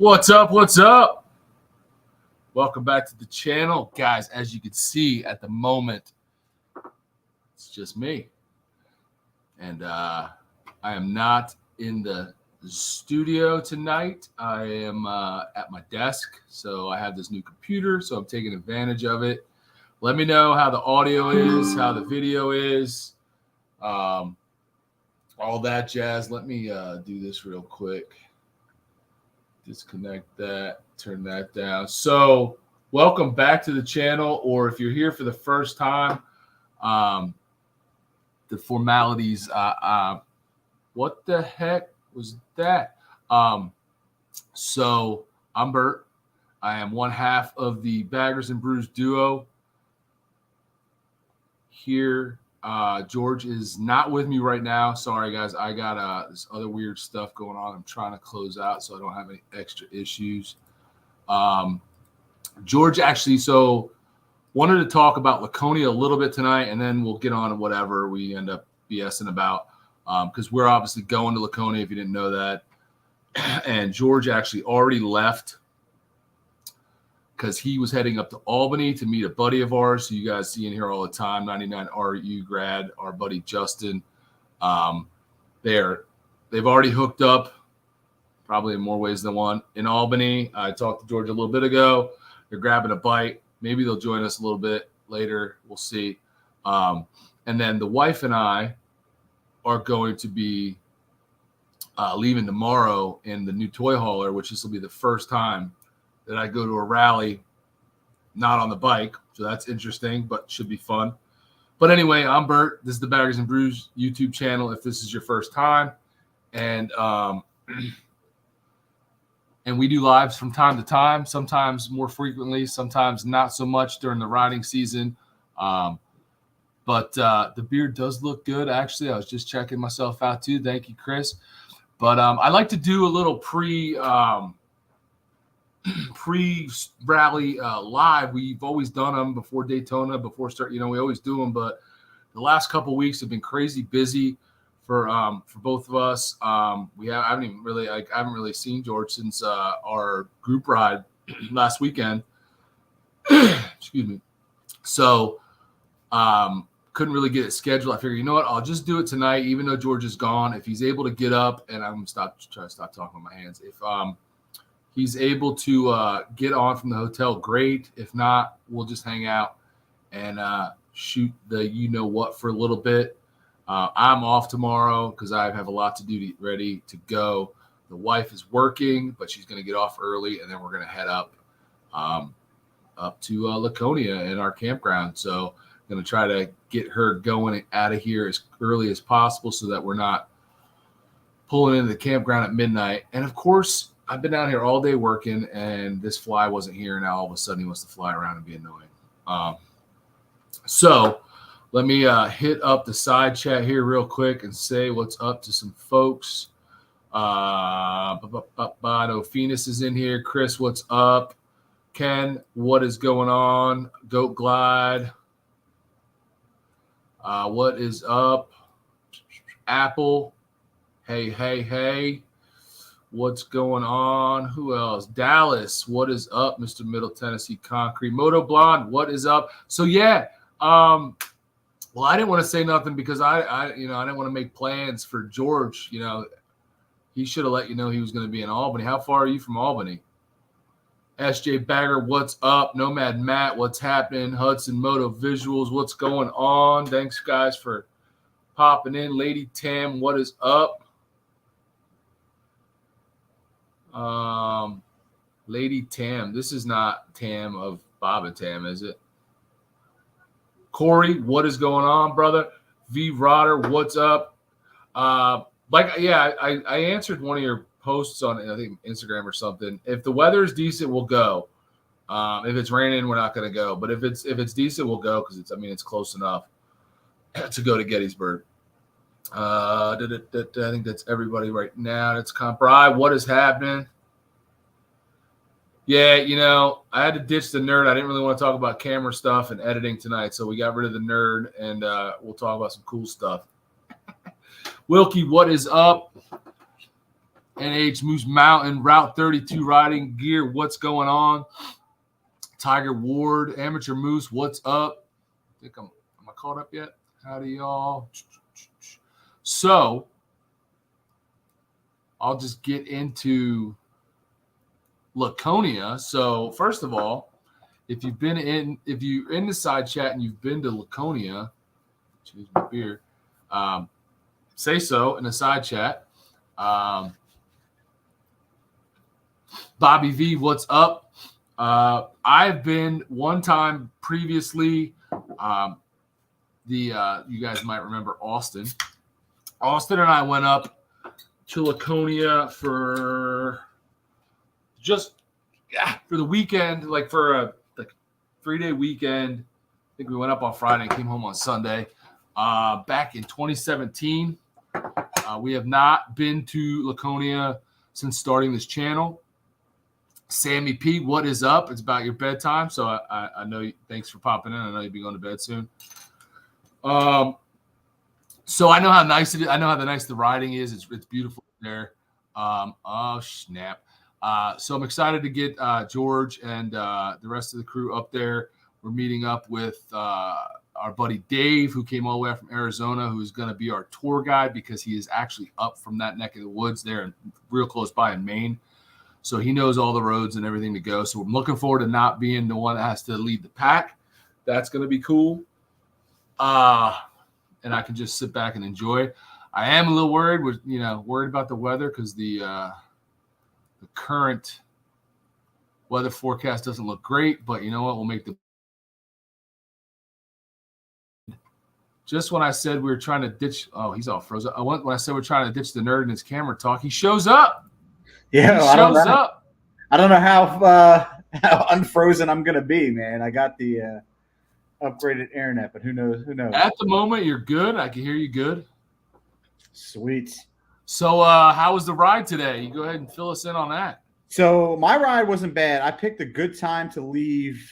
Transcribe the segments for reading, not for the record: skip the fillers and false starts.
What's up? What's up? Welcome back to the channel. Guys, as you can see at the moment, it's just me. And I am not in the studio tonight. I am at my desk. So I have this new computer, so I'm taking advantage of it. Let me know how the audio is, how the video is, all that jazz. Let me do this real quick. Disconnect that, turn that down. So welcome back to the channel, or if you're here for the first time, the formalities, what the heck was that? So I'm Bert. I am one half of the Baggers and Brews duo here. George is not with me right now. Sorry, guys. I got this other weird stuff going on. I'm trying to close out so I don't have any extra issues. George actually wanted to talk about Laconia a little bit tonight, and then we'll get on to whatever we end up BSing about, because we're obviously going to Laconia if you didn't know that. And George actually already left because he was heading up to Albany to meet a buddy of ours who you guys see in here all the time, 99 RU grad, our buddy Justin. They've already hooked up, probably in more ways than one, in Albany. I talked to George a little bit ago. They're grabbing a bite. Maybe they'll join us a little bit later. We'll see. And then the wife and I are going to be leaving tomorrow in the new toy hauler, which this will be the first time that I go to a rally, not on the bike. So that's interesting, but should be fun. But anyway, I'm Bert. This is the Baggers and Brews YouTube channel if this is your first time. And and we do lives from time to time, sometimes more frequently, sometimes not so much during the riding season. But the beard does look good, actually. I was just checking myself out too. Thank you, Chris. But I like to do a little pre-rally live. We've always done them before Daytona, before start. We always do them, but the last couple of weeks have been crazy busy for both of us. I haven't really seen George since our group ride last weekend. Excuse me. So couldn't really get it scheduled. I figured, you know what, I'll just do it tonight, even though George is gone. If he's able to get up, and I'm gonna try to stop talking with my hands. If he's able to get on from the hotel, great. If not, we'll just hang out and shoot the you-know-what for a little bit. I'm off tomorrow because I have a lot to do to get ready to go. The wife is working, but she's going to get off early, and then we're going to head up to Laconia in our campground. So I'm going to try to get her going out of here as early as possible so that we're not pulling into the campground at midnight. And, of course, I've been out here all day working, and this fly wasn't here. Now all of a sudden he wants to fly around and be annoying. So let me hit up the side chat here real quick and say what's up to some folks. No, Phoenix is in here. Chris, what's up? Ken, what is going on? Goat Glide. What is up? Apple. Hey. What's going on? Who else? Dallas, what is up? Mr. Middle Tennessee Concrete. Moto Blonde, what is up? So yeah, well, I didn't want to say nothing because I didn't want to make plans for George. He should have let you know he was going to be in Albany. How far are you from Albany? SJ Bagger, what's up? Nomad Matt, what's happening? Hudson Moto Visuals, what's going on? Thanks, guys, for popping in. Lady Tam, what is up? Lady Tam, this is not Tam of Bob and Tam, is it? Corey, what is going on, brother? V Rodder, what's up? I answered one of your posts on, I think, Instagram or something. If the weather is decent, we'll go. If it's raining, we're not going to go. But if it's decent, we'll go because it's close enough to go to Gettysburg. I think that's everybody right now. That's Compri. What is happening? Yeah, I had to ditch the nerd. I didn't really want to talk about camera stuff and editing tonight, so we got rid of the nerd, and we'll talk about some cool stuff. Wilkie, what is up? NH Moose Mountain, Route 32 riding gear. What's going on? Tiger Ward, Amateur Moose, what's up? I think am I caught up yet? Howdy, y'all. So I'll just get into Laconia. So first of all, if you're in the side chat and you've been to Laconia, choose my beer, say so in the side chat. Bobby V, what's up? I've been one time previously. You guys might remember Austin. Austin and I went up to Laconia for the weekend, like for a 3-day weekend. I think we went up on Friday and came home on Sunday. Back in 2017, we have not been to Laconia since starting this channel. Sammy P, what is up? It's about your bedtime, so I know. Thanks for popping in. I know you'll be going to bed soon. So I know how nice it is. I know how nice the riding is. It's beautiful there. Oh snap! So I'm excited to get George and the rest of the crew up there. We're meeting up with our buddy Dave, who came all the way from Arizona, who's going to be our tour guide because he is actually up from that neck of the woods there and real close by in Maine. So he knows all the roads and everything to go. So I'm looking forward to not being the one that has to lead the pack. That's going to be cool. And I can just sit back and enjoy. I am a little worried about the weather because the current weather forecast doesn't look great. But you know what? We'll make the. Just when I said we were trying to ditch, he's all frozen. When I said we're trying to ditch the nerd in his camera talk, he shows up. Yeah, he shows up. I don't know how unfrozen I'm gonna be, man. I got the upgraded internet, but who knows? At the moment, you're good. I can hear you good. Sweet. So, how was the ride today? You go ahead and fill us in on that. So my ride wasn't bad. I picked a good time to leave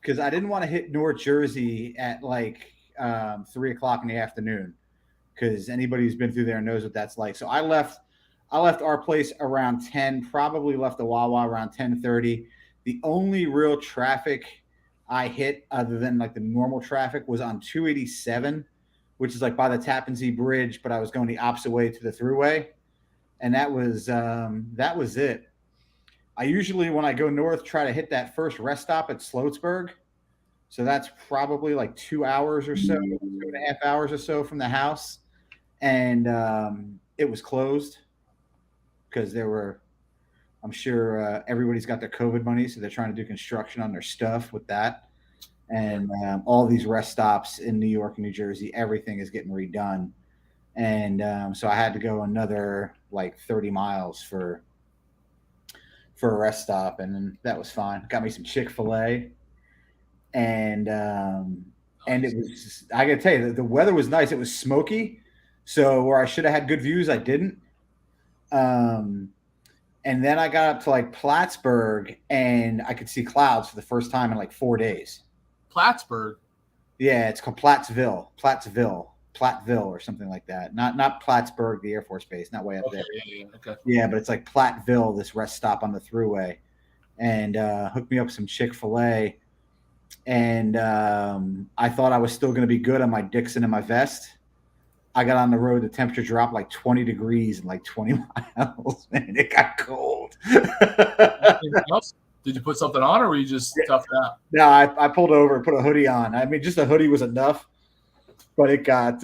because I didn't want to hit North Jersey at like 3:00 in the afternoon. Because anybody who's been through there knows what that's like. So I left our place around 10. Probably left the Wawa around 10:30. The only real traffic I hit, other than like the normal traffic, was on 287, which is like by the Tappan Zee Bridge, but I was going the opposite way to the thruway, and that was it. I usually, when I go north, try to hit that first rest stop at Sloatsburg, so that's probably like 2 hours or so, 2.5 hours or so from the house, and it was closed because there were. I'm sure everybody's got their COVID money, so they're trying to do construction on their stuff with that. And all these rest stops in New York and New Jersey, everything is getting redone. And so I had to go another like 30 miles for a rest stop, and then that was fine. Got me some Chick-fil-A, and it was. I gotta tell you, the weather was nice. It was smoky, so where I should have had good views, I didn't. And then I got up to like Plattsburgh, and I could see clouds for the first time in like 4 days. Plattsburgh? Yeah, it's called Plattsville, or something like that. Not Plattsburgh, the Air Force Base, not way up there. Yeah, okay. Yeah, but it's like Plattsville, this rest stop on the thruway, and hooked me up some Chick-fil-A. And I thought I was still going to be good on my Dixon and my vest. I got on the road, the temperature dropped like 20 degrees in like 20 miles, and it got cold. Did you put something on, or were you just toughed out? No, I pulled over and put a hoodie on. I mean, just a hoodie was enough, but it got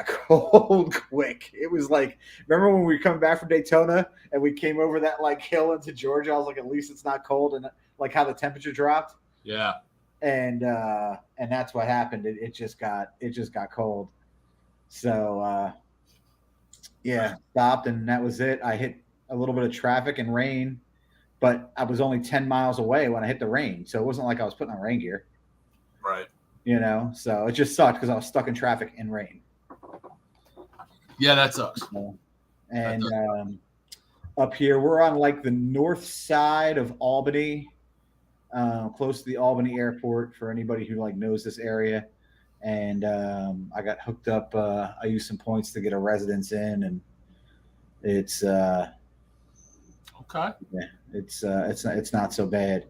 cold quick. It was like, remember when we were coming back from Daytona and we came over that like hill into Georgia? I was like, at least it's not cold, and like how the temperature dropped. Yeah. And that's what happened. It just got cold. So, stopped, and that was it. I hit a little bit of traffic and rain, but I was only 10 miles away when I hit the rain. So it wasn't like I was putting on rain gear. Right. So it just sucked because I was stuck in traffic in rain. Yeah, that sucks. And up here, we're on like the north side of Albany, close to the Albany airport for anybody who like knows this area. And I got hooked up. I used some points to get a residence in, and it's Okay. Yeah, it's not so bad.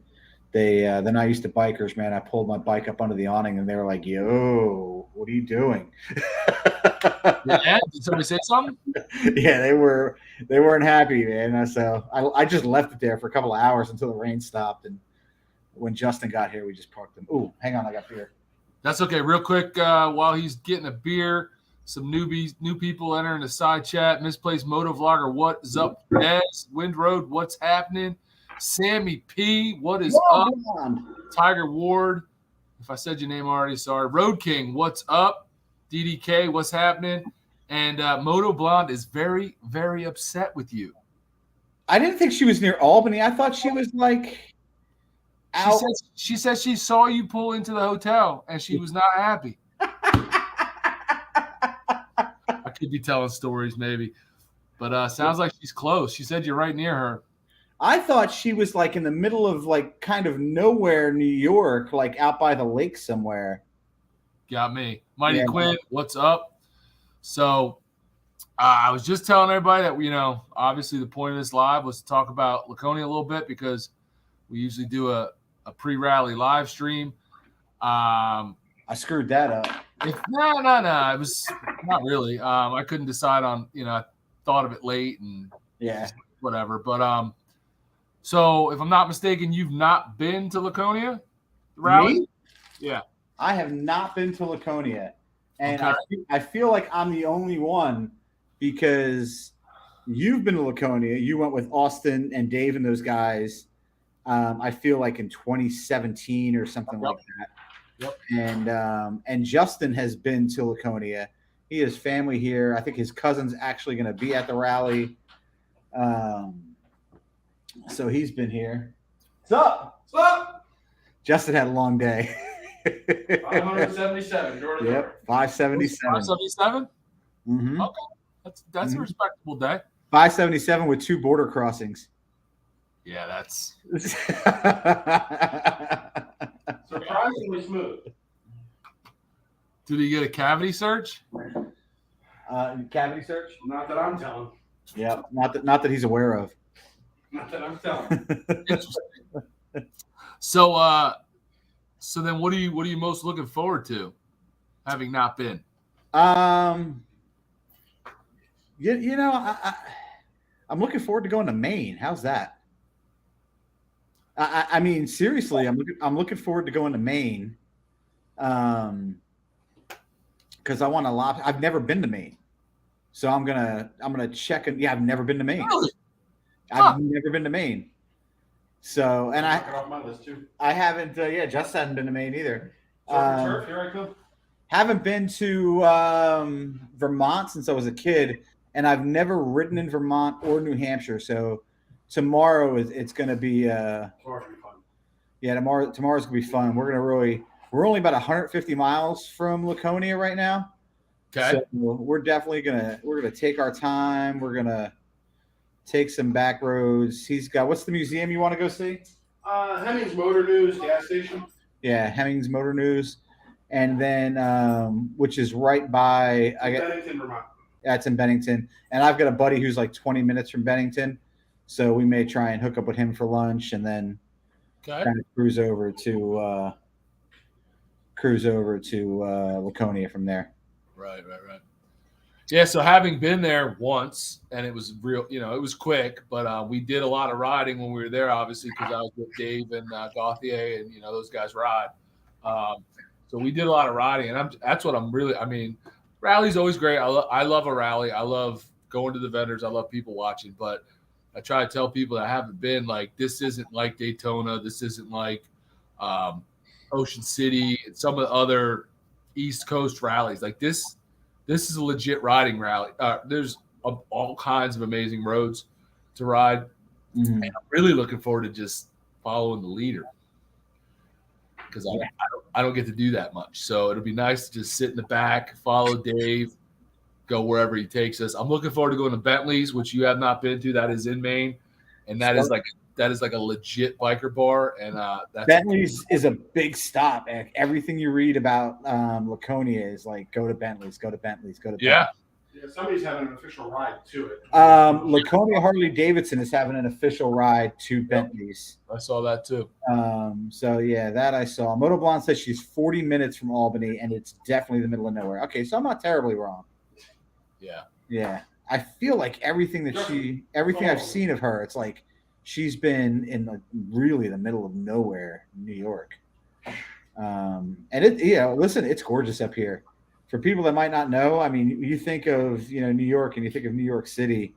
They're not used to bikers, man. I pulled my bike up under the awning, and they were like, "Yo, what are you doing?" Yeah. Did somebody say something? Yeah, they weren't happy, man. So I just left it there for a couple of hours until the rain stopped, and when Justin got here, we just parked them. Ooh, hang on, I got beer. That's okay. Real quick, while he's getting a beer, some new people entering the side chat. Misplaced Moto Vlogger, what's up? Des, Wind Road, what's happening? Sammy P, what is up? Tiger Ward, if I said your name already, sorry. Road King, what's up? DDK, what's happening? And Moto Blonde is very, very upset with you. I didn't think she was near Albany. I thought she was like out. She says she saw you pull into the hotel and she was not happy. I could be telling stories maybe, but sounds like she's close. She said you're right near her. I thought she was like in the middle of like kind of nowhere, New York, like out by the lake somewhere. Got me. Mighty Quinn, what's up? So I was just telling everybody that, obviously the point of this live was to talk about Laconia a little bit because we usually do a pre-rally live stream. I screwed that up. No. It was not really. I couldn't decide on, I thought of it late and whatever. But so if I'm not mistaken, you've not been to Laconia rally? Me? Yeah. I have not been to Laconia. And I feel like I'm the only one because you've been to Laconia. You went with Austin and Dave and those guys. I feel like in 2017 or something like that. Yep. And Justin has been to Laconia. He has family here. I think his cousin's actually going to be at the rally. So he's been here. What's up? What's up? Justin had a long day. 577. Yep, 577. 577? Mm-hmm. Okay. That's a respectable day. 577 with 2 border crossings. Yeah, that's surprisingly smooth. Did he get a cavity search? Cavity search? Not that I'm telling. Yeah, not that he's aware of. Not that I'm telling. Interesting. So then what are you most looking forward to, having not been? I'm looking forward to going to Maine. How's that? I mean, seriously, I'm looking forward to going to Maine, because I want a lot. I've never been to Maine, so I'm gonna check it. Yeah, I've never been to Maine. Really? I've never been to Maine. So, and Knock it off my list too. I haven't. Just hadn't been to Maine either. Turf, here I come. Haven't been to Vermont since I was a kid, and I've never ridden in Vermont or New Hampshire. So tomorrow it's going to be. Tomorrow's gonna be fun. Yeah, tomorrow's gonna be fun. We're only about 150 miles from Laconia right now. Okay. So we're definitely gonna take our time. We're gonna take some back roads. He's got, what's the museum you want to go see? Hemmings Motor News gas station. Yeah, Hemmings Motor News, and then which is right by Bennington, Vermont. Yeah, it's in Bennington, and I've got a buddy who's like 20 minutes from Bennington, so we may try and hook up with him for lunch, and then kind of cruise over to Laconia from there. Right. Yeah, so having been there once, and it was real, it was quick, but we did a lot of riding when we were there, obviously, because I was with Dave and Gauthier, and those guys ride. So we did a lot of riding, and that's what I'm really. I mean, rally's always great. I love a rally. I love going to the vendors. I love people watching, but I try to tell people that haven't been, like, this isn't like Daytona. This isn't like Ocean City and some of the other East Coast rallies. Like this is a legit riding rally. There's all kinds of amazing roads to ride. Mm-hmm. And I'm really looking forward to just following the leader, because I don't get to do that much. So it'll be nice to just sit in the back, follow Dave, go wherever he takes us. I'm looking forward to going to Bentley's, which you have not been to. That is in Maine, and that is like a legit biker bar. And that's Bentley's is a big stop. Everything you read about Laconia is like, go to Bentley's, go to Bentley's, go to Bentley's. Yeah. Yeah, somebody's having an official ride to it. Laconia Harley Davidson is having an official ride to Bentley's. I saw that too. So yeah, that I saw. Moto Blonde says she's 40 minutes from Albany, and it's definitely the middle of nowhere. Okay, so I'm not terribly wrong. Yeah. Yeah. I feel like everything I've seen of her, it's like she's been in like really the middle of nowhere, New York. And listen, it's gorgeous up here. For people that might not know, I mean, you think of New York and you think of New York City,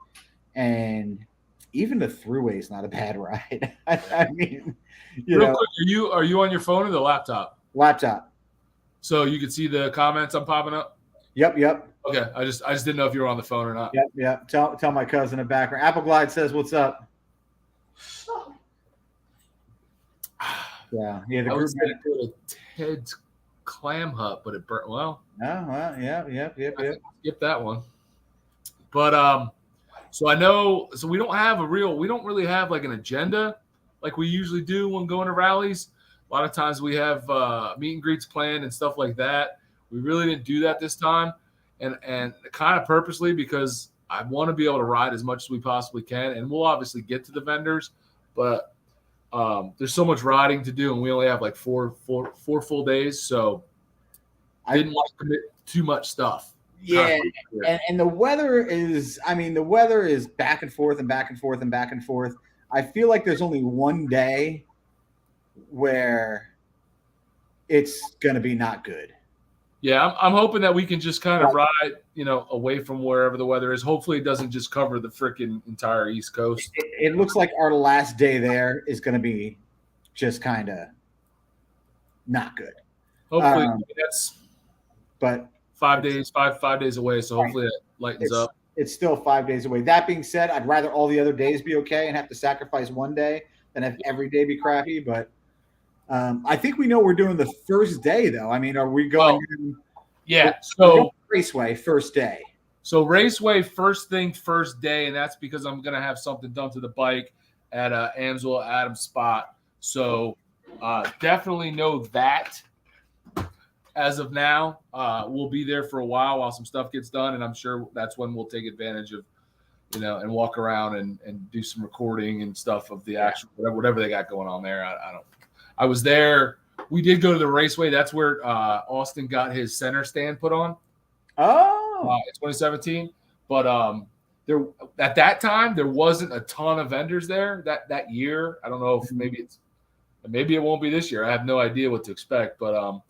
and even the thruway is not a bad ride. I mean, Real quick, are you on your phone or the laptop? Laptop. So you can see the comments I'm popping up. Yep. Okay, I just didn't know if you were on the phone or not. Yep. Tell my cousin in the background. Apple Glide says, "What's up?" Yeah. The I group. was going to go to Ted's Clam Hut, but it burnt. Well. Oh, well, yep. Skip that one. But so I know. So we don't really have like an agenda like we usually do when going to rallies. A lot of times we have meet and greets planned and stuff like that. We really didn't do that this time, and kind of purposely because I want to be able to ride as much as we possibly can, and we'll obviously get to the vendors, but there's so much riding to do, and we only have like four full days, so I didn't want to commit too much stuff. Yeah, and the weather is back and forth and back and forth and back and forth. I feel like there's only one day where it's going to be not good. Yeah, I'm hoping that we can just kind of ride, away from wherever the weather is. Hopefully it doesn't just cover the freaking entire East Coast. It looks like our last day there is going to be just kind of not good. Hopefully that's but 5 days away, so hopefully it lightens up. It's still 5 days away. That being said, I'd rather all the other days be okay and have to sacrifice one day than have every day be crappy, but I think we know we're doing the first day, though. I mean, are we going? So Raceway first day. So Raceway first day, and that's because I'm gonna have something done to the bike at Amsoil Adams spot. So definitely know that. As of now, we'll be there for a while some stuff gets done, and I'm sure that's when we'll take advantage of, and walk around and do some recording and stuff of the actual whatever they got going on there. I was there. We did go to the Raceway. That's where Austin got his center stand put on. Oh, in 2017. But there at that time there wasn't a ton of vendors there that year. I don't know if maybe it won't be this year. I have no idea what to expect. But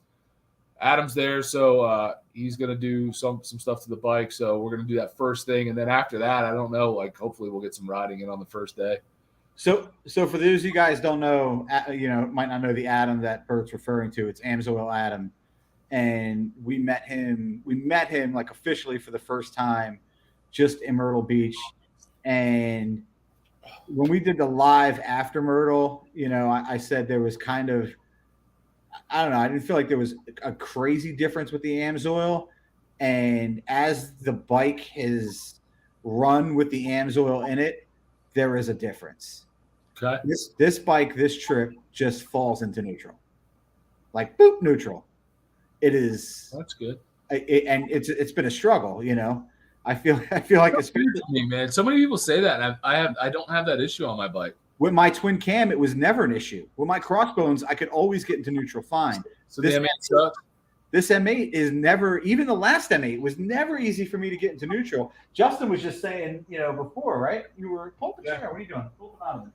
Adam's there, so he's gonna do some stuff to the bike. So we're gonna do that first thing, and then after that, I don't know. Like hopefully we'll get some riding in on the first day. So for those of you guys don't know, might not know the Adam that Bert's referring to. It's Amsoil Adam, and we met him like officially for the first time, just in Myrtle Beach. And when we did the live after Myrtle, I said there was kind of, I don't know, I didn't feel like there was a crazy difference with the Amsoil. And as the bike has run with the Amsoil in it, there is a difference. Okay. This bike, this trip just falls into neutral, like boop, neutral. It is. That's good. And it's been a struggle. I feel like it's weird to me, man. So many people say that, and I don't have that issue on my bike. With my twin cam, it was never an issue. With my crossbones, I could always get into neutral fine. So this M8 sucks. This M8 is never, even the last M8 was never easy for me to get into neutral. Justin was just saying, before, right? You were pull the chair. What are you doing? Pull the bottom.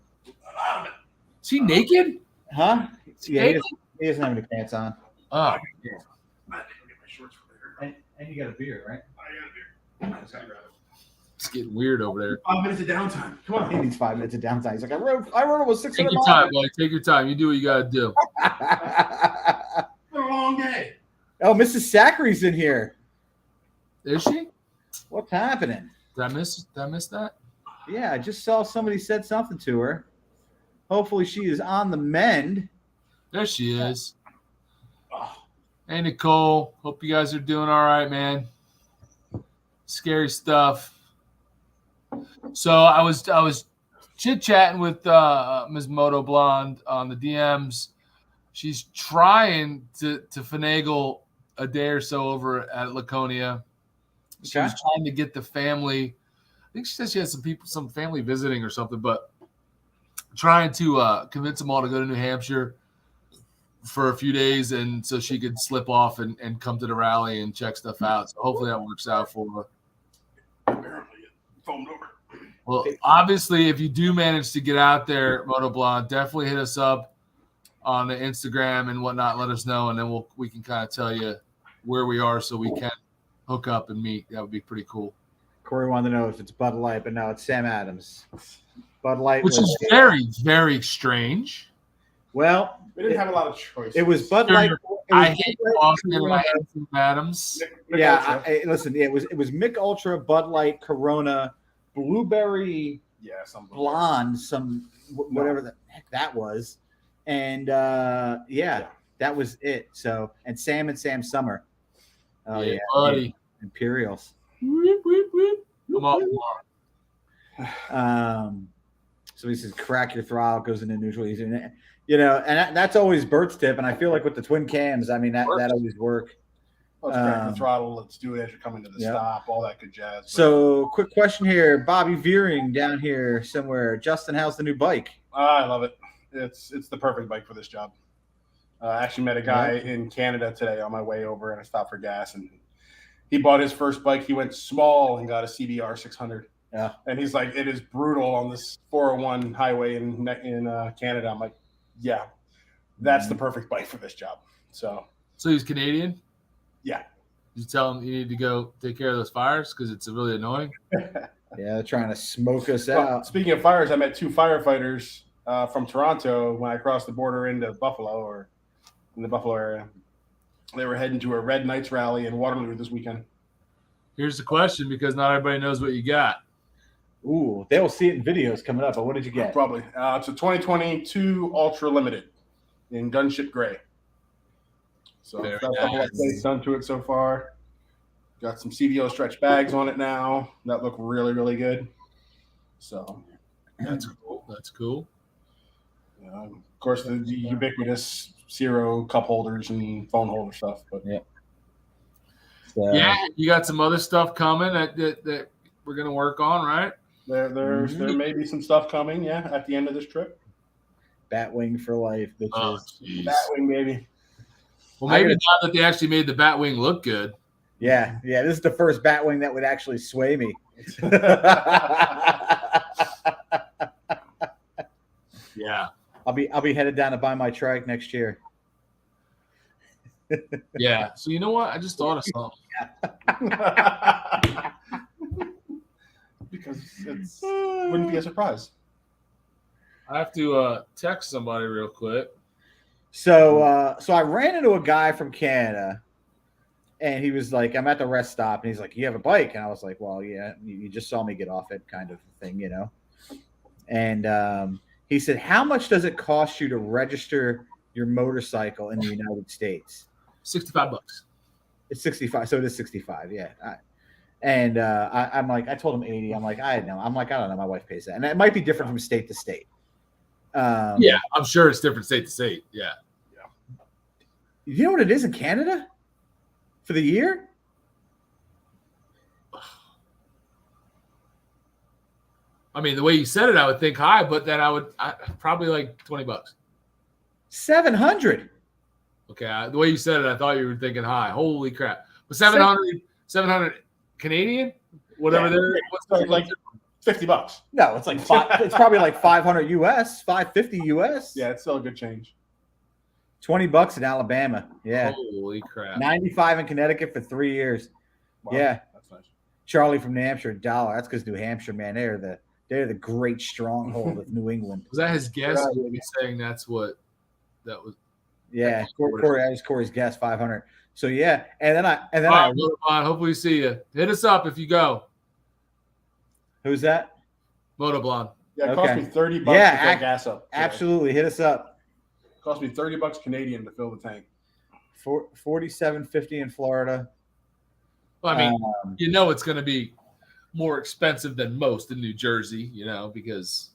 Is he naked? Huh? Yeah, he doesn't have any pants on. Oh, Yeah. And you got a beer, right? I got a beer. it's getting weird over there. 5 minutes of downtime. Come on. He needs 5 minutes of downtime. He's like, I rode almost 600 Take your time, boy. Take your time. You do what you got to do. It's been a long day. Oh, Mrs. Sachary's in here. Is she? What's happening? Did I miss that? Yeah, I just saw somebody said something to her. Hopefully she is on the mend. There she is. Hey, Nicole. Hope you guys are doing all right, man. Scary stuff. So I was chit-chatting with Ms. Moto Blonde on the DMs. She's trying to finagle a day or so over at Laconia. She was trying to get the family. I think she said she had some family visiting or something, but trying to convince them all to go to New Hampshire for a few days, and so she could slip off and come to the rally and check stuff out. So hopefully that works out for her. Apparently it foamed over. Well, obviously, if you do manage to get out there, Moto Blonde, definitely hit us up on the Instagram and whatnot. Let us know, and then we can kind of tell you where we are so we can hook up and meet. That would be pretty cool. Corey wanted to know if it's Bud Light, but no, it's Sam Adams. Bud Light, which is very, very strange. Well, We didn't have a lot of choice. it was Bud Light. I hate Boston and I hate Sam Adams. Yeah, listen. It was Mick Ultra, Bud Light, Corona, Blueberry, Blonde, whatever the heck that was, and that was it. So and Sam Summer. Oh yeah, buddy. Imperials. Come on. So he says, "Crack your throttle," goes into neutral. And that's always Bert's tip. And I feel like with the twin cams, I mean that always work. Let's crack the throttle. Let's do it as you're coming to the stop. All that good jazz. So, quick question here, Bobby Veering down here somewhere. Justin, how's the new bike? I love it. It's the perfect bike for this job. I actually met a guy in Canada today on my way over, and I stopped for gas, and he bought his first bike. He went small and got a CBR 600. Yeah, and he's like, it is brutal on this 401 highway in Canada. I'm like, yeah, that's the perfect bike for this job. So he's Canadian? Yeah. You tell him you need to go take care of those fires because it's really annoying. Yeah, they're trying to smoke us Well, out. Speaking of fires, I met two firefighters from Toronto when I crossed the border into Buffalo or in the Buffalo area. They were heading to a Red Knights rally in Waterloo this weekend. Here's the question, because not everybody knows what you got. Ooh, they'll see it in videos coming up. But what did you get? Probably. It's a 2022 Ultra Limited in gunship gray. So Very got a couple of updates done to it so far. Got some CVO stretch bags on it now that look really, really good. So that's cool. That's cool. Of course, the ubiquitous Zero cup holders and phone holder stuff. But So, you got some other stuff coming that we're gonna work on, right? There may be some stuff coming. Yeah, at the end of this trip. Batwing for life, bitches. Batwing, baby. Well, maybe now that they actually made the Batwing look good. Yeah. This is the first Batwing that would actually sway me. Yeah. I'll be headed down to buy my trike next year. Yeah. So you know what? I just thought of something. Because it wouldn't be a surprise. I have to text somebody real quick. So I ran into a guy from Canada, and he was like, "I'm at the rest stop," and he's like, "You have a bike?" And I was like, "Well, yeah, you just saw me get off it," kind of thing, you know. And he said, "How much does it cost you to register your motorcycle in the United States?" $65. It's 65, so it is 65, yeah. I'm like, I told him 80. I'm like, I don't know. My wife pays that, and it might be different from state to state. Yeah, I'm sure it's different state to state. Yeah. You know what it is in Canada for the year? I mean, the way you said it, I would think high, but then I probably like $20. 700. Okay, the way you said it, I thought you were thinking high. Holy crap! But 700 Canadian, whatever. What's like $50? No, it's like it's probably like 500 US, 550 US. Yeah, it's still a good change. $20 in Alabama. Yeah. Holy crap! 95 in Connecticut for 3 years. Wow, yeah, that's nice. Charlie from New Hampshire, $1. That's because New Hampshire, man, they're the great stronghold of New England. Was that his guess? Saying that's what that was. Yeah, Corey, that was Corey's guess, 500. So yeah, and then hopefully see you. Hit us up if you go. Who's that? Motoblonde. Yeah, it cost me $30 to fill gas up. Absolutely, hit us up. It cost me $30 Canadian to fill the tank. $47.50 in Florida. Well, I mean, it's going to be more expensive than most in New Jersey, because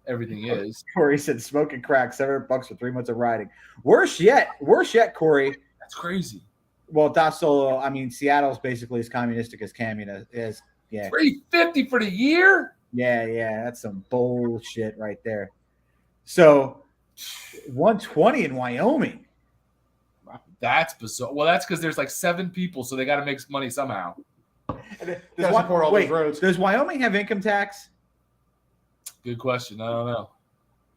everything is. Corey said smoking crack, $700 for 3 months of riding. Worse yet, Corey. That's crazy. Well, Das Solo. I mean, Seattle's basically as communistic as Canada is. Yeah. $350 for the year. Yeah. That's some bullshit right there. So, 120 in Wyoming. That's bizarre. Well, that's because there's like 7 people, so they got to make money somehow. Does Wyoming have income tax? Good question. I don't know.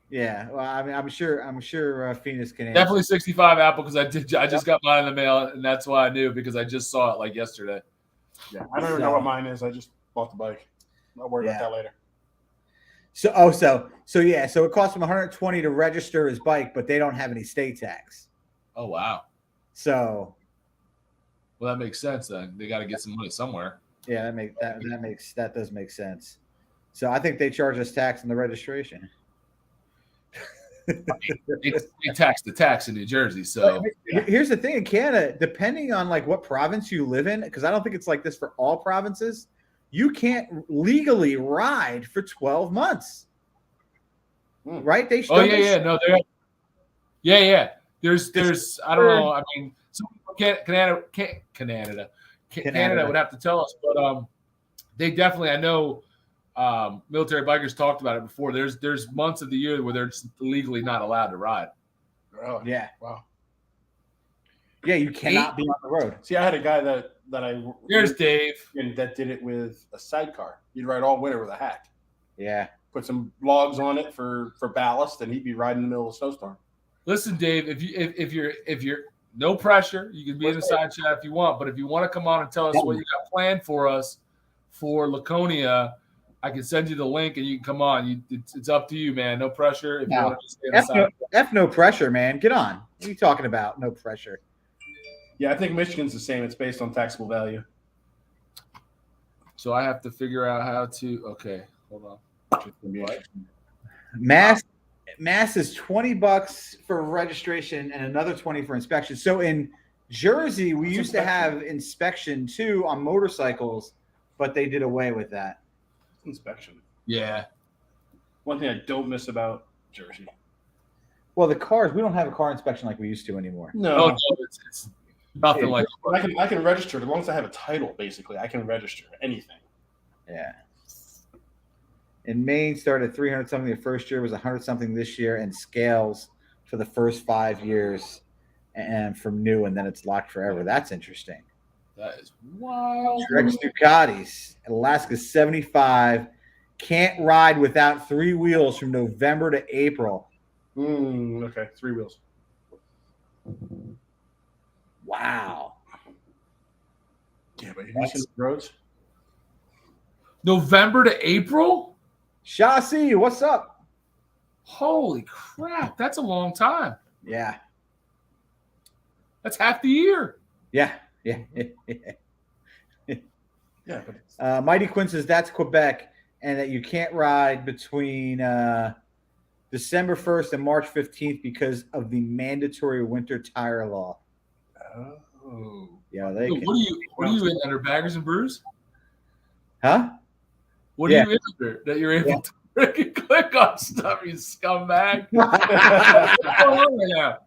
Yeah, well, I mean, I'm sure Phoenix can answer. Definitely 65 Apple because I just got mine in the mail, and that's why I knew because I just saw it like yesterday. Yeah, I don't even know what mine is. I just bought the bike. I'll worry about that later. So it costs them $120 to register his bike, but they don't have any state tax. Oh wow. So, well, that makes sense then. They got to get some money somewhere. Yeah, that does make sense. So I think they charge us tax on the registration. they tax the tax in New Jersey. So here's the thing in Canada, depending on like what province you live in, because I don't think it's like this for all provinces, you can't legally ride for 12 months. Right? They no, there's I don't know. I mean, Canada would have to tell us, but they definitely, I know military bikers talked about it before. There's months of the year where they're just legally not allowed to ride. Oh, yeah. Wow. Yeah, you cannot be on the road. See, I had a guy that Here's Dave, and that did it with a sidecar. He'd ride all winter with a hack. Yeah. Put some logs on it for ballast, and he'd be riding in the middle of a snowstorm. Listen, Dave, if you're no pressure, you can be in the side chat if you want, but if you want to come on and tell us what you got planned for us for Laconia, I can send you the link and you can come on. It's up to you, man. No pressure. If you want to stay on the side. No pressure, man. Get on. What are you talking about? No pressure. Yeah, I think Michigan's the same. It's based on taxable value. So I have to figure out how to. Okay, hold on. What? Mass is $20 for registration and another $20 for inspection. So in Jersey, we used to have inspection too on motorcycles, but they did away with that. Inspection. Yeah. One thing I don't miss about Jersey. Well, the cars, we don't have a car inspection like we used to anymore. No, it's nothing like that. I can register as long as I have a title. Basically, I can register anything. Yeah. In Maine, started 300 something the first year, was 100 something this year, and scales for the first 5 years, and from new, and then it's locked forever. That's interesting. That is wild. Rex Ducatis, Alaska 75, can't ride without 3 wheels from November to April. Okay, 3 wheels. Wow. Yeah, but have you seen the roads? November to April? Chassis, what's up? Holy crap. That's a long time. Yeah. That's half the year. Yeah. Yeah. Mighty Quinn says that's Quebec and that you can't ride between December 1st and March 15th because of the mandatory winter tire law. Oh. Yeah. What are you in under Baggers and Brews? Huh? What are you in under that you're able to freaking click on stuff, you scumbag? What's going on right now?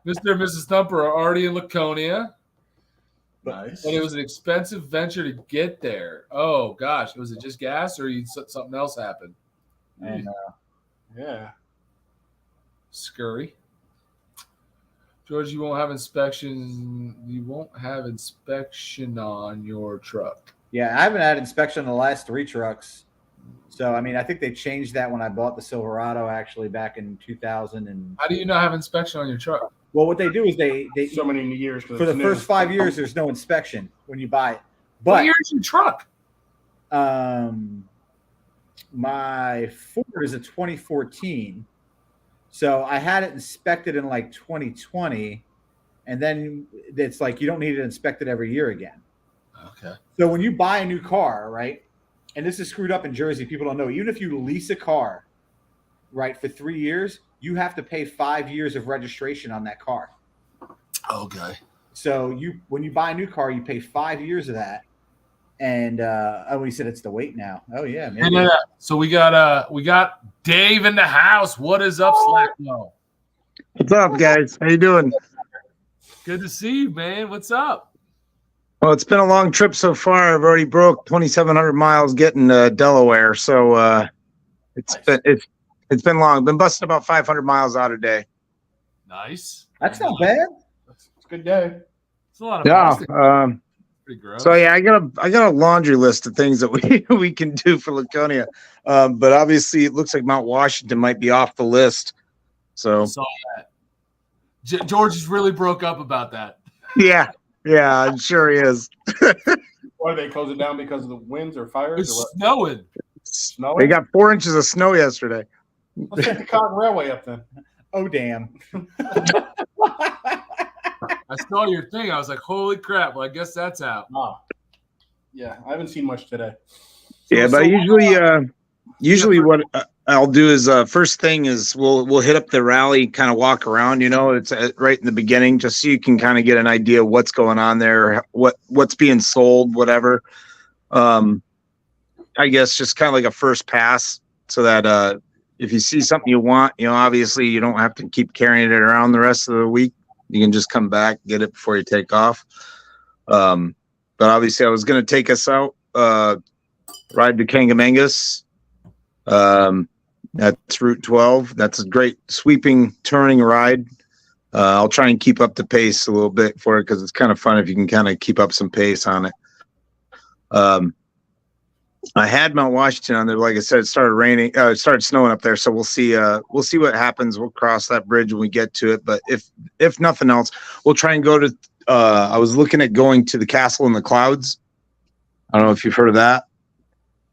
Mr. and Mrs. Thumper are already in Laconia. Nice. But it was an expensive venture to get there. Oh, gosh. Was it just gas or something else happened? I know. Yeah. Scurry. George, you won't have inspection. You won't have inspection on your truck. Yeah, I haven't had inspection on the last 3 trucks. So, I mean, I think they changed that when I bought the Silverado actually back in 2000. And how do you not have inspection on your truck? Well, what they do is they so many years for the first 5 years. There's no inspection when you buy it. But what year is your truck? My Ford is a 2014. So I had it inspected in like 2020, and then it's like you don't need it inspected every year again. Okay. So when you buy a new car, right, and this is screwed up in Jersey, people don't know, even if you lease a car, right, for 3 years, you have to pay 5 years of registration on that car. Okay. So when you buy a new car, you pay 5 years of that. And we said it's the wait now. Oh yeah, man. Yeah. So we got Dave in the house. What is up, Slackmo? What's up, guys? How you doing? Good to see you, man. What's up? Well, it's been a long trip so far. I've already broke 2,700 miles getting to Delaware, so it's been long. Been busting about 500 miles out a day. Nice. That's not bad. It's a good day. It's a lot of plastic. Pretty gross. So yeah, I got a laundry list of things that we can do for Laconia, but obviously it looks like Mount Washington might be off the list. So I saw that. George is really broke up about that. yeah, I'm sure he is. Why are they closing down because of the winds or fires? It's or what? snowing. Snowing? They got 4 inches of snow yesterday. Let's take the Cotton Railway up then. Oh, damn. I saw your thing. I was like, holy crap. Well, I guess that's out. Ah. Yeah, I haven't seen much today. Yeah, but usually what I'll do is first thing is we'll hit up the rally, kind of walk around. It's right in the beginning, just so you can kind of get an idea of what's going on there, what's being sold, whatever. I guess just kind of like a first pass, so that if you see something you want, obviously you don't have to keep carrying it around the rest of the week. You can just come back, get it before you take off. But obviously I was going to take us out, ride to Kangamangas. That's Route 12. That's a great sweeping, turning ride. I'll try and keep up the pace a little bit for it, because it's kind of fun if you can kind of keep up some pace on it. I had Mount Washington on there. Like I said, it started raining. It started snowing up there, so we'll see what happens. We'll cross that bridge when we get to it. But if nothing else, we'll try and go to. I was looking at going to the Castle in the Clouds. I don't know if you've heard of that.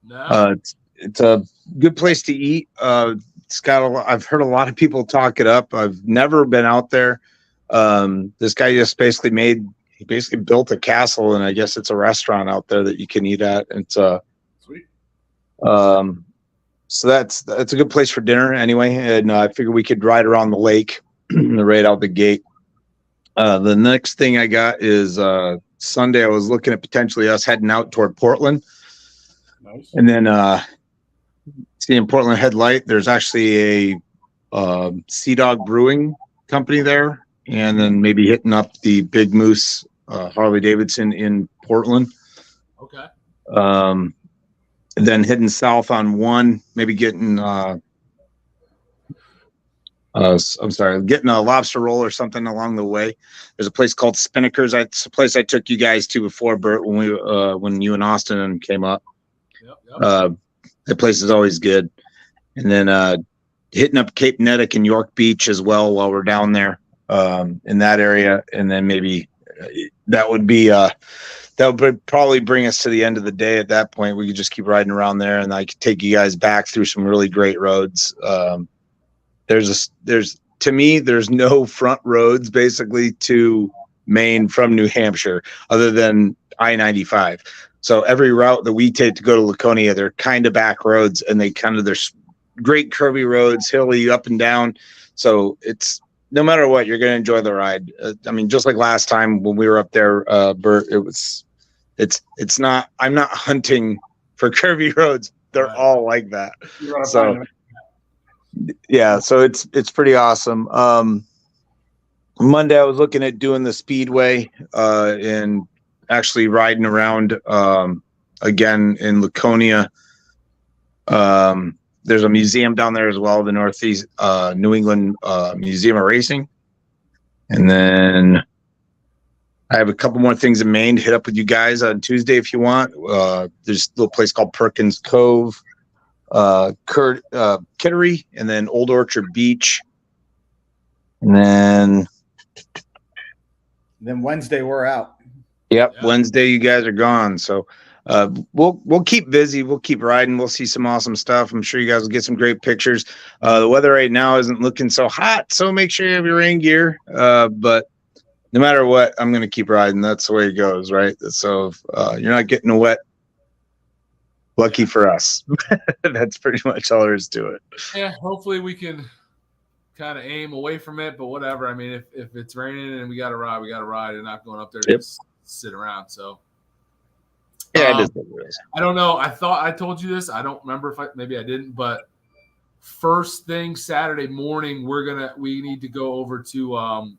No. It's a good place to eat. It's got I've heard a lot of people talk it up. I've never been out there. This guy just basically built a castle, and I guess it's a restaurant out there that you can eat at. It's Sweet. So that's a good place for dinner anyway. And I figured we could ride around the lake right out the gate. The next thing I got is Sunday. I was looking at potentially us heading out toward Portland. Nice. And then seeing Portland Headlight, there's actually a Sea Dog Brewing company there, and then maybe hitting up the Big Moose Harley Davidson in Portland. Okay. And then heading south on 1, maybe getting getting a lobster roll or something along the way. There's a place called Spinnaker's. It's a place I took you guys to before, Bert, when you and Austin came up. Yep. That place is always good. And then hitting up Cape Nettic and York Beach as well while we're down there in that area. And then maybe that would probably bring us to the end of the day. At that point, we could just keep riding around there, and I could take you guys back through some really great roads. There's no front roads basically to Maine from New Hampshire other than I-95. So every route that we take to go to Laconia, they're kind of back roads, and there's great curvy roads, hilly up and down. So it's no matter what, you're going to enjoy the ride. Just like last time when we were up there, Bert, it's not, I'm not hunting for curvy roads. They're all like that. So yeah, so it's pretty awesome. Monday I was looking at doing the Speedway and actually riding around again in Laconia. There's a museum down there as well, the Northeast New England Museum of Racing. And then I have a couple more things in Maine to hit up with you guys on Tuesday if you want. There's a little place called Perkins Cove, Kittery, and then Old Orchard Beach. And then Wednesday we're out. Yep, yeah. Wednesday you guys are gone. So we'll keep busy. We'll keep riding. We'll see some awesome stuff. I'm sure you guys will get some great pictures. The weather right now isn't looking so hot, so make sure you have your rain gear. But no matter what, I'm going to keep riding. That's the way it goes, right? So if you're not getting wet, lucky for us. That's pretty much all there is to it. Yeah, hopefully we can kind of aim away from it, but whatever. I mean, if it's raining and we got to ride and not going up there to just sit around. So yeah, it is. I don't know. I thought I told you this. I don't remember maybe I didn't, but first thing Saturday morning, we need to go over to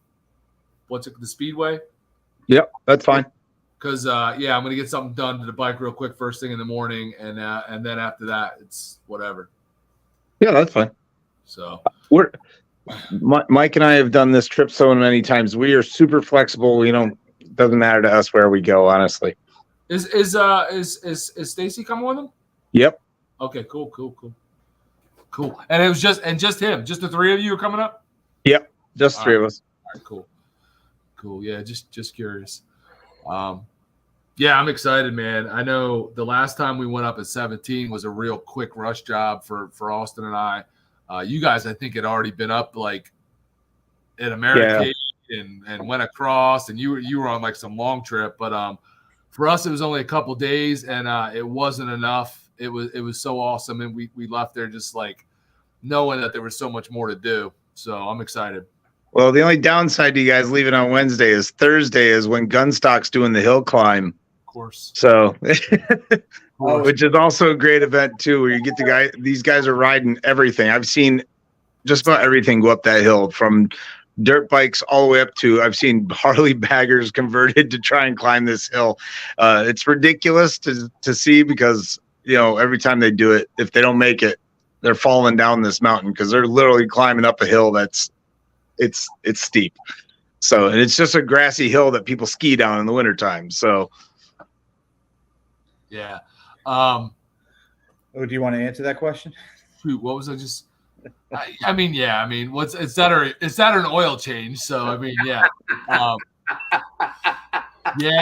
what's it, the Speedway? Yep, that's fine. Because I'm gonna get something done to the bike real quick first thing in the morning, and then after that it's whatever. Yeah, that's fine. So Mike and I have done this trip so many times. We are super flexible. It doesn't matter to us where we go, honestly. Is Stacy coming with him? Yep. Okay, cool. And it was just him, just the three of you are coming up? Yep, just three of us. All right, cool. Yeah, just curious. Yeah, I'm excited, man. I know the last time we went up at 17 was a real quick rush job for Austin and I. You guys, I think, had already been up like in America and went across, and you were on like some long trip. But for us, it was only a couple days, and it wasn't enough. It was so awesome, and we left there just like knowing that there was so much more to do. So I'm excited. Well, the only downside to you guys leaving on Wednesday is Thursday is when Gunstock's doing the hill climb. Of course. So, which is also a great event too, where you get these guys are riding everything. I've seen just about everything go up that hill, from dirt bikes all the way up to I've seen Harley baggers converted to try and climb this hill. It's ridiculous to see because, every time they do it, if they don't make it, they're falling down this mountain because they're literally climbing up a hill that's it's steep. So, and it's just a grassy hill that people ski down in the wintertime. So yeah. Do you want to answer that question? Shoot, what was I just what's it's that or an oil change? So yeah.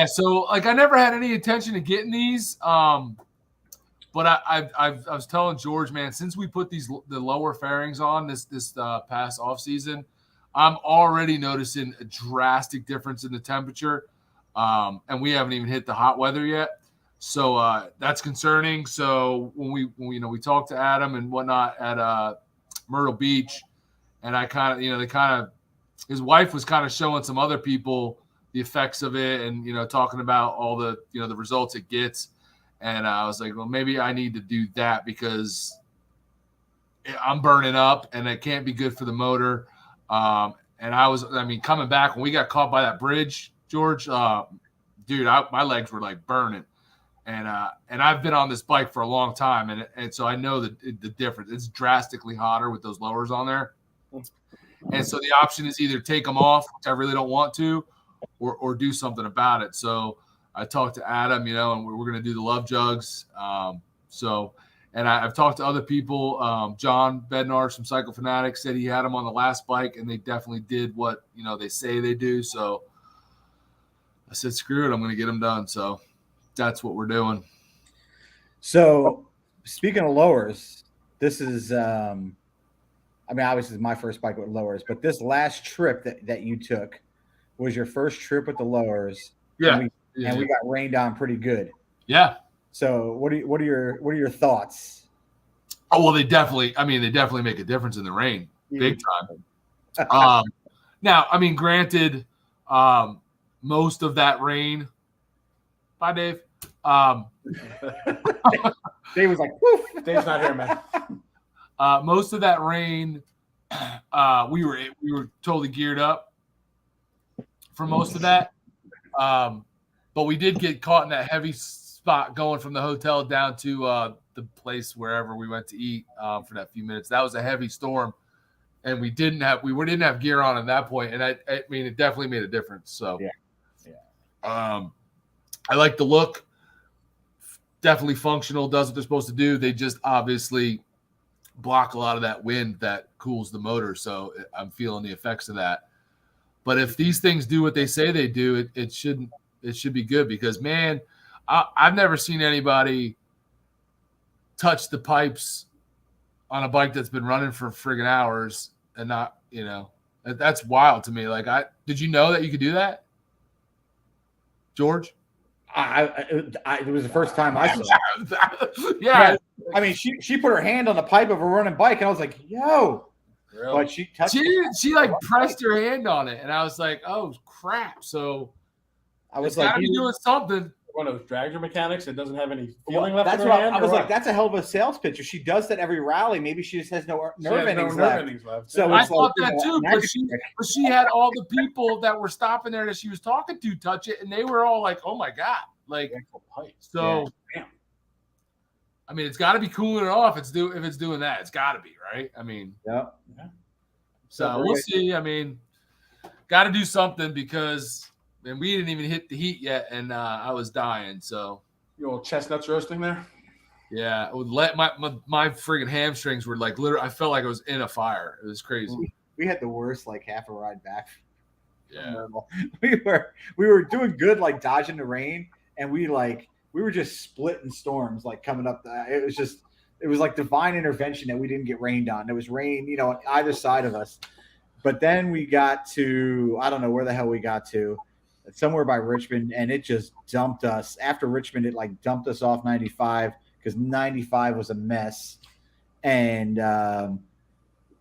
So like I never had any intention of getting these. But I was telling George, man, since we put the lower fairings on this past off season, I'm already noticing a drastic difference in the temperature, and we haven't even hit the hot weather yet. So that's concerning. So when we talked to Adam and whatnot at Myrtle Beach, and I his wife was kind of showing some other people the effects of it, and talking about all the the results it gets. And I was like, well, maybe I need to do that because I'm burning up and it can't be good for the motor. And coming back when we got caught by that bridge, George, dude, my legs were like burning. And I've been on this bike for a long time. And so I know the difference. It's drastically hotter with those lowers on there. And so the option is either take them off, which I really don't want to, or do something about it. So I talked to Adam, and we're going to do the love jugs. And I've talked to other people. John Bednar from Cycle Fanatics said he had them on the last bike, and they definitely did what they say they do. So I said, screw it, I'm going to get them done. So that's what we're doing. So speaking of lowers, this is obviously my first bike with lowers, but this last trip that you took was your first trip with the lowers. Yeah. And we got rained on pretty good. Yeah. So what are your thoughts? Oh, well, they definitely make a difference in the rain, big time. Now, granted, most of that rain. Bye, Dave. Dave was like, woof. Dave's not here, man. Most of that rain, we were totally geared up for most of that. But we did get caught in that heavy spot going from the hotel down to the place wherever we went to eat for that few minutes. That was a heavy storm, and we didn't have gear on at that point, and it definitely made a difference. So yeah. I like the look. Definitely functional, does what they're supposed to do. They just obviously block a lot of that wind that cools the motor, so I'm feeling the effects of that. But if these things do what they say they do, it should be good because, man, I've never seen anybody touch the pipes on a bike that's been running for friggin' hours and not, that's wild to me. Like, did you know that you could do that, George? It was the first time I saw it. Yeah. She put her hand on the pipe of a running bike, and I was like, yo. Really? But she touched she like pressed her hand on it, and I was like, oh, crap. So I was gotta like, be doing something. one of those dragster mechanics that doesn't have any feeling left That's in her what hand? I was or like. what? That's a hell of a sales pitch. If she does that every rally, maybe she just has no She nerve has no endings nerve left. endings left. So I it's thought like, that too, but she had all the people that were stopping there that she was talking to touch it, and they were all like, "Oh my god!" Like, so. Damn. I mean, it's got to be cooling it off. If it's doing that, it's got to be, right? I mean, yeah. So we'll see. I mean, got to do something because we didn't even hit the heat yet, and I was dying. So Your old chestnuts roasting there. yeah, it would let my friggin' hamstrings were like literally. I felt like I was in a fire. It was crazy. We had the worst like half a ride back. Yeah, we were doing good, like dodging the rain, and we were just splitting storms, like coming up. It was like divine intervention that we didn't get rained on. There was rain, on either side of us. But then we got to, I don't know where the hell we got to, somewhere by Richmond, and it just dumped us. After Richmond, it like dumped us off 95 because 95 was a mess. And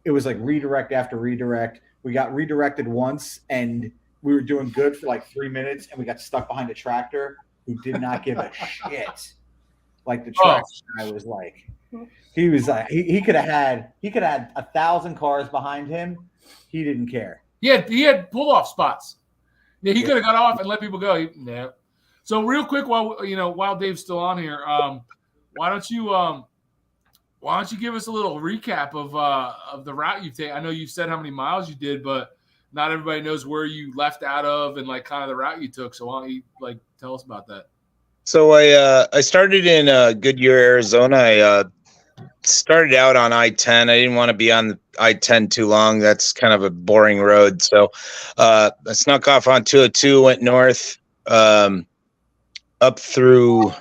it was like redirect after redirect. We got redirected once, and we were doing good for like 3 minutes, and we got stuck behind a tractor who did not give a shit. Like the tractor guy was like, he was like, he could have had 1,000 cars behind him. He didn't care. he had pull off spots. Yeah, he could have got off and let people go. No. So real quick, while Dave's still on here, why don't you give us a little recap of the route you've taken? I know you said how many miles you did, but not everybody knows where you left out of and like kind of the route you took. So why don't you like tell us about that? So I started in Goodyear, Arizona. I started out on I-10. I didn't want to be on I-10 too long. That's kind of a boring road. So I snuck off on 202, went north up through.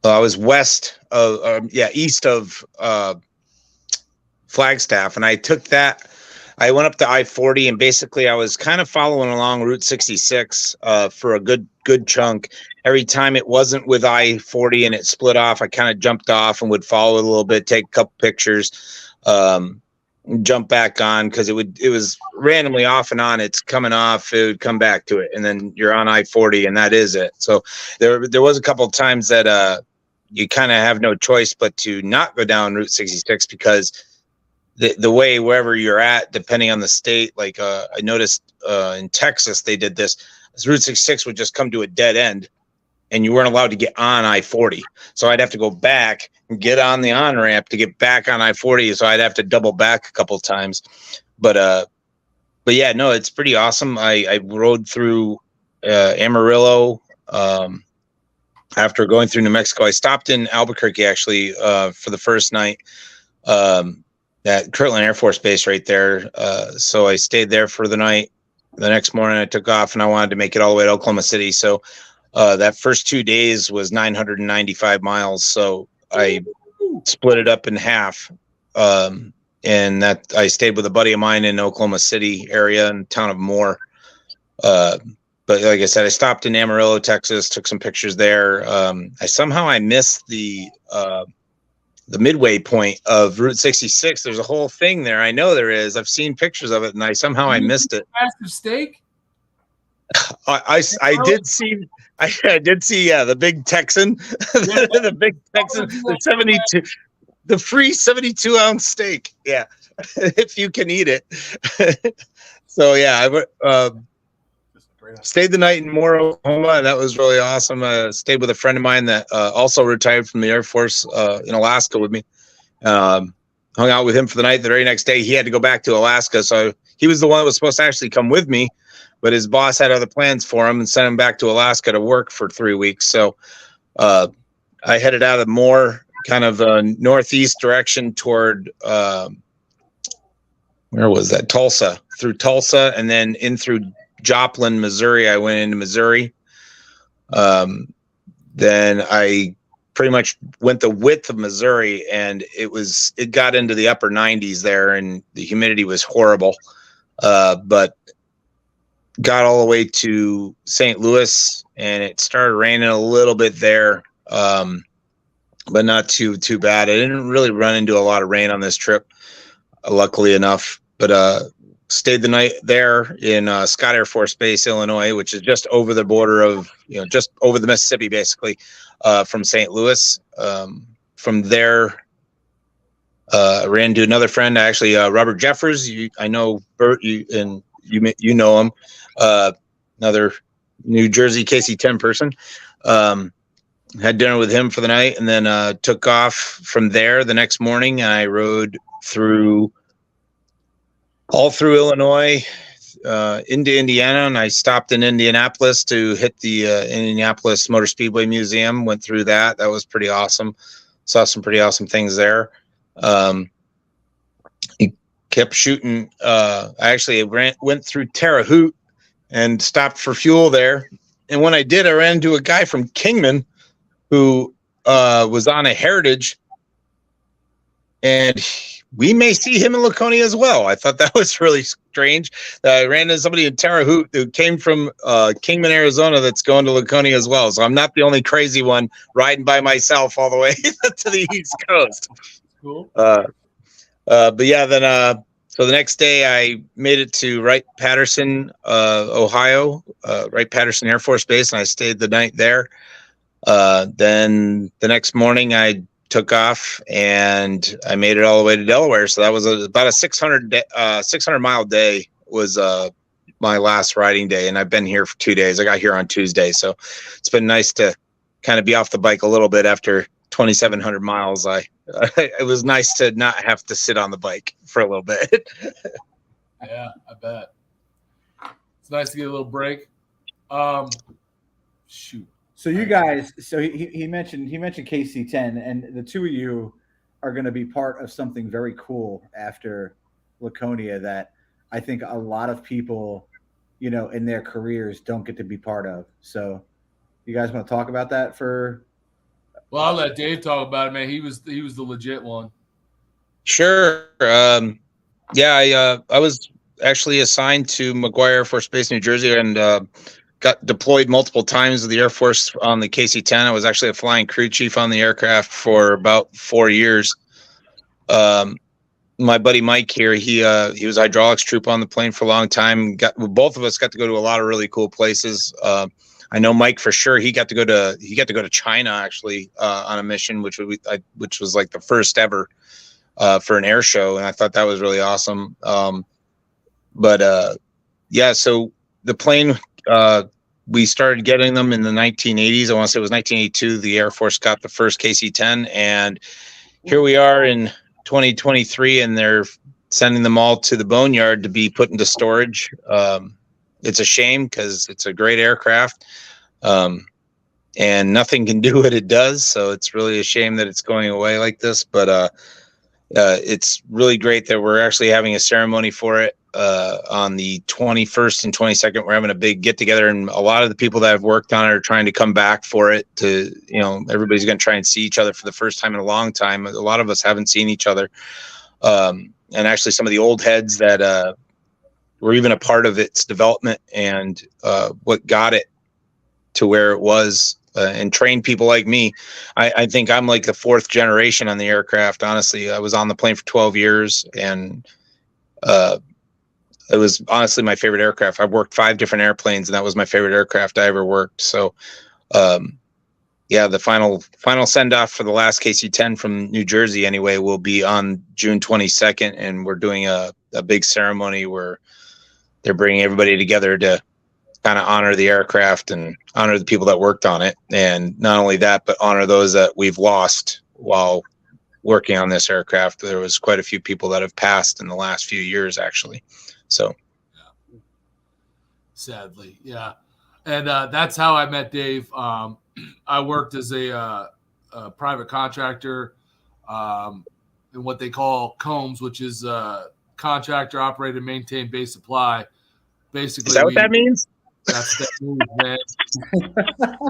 I was east of Flagstaff, and I took that. I went up to I-40, and basically I was kind of following along Route 66 for a good chunk. Every time it wasn't with I-40 and it split off, I kind of jumped off and would follow it a little bit, take a couple pictures, jump back on because it was randomly off and on. It's coming off, it would come back to it, and then you're on I-40, and that is it. So there was a couple of times that you kind of have no choice but to not go down Route 66 because the way wherever you're at, depending on the state, like I noticed in Texas they did this. Route 66 would just come to a dead end, and you weren't allowed to get on I-40. So I'd have to go back and get on the on-ramp to get back on I-40. So I'd have to double back a couple times. But yeah, no, it's pretty awesome. I rode through Amarillo after going through New Mexico. I stopped in Albuquerque actually for the first night at Kirtland Air Force Base right there. So I stayed there for the night. The next morning I took off, and I wanted to make it all the way to Oklahoma City. So that first 2 days was 995 miles. So I split it up in half. And that I stayed with a buddy of mine in Oklahoma City area in the town of Moore. But like I said, I stopped in Amarillo, Texas, took some pictures there. I missed the midway point of Route 66. There's a whole thing there. I know there is. I've seen pictures of it, and I missed it. Massive steak. I did see. I did see. Yeah, the big Texan, the big Texan, the 72, the free 72-ounce steak. Yeah, if you can eat it. So yeah, I stayed the night in Moore, Oklahoma, and that was really awesome. I stayed with a friend of mine that also retired from the Air Force in Alaska with me. Hung out with him for the night. The very next day, he had to go back to Alaska. So he was the one that was supposed to actually come with me, but his boss had other plans for him and sent him back to Alaska to work for 3 weeks. So I headed out of Moore, kind of northeast direction toward where was that? Tulsa, through Tulsa, and then in through Joplin, Missouri. I went into Missouri. Then I pretty much went the width of Missouri, and it got into the upper 90s there, and the humidity was horrible. But got all the way to St. Louis, and it started raining a little bit there, but not too bad. I didn't really run into a lot of rain on this trip, luckily enough. But stayed the night there in Scott Air Force Base, Illinois, which is just over the border of, just over the Mississippi, basically, from St. Louis. From there, ran to another friend, actually, Robert Jeffers. I know Bert, you know him, another New Jersey KC-10 person. Had dinner with him for the night, and then took off from there the next morning. And I rode all through Illinois, into Indiana, and I stopped in Indianapolis to hit the Indianapolis Motor Speedway Museum. Went through that. That was pretty awesome. Saw some pretty awesome things there. He kept shooting. I actually went through Terre Haute and stopped for fuel there. And when I did, I ran into a guy from Kingman who was on a Heritage, and we may see him in Laconia as well. I thought that was really strange. I ran into somebody in Terre Haute who came from Kingman, Arizona, that's going to Laconia as well. So I'm not the only crazy one riding by myself all the way to the East Coast. Cool. But yeah, then so the next day I made it to Wright-Patterson, Ohio, Wright-Patterson Air Force Base, and I stayed the night there. Then the next morning I took off and I made it all the way to Delaware. So that was about a 600 mile day was my last riding day. And I've been here for 2 days. I got here on Tuesday. So it's been nice to kind of be off the bike a little bit after 2,700 miles. It was nice to not have to sit on the bike for a little bit. Yeah, I bet. It's nice to get a little break. Shoot. So you guys, so he mentioned KC-10, and the two of you are going to be part of something very cool after Laconia that I think a lot of people, in their careers don't get to be part of. So you guys want to talk about that for? Well, I'll let Dave talk about it, man. He was the legit one. Sure. Yeah, I was actually assigned to McGuire Air Force Base, New Jersey, and got deployed multiple times with the Air Force on the KC-10. I was actually a flying crew chief on the aircraft for about 4 years. My buddy Mike here, he was hydraulics troop on the plane for a long time. Both of us got to go to a lot of really cool places. I know Mike for sure. He got to go to China actually on a mission, which was like the first ever for an air show, and I thought that was really awesome. Yeah, so the plane. We started getting them in the 1980s. I want to say it was 1982. The Air Force got the first KC-10, and here we are in 2023, and they're sending them all to the boneyard to be put into storage. It's a shame because it's a great aircraft, and nothing can do what it does. So it's really a shame that it's going away like this. But it's really great that we're actually having a ceremony for it. On the 21st and 22nd, we're having a big get together, and a lot of the people that have worked on it are trying to come back for it to, everybody's going to try and see each other for the first time in a long time. A lot of us haven't seen each other. And actually some of the old heads that, were even a part of its development and, what got it to where it was, and trained people like me. I think I'm like the fourth generation on the aircraft. Honestly, I was on the plane for 12 years, and, it was honestly my favorite aircraft. I've worked 5 different airplanes, and that was my favorite aircraft I ever worked. So, yeah, the final send off for the last KC-10 from New Jersey anyway will be on June 22nd. And we're doing a big ceremony where they're bringing everybody together to kind of honor the aircraft and honor the people that worked on it. And not only that, but honor those that we've lost while working on this aircraft. There was quite a few people that have passed in the last few years, actually. So, yeah. Sadly, yeah, and that's how I met Dave. I worked as a private contractor in what they call COMS, which is contractor operated maintained base supply. Basically, is that what that means? That's that move, man.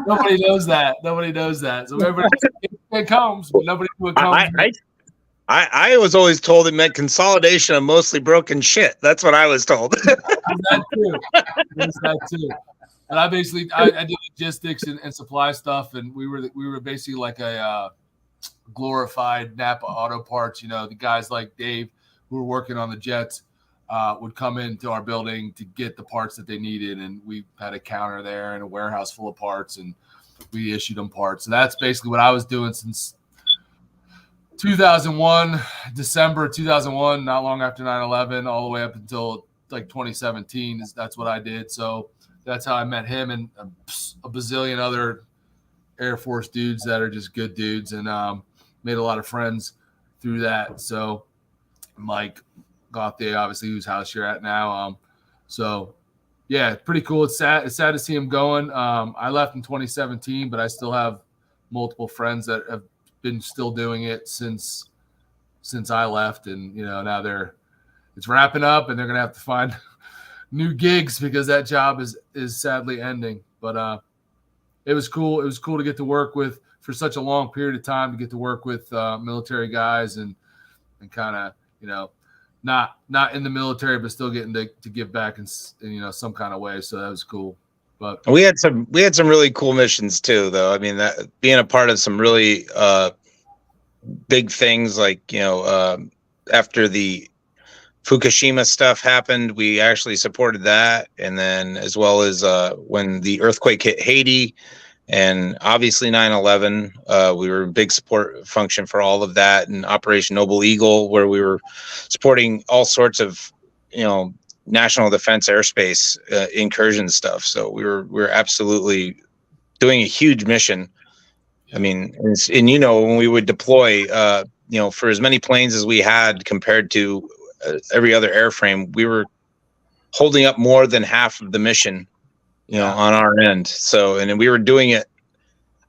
Nobody knows that. So everybody it comes, but nobody knew it comes. I was always told it meant consolidation of mostly broken shit. That's what I was told. That too. And I basically I did logistics and supply stuff, and we were basically like a glorified Napa Auto Parts. The guys like Dave who were working on the jets. would come into our building to get the parts that they needed. And we had a counter there and a warehouse full of parts, and we issued them parts. So that's basically what I was doing since 2001, December 2001, not long after 9/11, all the way up until like 2017. That's what I did. So that's how I met him and a bazillion other Air Force dudes that are just good dudes, and made a lot of friends through that. So Mike Gauthier, obviously, whose house you're at now. So yeah, pretty cool. It's sad to see him going. I left in 2017, but I still have multiple friends that have been still doing it since I left, and now it's wrapping up, and they're gonna have to find new gigs because that job is sadly ending. But it was cool. It was cool to get to work with, for such a long period of time, to get to work with military guys and kind of not in the military, but still getting to give back in some kind of way. So that was cool. But we had some really cool missions too, though. I mean, that being a part of some really big things, like after the Fukushima stuff happened, we actually supported that, and then as well as when the earthquake hit Haiti, and obviously 9/11, we were a big support function for all of that, and Operation Noble Eagle, where we were supporting all sorts of national defense airspace incursion stuff. So we were absolutely doing a huge mission. I mean, and when we would deploy, for as many planes as we had compared to every other airframe, we were holding up more than half of the mission, on our end. So, and then we were doing it,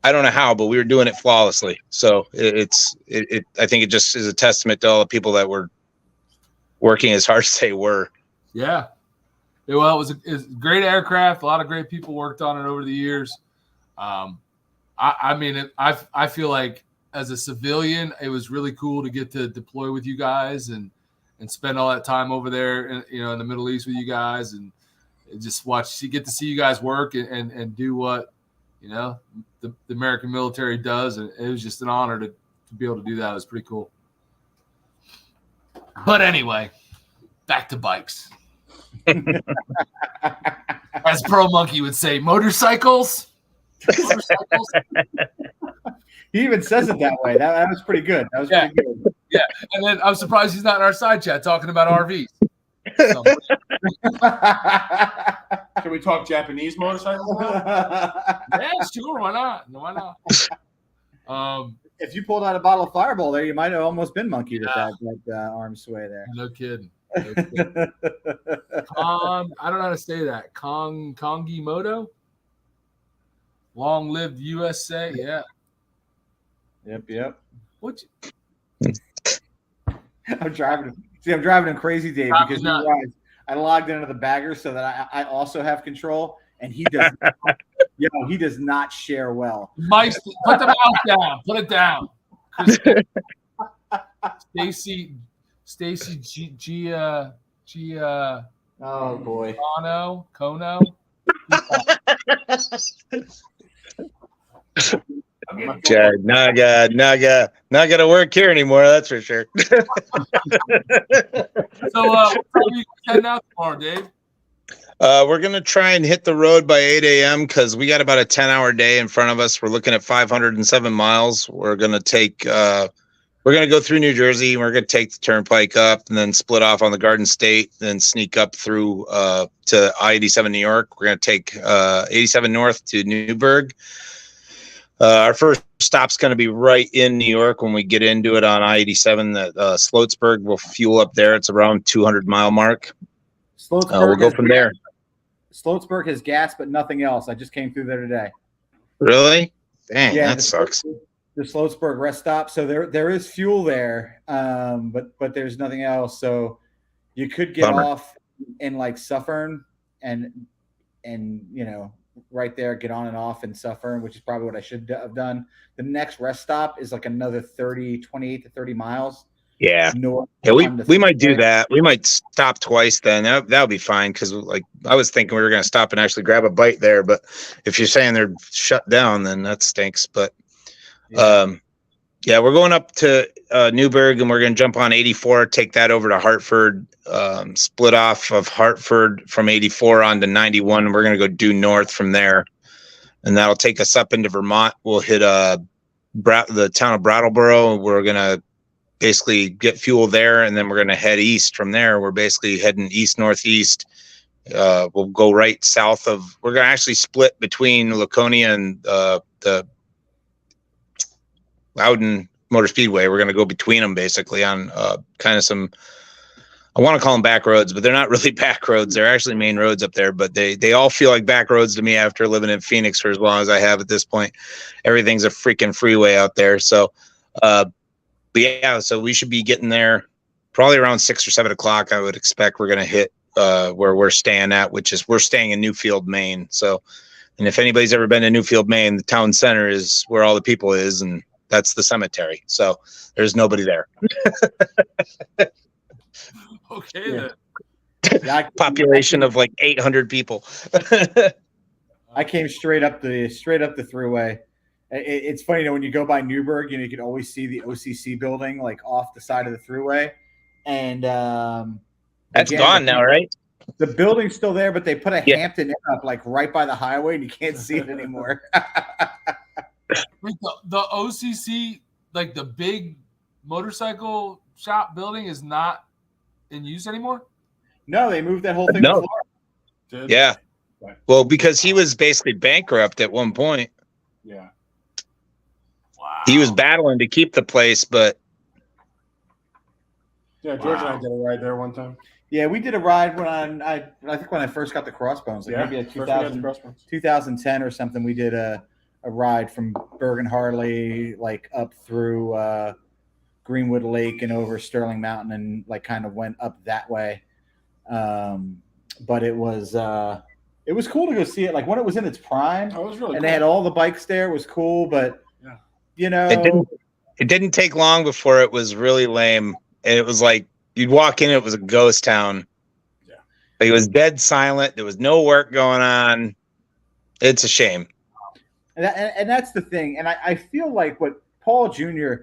I don't know how, but we were doing it flawlessly. So I think it just is a testament to all the people that were working as hard as they were. Yeah. Well, it was a great aircraft. A lot of great people worked on it over the years. I feel like as a civilian, it was really cool to get to deploy with you guys and spend all that time over there, in the Middle East with you guys, and just get to see you guys work and do what, the American military does. And it was just an honor to be able to do that. It was pretty cool. But anyway, back to bikes. As Pro Monkey would say, motorcycles. He even says it that way. That was pretty good. That was pretty good. Yeah, and then I'm surprised he's not in our side chat talking about RVs. So. Can we talk Japanese motorcycles now? Yeah, sure. Why not? If you pulled out a bottle of Fireball there, you might have almost been monkeyed with that arm sway there. No kidding. I don't know how to say that. Kongi Moto? Long live USA. Yeah. Yep. What? I'm driving him crazy, Dave, because you realize I logged into the Baggers so that I also have control, and he does. He does not share well. Mike, put the mouse down. Put it down. Stacy Gia. Oh boy. Kono. Jared, not gonna work here anymore. That's for sure. So, what are you heading out tomorrow, Dave? We're gonna try and hit the road by 8 a.m. because we got about a 10-hour day in front of us. We're looking at 507 miles. We're gonna go through New Jersey, and we're gonna take the turnpike up, and then split off on the Garden State, then sneak up through to I-87 New York. We're gonna take 87 north to Newburgh. Our first stop's going to be right in New York when we get into it on I-87 at Sloatsburg. We'll fuel up there. It's around 200-mile mark. We'll go from there. Sloatsburg has gas, but nothing else. I just came through there today. Really? Dang, that sucks. The Sloatsburg rest stop. So there is fuel there, but there's nothing else. So you could get off in like Suffern and right there, get on and off in Suffern, which is probably what I should have done. The next rest stop is like another 28 to 30 miles. Yeah. North. Yeah, we might do that. We might stop twice then. That'll be fine, because I was thinking we were going to stop and actually grab a bite there, but if you're saying they're shut down, then that stinks. But Yeah, we're going up to Newburgh, and we're going to jump on 84, take that over to Hartford, split off of Hartford from 84 on to 91. And we're going to go due north from there, and that'll take us up into Vermont. We'll hit the town of Brattleboro. We're going to basically get fuel there, and then we're going to head east from there. We're basically heading east-northeast. We'll go right south of. We're going to actually split between Laconia and the Loudon Motor Speedway. We're going to go between them basically on kind of some, I want to call them back roads, but they're not really back roads. They're actually main roads up there, but they all feel like back roads to me after living in Phoenix for as long as I have at this point. Everything's a freaking freeway out there. So, but yeah, so we should be getting there probably around 6 or 7 o'clock. I would expect we're going to hit where we're staying at, which is we're staying in Newfield, Maine. So, and if anybody's ever been to Newfield, Maine, the town center is where all the people is, and that's the cemetery. So there's nobody there. Okay. Yeah, Population of like 800 people. I came straight up the thruway. It's funny, when you go by Newburgh, you can always see the OCC building like off the side of the thruway, and that's gone now, right? The building's still there, but they put a Hampton Inn up like right by the highway, and you can't see it anymore. The OCC, like the big motorcycle shop building, is not in use anymore? No, they moved that whole thing. No. Yeah. Well, because he was basically bankrupt at one point. Yeah. Wow. He was battling to keep the place, but yeah, George and I did a ride there one time. Yeah, we did a ride when I think when I first got the Crossbones, maybe like 2010 or something. We did a ride from Bergen Harley, like up through Greenwood Lake and over Sterling Mountain, and like kind of went up that way. But it was cool to go see it. Like when it was in its prime, it was really and cool. They had all the bikes there. It was cool, but it didn't take long before it was really lame. And it was like you'd walk in, it was a ghost town. Yeah, it was dead silent. There was no work going on. It's a shame. And that's the thing. And I feel like what Paul Jr.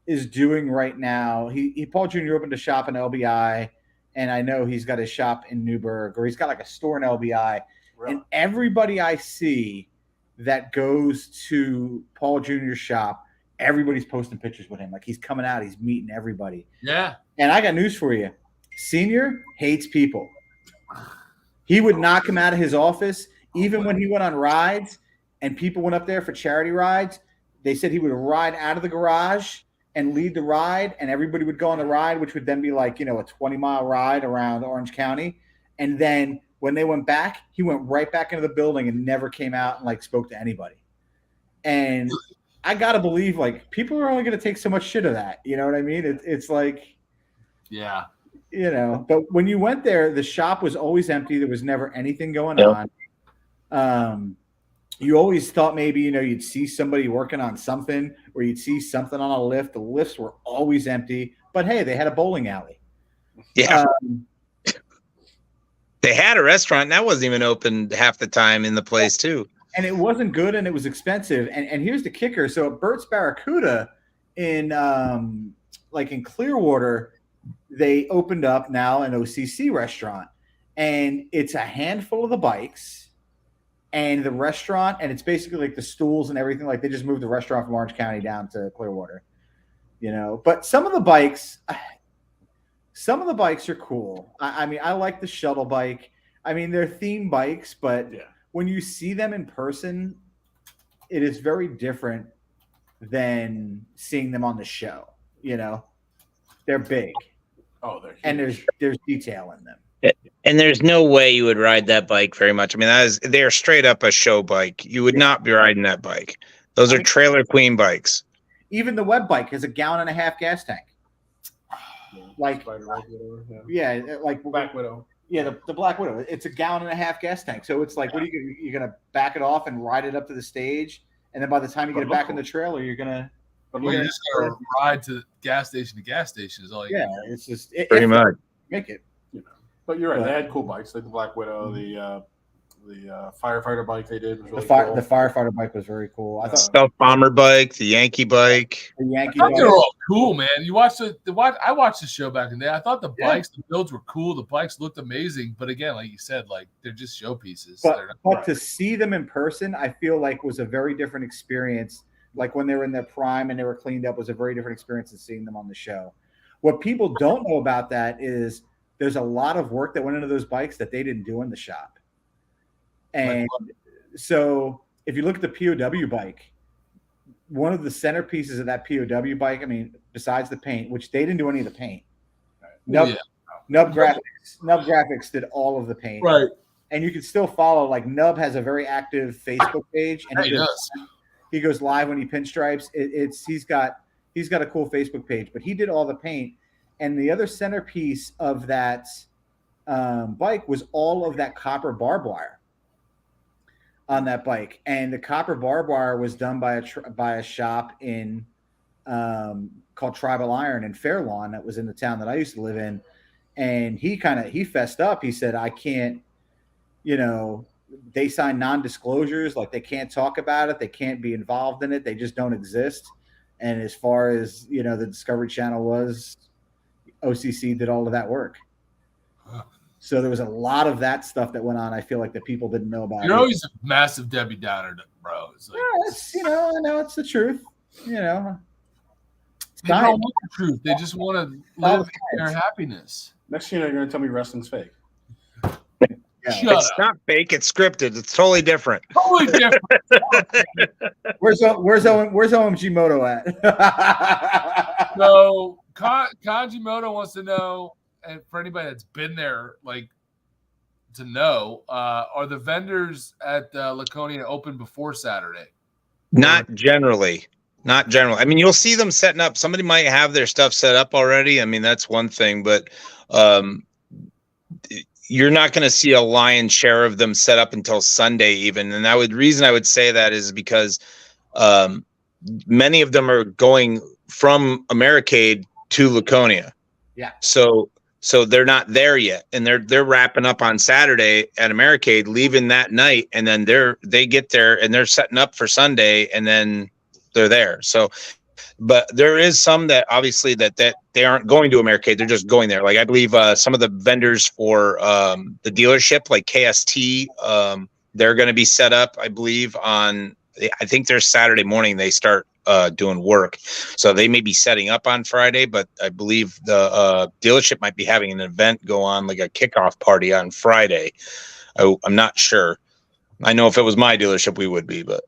is doing right now, Paul Jr. opened a shop in LBI, and I know he's got a shop in Newburgh, or he's got like a store in LBI. Really? And everybody I see that goes to Paul Jr.'s shop, everybody's posting pictures with him. Like he's coming out, he's meeting everybody. Yeah. And I got news for you. Senior hates people. He would knock him out of his office, even when he went on rides. And people went up there for charity rides. They said he would ride out of the garage and lead the ride, and everybody would go on the ride, which would then be like, a 20-mile ride around Orange County. And then when they went back, he went right back into the building and never came out and like spoke to anybody. And I got to believe like people are only going to take so much shit of that. You know what I mean? It's like, yeah, but when you went there, the shop was always empty. There was never anything going on. You always thought maybe, you'd see somebody working on something, or you'd see something on a lift. The lifts were always empty, but hey, they had a bowling alley. Yeah. They had a restaurant, and that wasn't even open half the time in the place too. And it wasn't good, and it was expensive. And here's the kicker. So at Bert's Barracuda in Clearwater, they opened up now an OCC restaurant, and it's a handful of the bikes and the restaurant, and it's basically like the stools and everything. Like they just moved the restaurant from Orange County down to Clearwater, But some of the bikes are cool. I mean, I like the shuttle bike. I mean, they're theme bikes, but when you see them in person, it is very different than seeing them on the show. They're big. Oh, they're huge. And there's detail in them. And there's no way you would ride that bike very much. I mean, they're straight up a show bike. You would not be riding that bike. Those are Trailer Queen bikes. Even the web bike has a 1.5 gallon gas tank. Like, Spider, like Black Widow. Yeah, the Black Widow. It's a 1.5 gallon gas tank. So it's like, what are you're gonna back it off and ride it up to the stage, and then by the time you get it back in the trailer, you're gonna. You just gotta ride to gas station is all you. Yeah, it's just pretty much make it. But you're right. They had cool bikes like the Black Widow, the The firefighter bike they did was really cool. The firefighter bike was very cool. I thought Stealth bomber bike, the Yankee bike. the Yankee I thought bike. they were all cool, man. You watch I watched the show back in the day. I thought the bikes, the builds were cool. The bikes looked amazing, but again, like you said, like they're just showpieces. But to see them in person, I feel like was a very different experience. Like when they were in their prime and they were cleaned up, was a very different experience than seeing them on the show. What people don't know about that is there's a lot of work that went into those bikes that they didn't do in the shop. And so if you look at the POW bike, one of the centerpieces of that POW bike, I mean, besides the paint, which they didn't do any of the paint. Nub Graphics did all of the paint. Right. And you can still follow, like Nub has a very active Facebook page. And he goes live when he pinstripes. He's got a cool Facebook page, but he did all the paint. And the other centerpiece of that bike was all of that copper barbed wire on that bike. And the copper barbed wire was done by a shop in called Tribal Iron in Fair Lawn that was in the town that I used to live in. And he fessed up. He said, I can't, they sign non-disclosures, like they can't talk about it. They can't be involved in it. They just don't exist. And as far as, the Discovery Channel was, OCC did all of that work. So there was a lot of that stuff that went on. I feel like that people didn't know about. You're always a massive Debbie Downer, bro. It's like, I know it's the truth. They don't want the truth. They just want to live their happiness. Next thing you're going to tell me wrestling's fake. It's not fake. It's scripted. It's totally different. Totally different. Where's OMG Moto at? So Kanji Moto wants to know, and for anybody that's been there, like to know, are the vendors at Laconia open before Saturday? Not generally. I mean, you'll see them setting up. Somebody might have their stuff set up already. I mean, that's one thing, but you're not going to see a lion's share of them set up until Sunday even. And reason I would say that is because many of them are going from Americade to Laconia. Yeah. So they're not there yet, and they're wrapping up on Saturday at Americade, leaving that night, and then they get there and they're setting up for Sunday, and then they're there. So, but there is some that obviously that they aren't going to Americade; they're just going there. Like I believe some of the vendors for the dealership, like KST, they're going to be set up. I believe I think there's Saturday morning they start doing work, so they may be setting up on Friday, but I believe the dealership might be having an event go on, like a kickoff party on Friday. I'm not sure. I know if it was my dealership we would be, but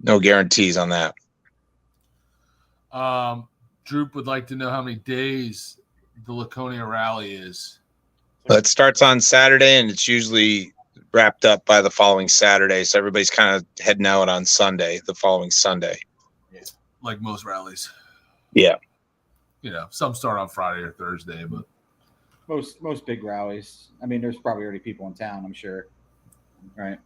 no guarantees on that. Droop would like to know how many days the Laconia Rally is. It starts on Saturday and it's usually wrapped up by the following Saturday, so everybody's kind of heading out on Sunday, the following Sunday. Like most rallies. Yeah. Some start on Friday or Thursday, but most big rallies. I mean, there's probably already people in town, I'm sure. Right.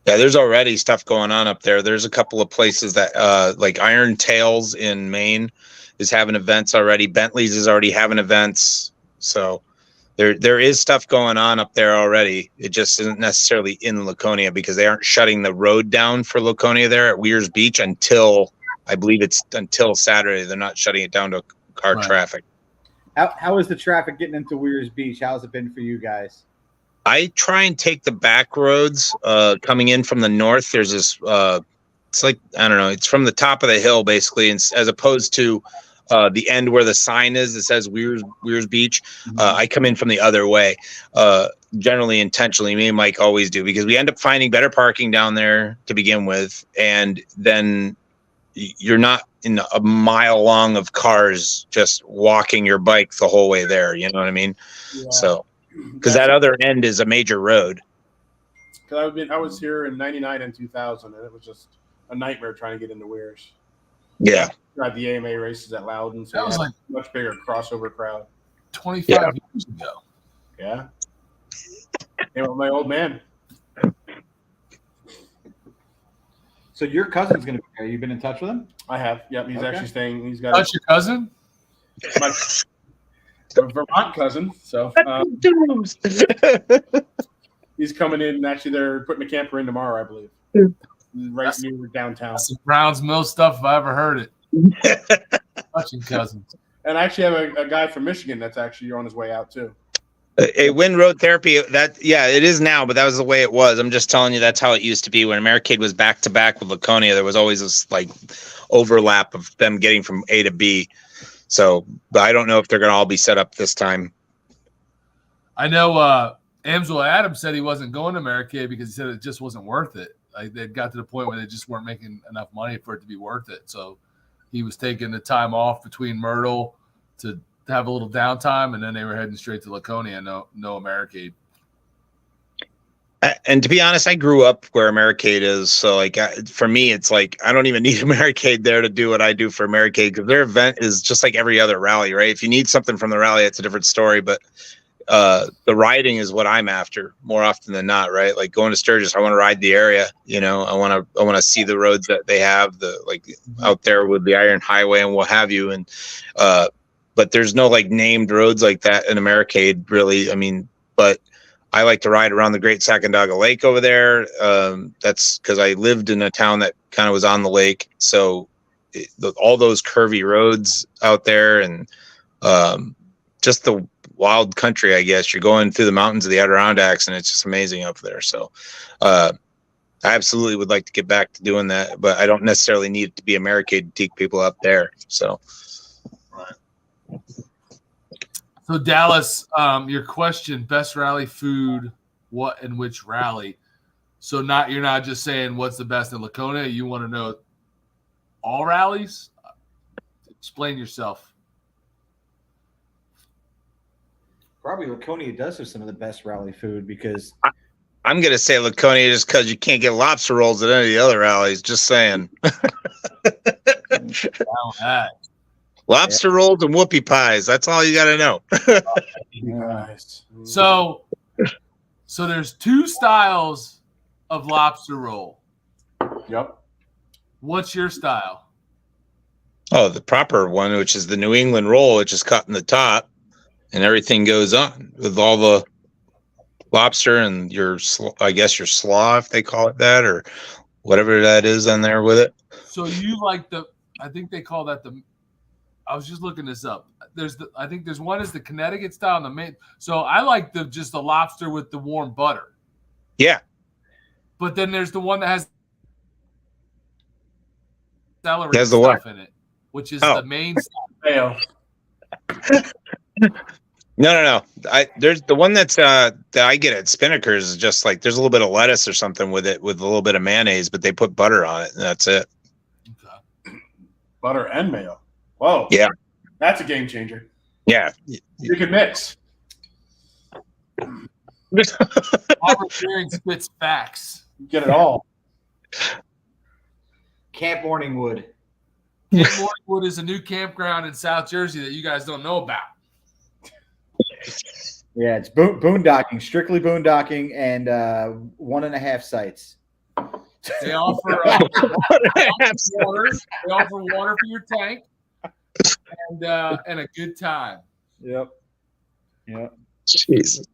Yeah, there's already stuff going on up there. There's a couple of places that like Iron Tails in Maine is having events already. Bentley's is already having events. So there is stuff going on up there already. It just isn't necessarily in Laconia because they aren't shutting the road down for Laconia there at Weirs Beach until Saturday. They're not shutting it down to car traffic. How is the traffic getting into Weirs Beach? How's it been for you guys? I try and take the back roads coming in from the north. There's this it's like, I don't know, it's from the top of the hill basically, and as opposed to the end where the sign is that says Weirs Beach. I come in from the other way, generally intentionally. Me and Mike always do, because we end up finding better parking down there to begin with, and then you're not in a mile long of cars just walking your bike the whole way there. You know what I mean? Yeah. So, because that other end is a major road. Because I was here in '99 and 2000, and it was just a nightmare trying to get into Weirs. Yeah. Tried the AMA races at Loudon, so that was like much bigger crossover crowd. 25 years ago. Yeah. Came with my old man. So your cousin's going to be there. You've been in touch with him? I have. Yep. He's actually staying. He's got. That's your cousin? My Vermont cousin. So. He's coming in, and actually they're putting a camper in tomorrow, I believe. Right near downtown. That's some Browns Mill stuff if I ever heard it. Touching cousins. And I actually have a guy from Michigan that's actually on his way out too. A wind road therapy, it is now, but that was the way it was. I'm just telling you that's how it used to be. When Americade was back to back with Laconia, there was always this like overlap of them getting from A to B. So, but I don't know if they're going to all be set up this time. I know Amsel Adams said he wasn't going to Americade because he said it just wasn't worth it. Like they got to the point where they just weren't making enough money for it to be worth it. So he was taking the time off between Myrtle to have a little downtime, and then they were heading straight to Laconia. No Americade. And to be honest, I grew up where Americade is. So like for me, it's like I don't even need Americade there to do what I do for Americade, because their event is just like every other rally, right? If you need something from the rally, it's a different story. But the riding is what I'm after more often than not, right? Like going to Sturgis, I want to ride the area, I want to see the roads that they have, out there with the Iron Highway and what have you. And but there's no like named roads like that in Americade, really. I mean, but I like to ride around the Great Sacandaga Lake over there. That's because I lived in a town that kind of was on the lake, so all those curvy roads out there, and just the wild country, I guess. You're going through the mountains of the Adirondacks, and it's just amazing up there. So I absolutely would like to get back to doing that, but I don't necessarily need it to be Americade to take people up there. So So Dallas, your question: best rally food, what and which rally? So you're not just saying what's the best in Laconia. You want to know all rallies. Explain yourself. Probably Laconia does have some of the best rally food because I'm going to say Laconia just because you can't get lobster rolls at any of the other rallies. Just saying. Lobster rolls and whoopie pies. That's all you got to know. Nice. So there's two styles of lobster roll. Yep. What's your style? Oh, the proper one, which is the New England roll, which is cut in the top. And everything goes on with all the lobster and your slaw, if they call it that, or whatever that is on there with it. So you like I think they call that I was just looking this up. I think there's one is the Connecticut style and the main. So I like just the lobster with the warm butter. Yeah. But then there's the one that has celery stuff in it, which is the main style. No. There's the one that's that I get at Spinnaker's is just like there's a little bit of lettuce or something with it with a little bit of mayonnaise, but they put butter on it and that's it. Okay. Butter and mayo. Whoa. Yeah. That's a game changer. Yeah. You can mix. Robert Fearing spits facts. You get it all. Camp Morningwood. Camp Morningwood is a new campground in South Jersey that you guys don't know about. Yeah, it's boondocking, strictly boondocking, and 1.5 sites. They offer water. They offer water for your tank, and a good time. Yep. Jeez.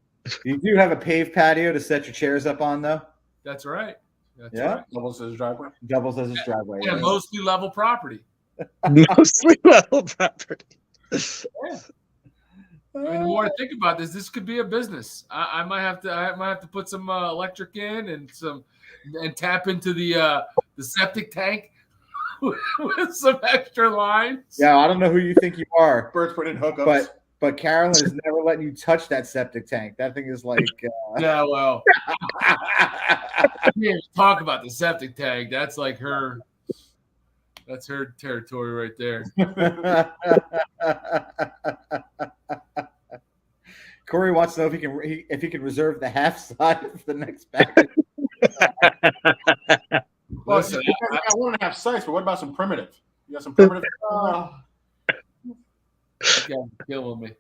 You do have a paved patio to set your chairs up on, though. That's right. Right. Doubles as driveway. Doubles as his driveway. Yeah, mostly level property. Mostly level property. Yeah. I mean, the more I think about this could be a business. I might have to put some electric in and tap into the septic tank with some extra lines. Yeah, I don't know who you think you are. Bert's putting in hookups. But Carolyn is never letting you touch that septic tank. That thing is like yeah, well, we can't talk about the septic tank. That's like her. That's her territory right there. Corey wants to know if he can reserve the half side for the next package. Well, you got 1.5 sites, but what about some primitive? You got some primitive? Killing me.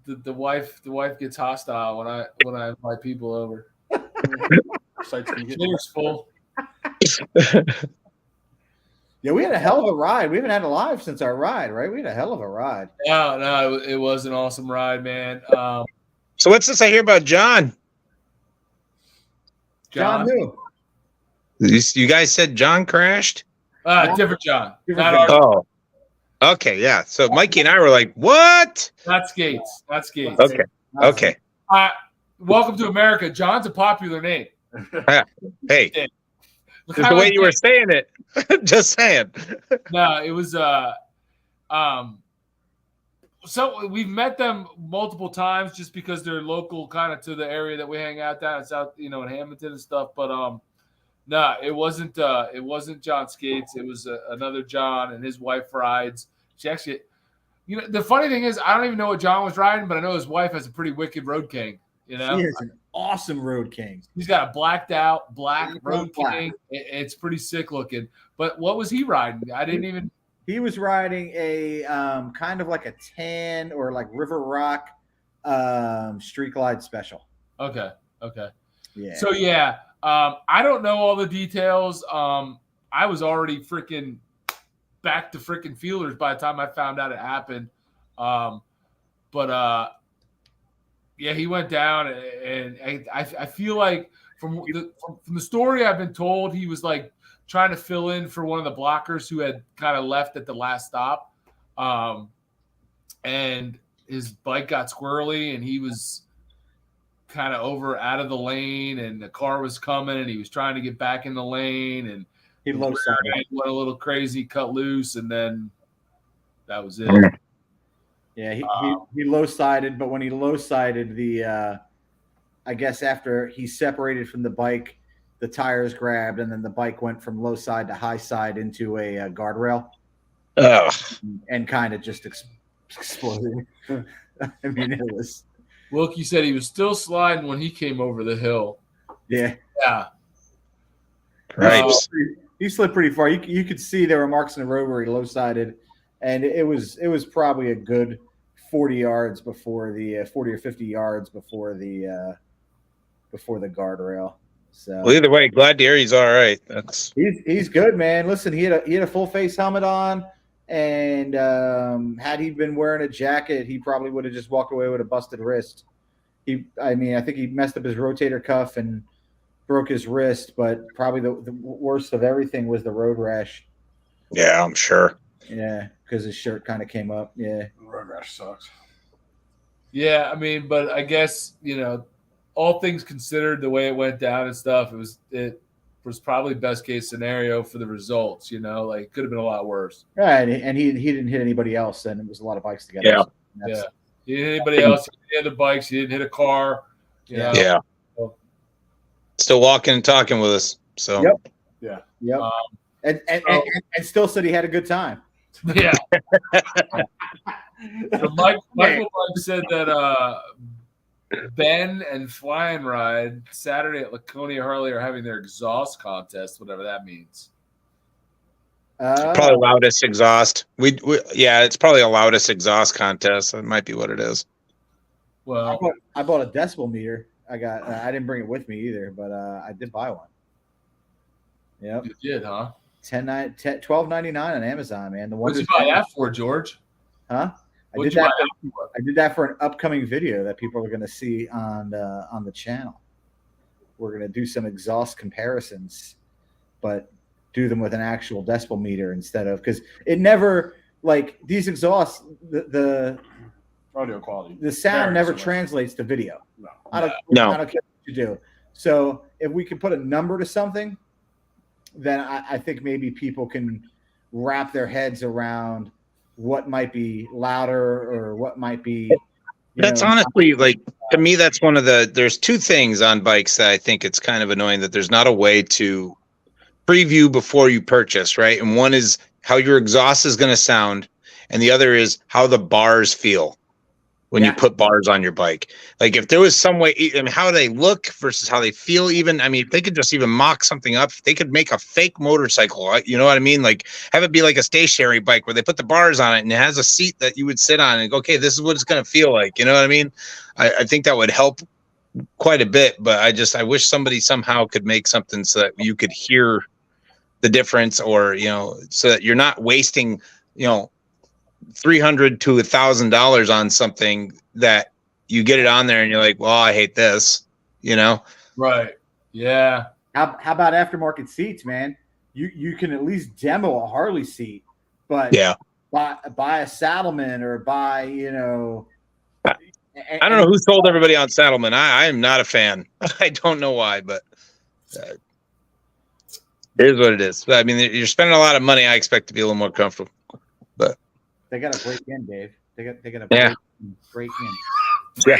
The wife gets hostile when I invite people over. Sites can get Dinner's full. Yeah, we had a hell of a ride. We haven't had a live since our ride, right? We had a hell of a ride. No, it was an awesome ride, man. So what's this I hear about John? John who? You guys said John crashed? Different John. Different Not John. our. Oh, okay, yeah. So Mikey and I were like, "What?" Not Skates. Not Skates. Okay, okay. Welcome to America. John's a popular name. Hey, Look the how way I you were did. saying it, just saying. No, it was so we've met them multiple times just because they're local kind of to the area that we hang out down south, in Hamilton and stuff. But no, it wasn't John Skates. It was another John, and his wife rides. She actually, the funny thing is, I don't even know what John was riding, but I know his wife has a pretty wicked Road King. She is an awesome Road King. He's got a blacked out black Road King. It's pretty sick looking. But what was he riding? I didn't even. He was riding a kind of like a tan or like River Rock Street Glide Special. Okay. Yeah. So yeah, I don't know all the details. I was already freaking back to freaking feelers by the time I found out it happened. But yeah, he went down, and I feel like from the story I've been told, he was like trying to fill in for one of the blockers who had kind of left at the last stop, and his bike got squirrely, and he was kind of over out of the lane, and the car was coming, and he was trying to get back in the lane, and he low-sided. Went a little crazy, cut loose, and then that was it. Yeah, he low-sided, but when he low-sided, I guess after he separated from the bike, the tires grabbed, and then the bike went from low side to high side into a guardrail. Ugh. And kind of just exploded. I mean, it was. Wilkie said he was still sliding when he came over the hill. Yeah. Right. He slid pretty far. You could see there were marks in the road where he low-sided, and it was probably a good 40 yards before the 40 or 50 yards before the guardrail. So Well, either way, glad to hear he's all right. He's good, man. Listen, he had a full face helmet on, and had he been wearing a jacket, he probably would have just walked away with a busted wrist. I think he messed up his rotator cuff and broke his wrist, but probably the worst of everything was the road rash. Yeah, I'm sure. Yeah, because his shirt kind of came up. Yeah, Road rash sucks. Yeah, I mean, but I guess all things considered, the way it went down and stuff, it was probably best case scenario for the results. Like it could have been a lot worse. right. And he didn't hit anybody else, and it was a lot of bikes together. Yeah. So Yeah, he didn't hit anybody else. He didn't hit other bikes. He didn't hit a car. Yeah. Still walking and talking with us. So. Yep. And still said he had a good time. Yeah. So Michael said that Ben and Flying Ride Saturday at Laconia Harley are having their exhaust contest, whatever that means. Probably loudest exhaust. It's probably a loudest exhaust contest. That might be what it is. Well, I bought a decibel meter. I didn't bring it with me either, but I did buy one. Yep. You did, huh? $12.99 on Amazon, man. What'd you buy that for, George? Huh? I What'd did you buy that. that for? I did that for an upcoming video that people are going to see on the channel. We're going to do some exhaust comparisons, but do them with an actual decibel meter instead of, because it never, like these exhausts, the Audio quality. the sound never translates to video. I don't care what you do. So if we can put a number to something, then I think maybe people can wrap their heads around what might be louder or what might be. That's honestly, like, to me, that's one of there's two things on bikes that I think it's kind of annoying that there's not a way to preview before you purchase, right? And one is how your exhaust is going to sound, and the other is how the bars feel when you put bars on your bike. Like if there was some way, I mean, how they look versus how they feel even. I mean, if they could just even mock something up, they could make a fake motorcycle, you know what I mean? Like have it be like a stationary bike where they put the bars on it and it has a seat that you would sit on and go, okay, this is what it's going to feel like. You know what I mean? I think that would help quite a bit, but I wish somebody somehow could make something so that you could hear the difference, or, so that you're not wasting, $300 to $1,000 on something that you get it on there and you're like, well, I hate this, you know? Right. Yeah. How about aftermarket seats, man? You can at least demo a Harley seat, but Yeah. buy a Saddleman or buy, you know. I don't know who sold everybody on Saddleman. I am not a fan. I don't know why, but it is what it is. I mean, you're spending a lot of money. I expect to be a little more comfortable, but they got to break in, Dave. They got to break in. Yeah.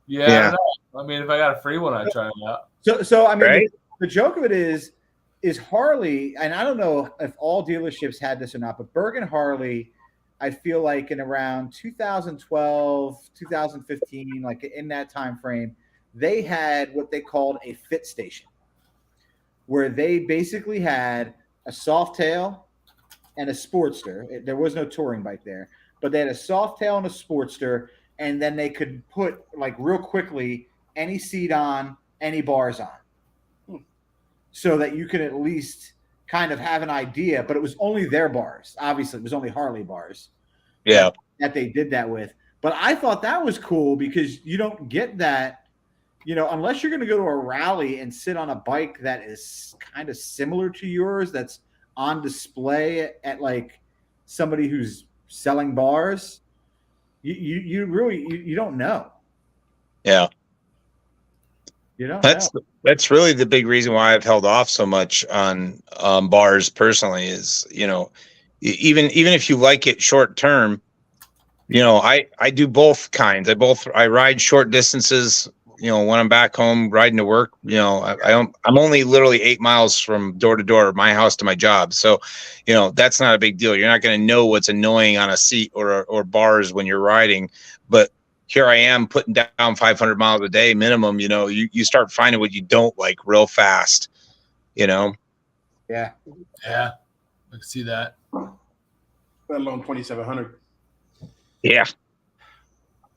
Yeah. I don't know. I mean, if I got a free one, I'd try it out. So I mean, Right? the joke of it is Harley, and I don't know if all dealerships had this or not, but Bergen Harley, I feel like in around 2012, 2015, like in that time frame, they had what they called a fit station, where they basically had a Softail and a Sportster. There was no touring bike there, but they had a Softail and a Sportster, and then they could put, like, real quickly any seat on, any bars on, so that you could at least kind of have an idea. But it was only their bars. Obviously, it was only Harley bars. yeah. That they did that with. But I thought that was cool because you don't get that, you know, unless you're going to go to a rally and sit on a bike that is kind of similar to yours, that's on display at like somebody who's selling bars. You really don't know. Yeah. You know, that's really the big reason why I've held off so much on bars personally is, you know, even if you like it short term, you know, I do both kinds. I ride short distances, you know, when I'm back home riding to work, you know, I'm only literally 8 miles from door to door, my house to my job. So, you know, that's not a big deal. You're not going to know what's annoying on a seat or bars when you're riding, but here I am putting down 500 miles a day minimum. You know, you start finding what you don't like real fast, you know? Yeah. Yeah. I can see that. Let alone 2,700. Yeah.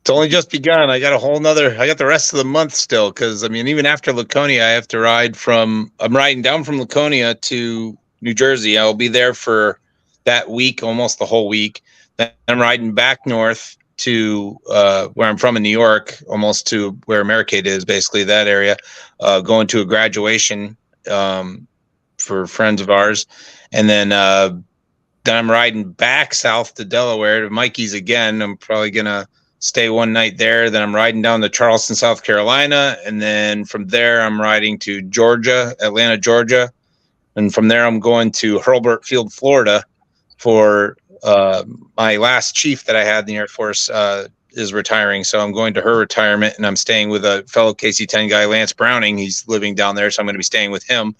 It's only just begun. I got the rest of the month still. Cause I mean, even after Laconia, I have to I'm riding down from Laconia to New Jersey. I'll be there for that week, almost the whole week. Then I'm riding back north to where I'm from in New York, almost to where Americade is, basically that area, going to a graduation for friends of ours. And then I'm riding back south to Delaware to Mikey's again. I'm probably going to stay one night there. Then I'm riding down to Charleston, South Carolina. And then from there, I'm riding to Atlanta, Georgia. And from there, I'm going to Hurlburt Field, Florida for my last chief that I had in the Air Force is retiring. So I'm going to her retirement, and I'm staying with a fellow KC-10 guy, Lance Browning. He's living down there, so I'm going to be staying with him.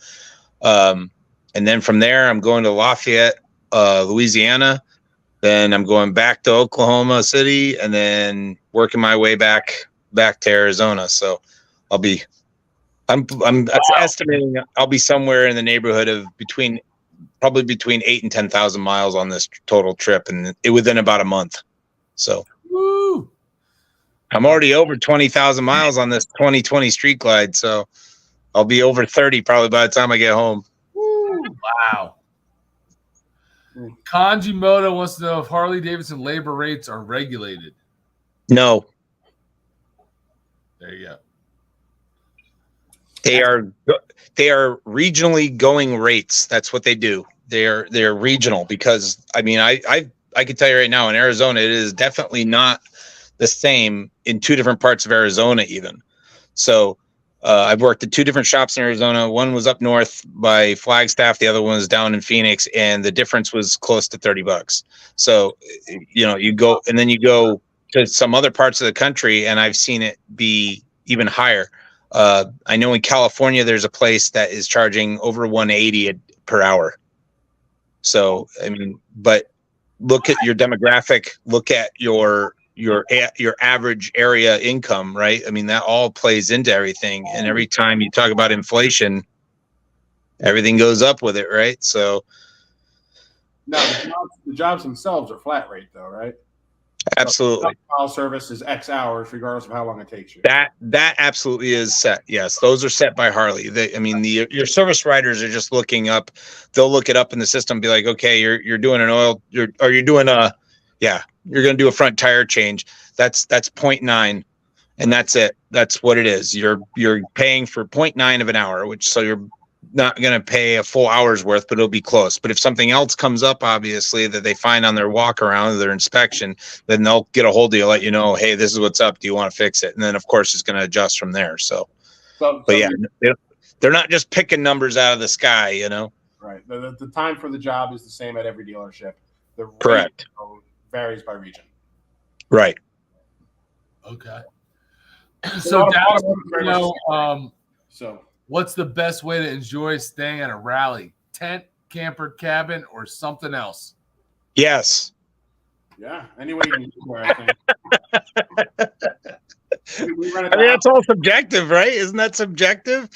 And then from there, I'm going to Lafayette, Louisiana. Then I'm going back to Oklahoma City, and then working my way back to Arizona. So I'm estimating I'll be somewhere in the neighborhood of probably between 8,000 and 10,000 miles on this total trip, and within about a month. So Woo! I'm already over 20,000 miles on this 2020 Street Glide. So I'll be over 30 probably by the time I get home. Woo! Wow. Kanji Moto wants to know if Harley Davidson labor rates are regulated. No, There you go. they are regionally going rates. That's what they do. They're regional because I mean, I can tell you right now in Arizona, it is definitely not the same in two different parts of Arizona even. So I've worked at two different shops in Arizona. One was up north by Flagstaff. The other one was down in Phoenix, and the difference was close to $30. So, you know, you go to some other parts of the country, and I've seen it be even higher. I know in California, there's a place that is charging over $180 per hour. So, I mean, but look at your demographic, look at your average area income, right? I mean, that all plays into everything. And every time you talk about inflation, everything goes up with it, right? So now the jobs themselves are flat rate though, right? absolutely. So file service is X hours regardless of how long it takes you. That absolutely is set. Yes, those are set by Harley. Your service writers are just looking up. They'll look it up in the system, be like, okay, you're doing an oil, you're doing a Yeah, you're going to do a front tire change. That's 0.9, and that's it. That's what it is. You're paying for 0.9 of an hour, which so you're not going to pay a full hour's worth, but it'll be close. But if something else comes up, obviously, that they find on their walk around, their inspection, then they'll get a hold of you, let you know, hey, this is what's up. Do you want to fix it? And then, of course, it's going to adjust from there. But yeah, they're not just picking numbers out of the sky, you know? Right. The time for the job is the same at every dealership. The rate, Correct. Varies by region. Right. Okay. So Dallas, So what's the best way to enjoy staying at a rally? Tent, camper, cabin, or something else? Yes. yeah, anyway, you can get there, I think. We rented I mean, the that's all subjective, right? Isn't that subjective?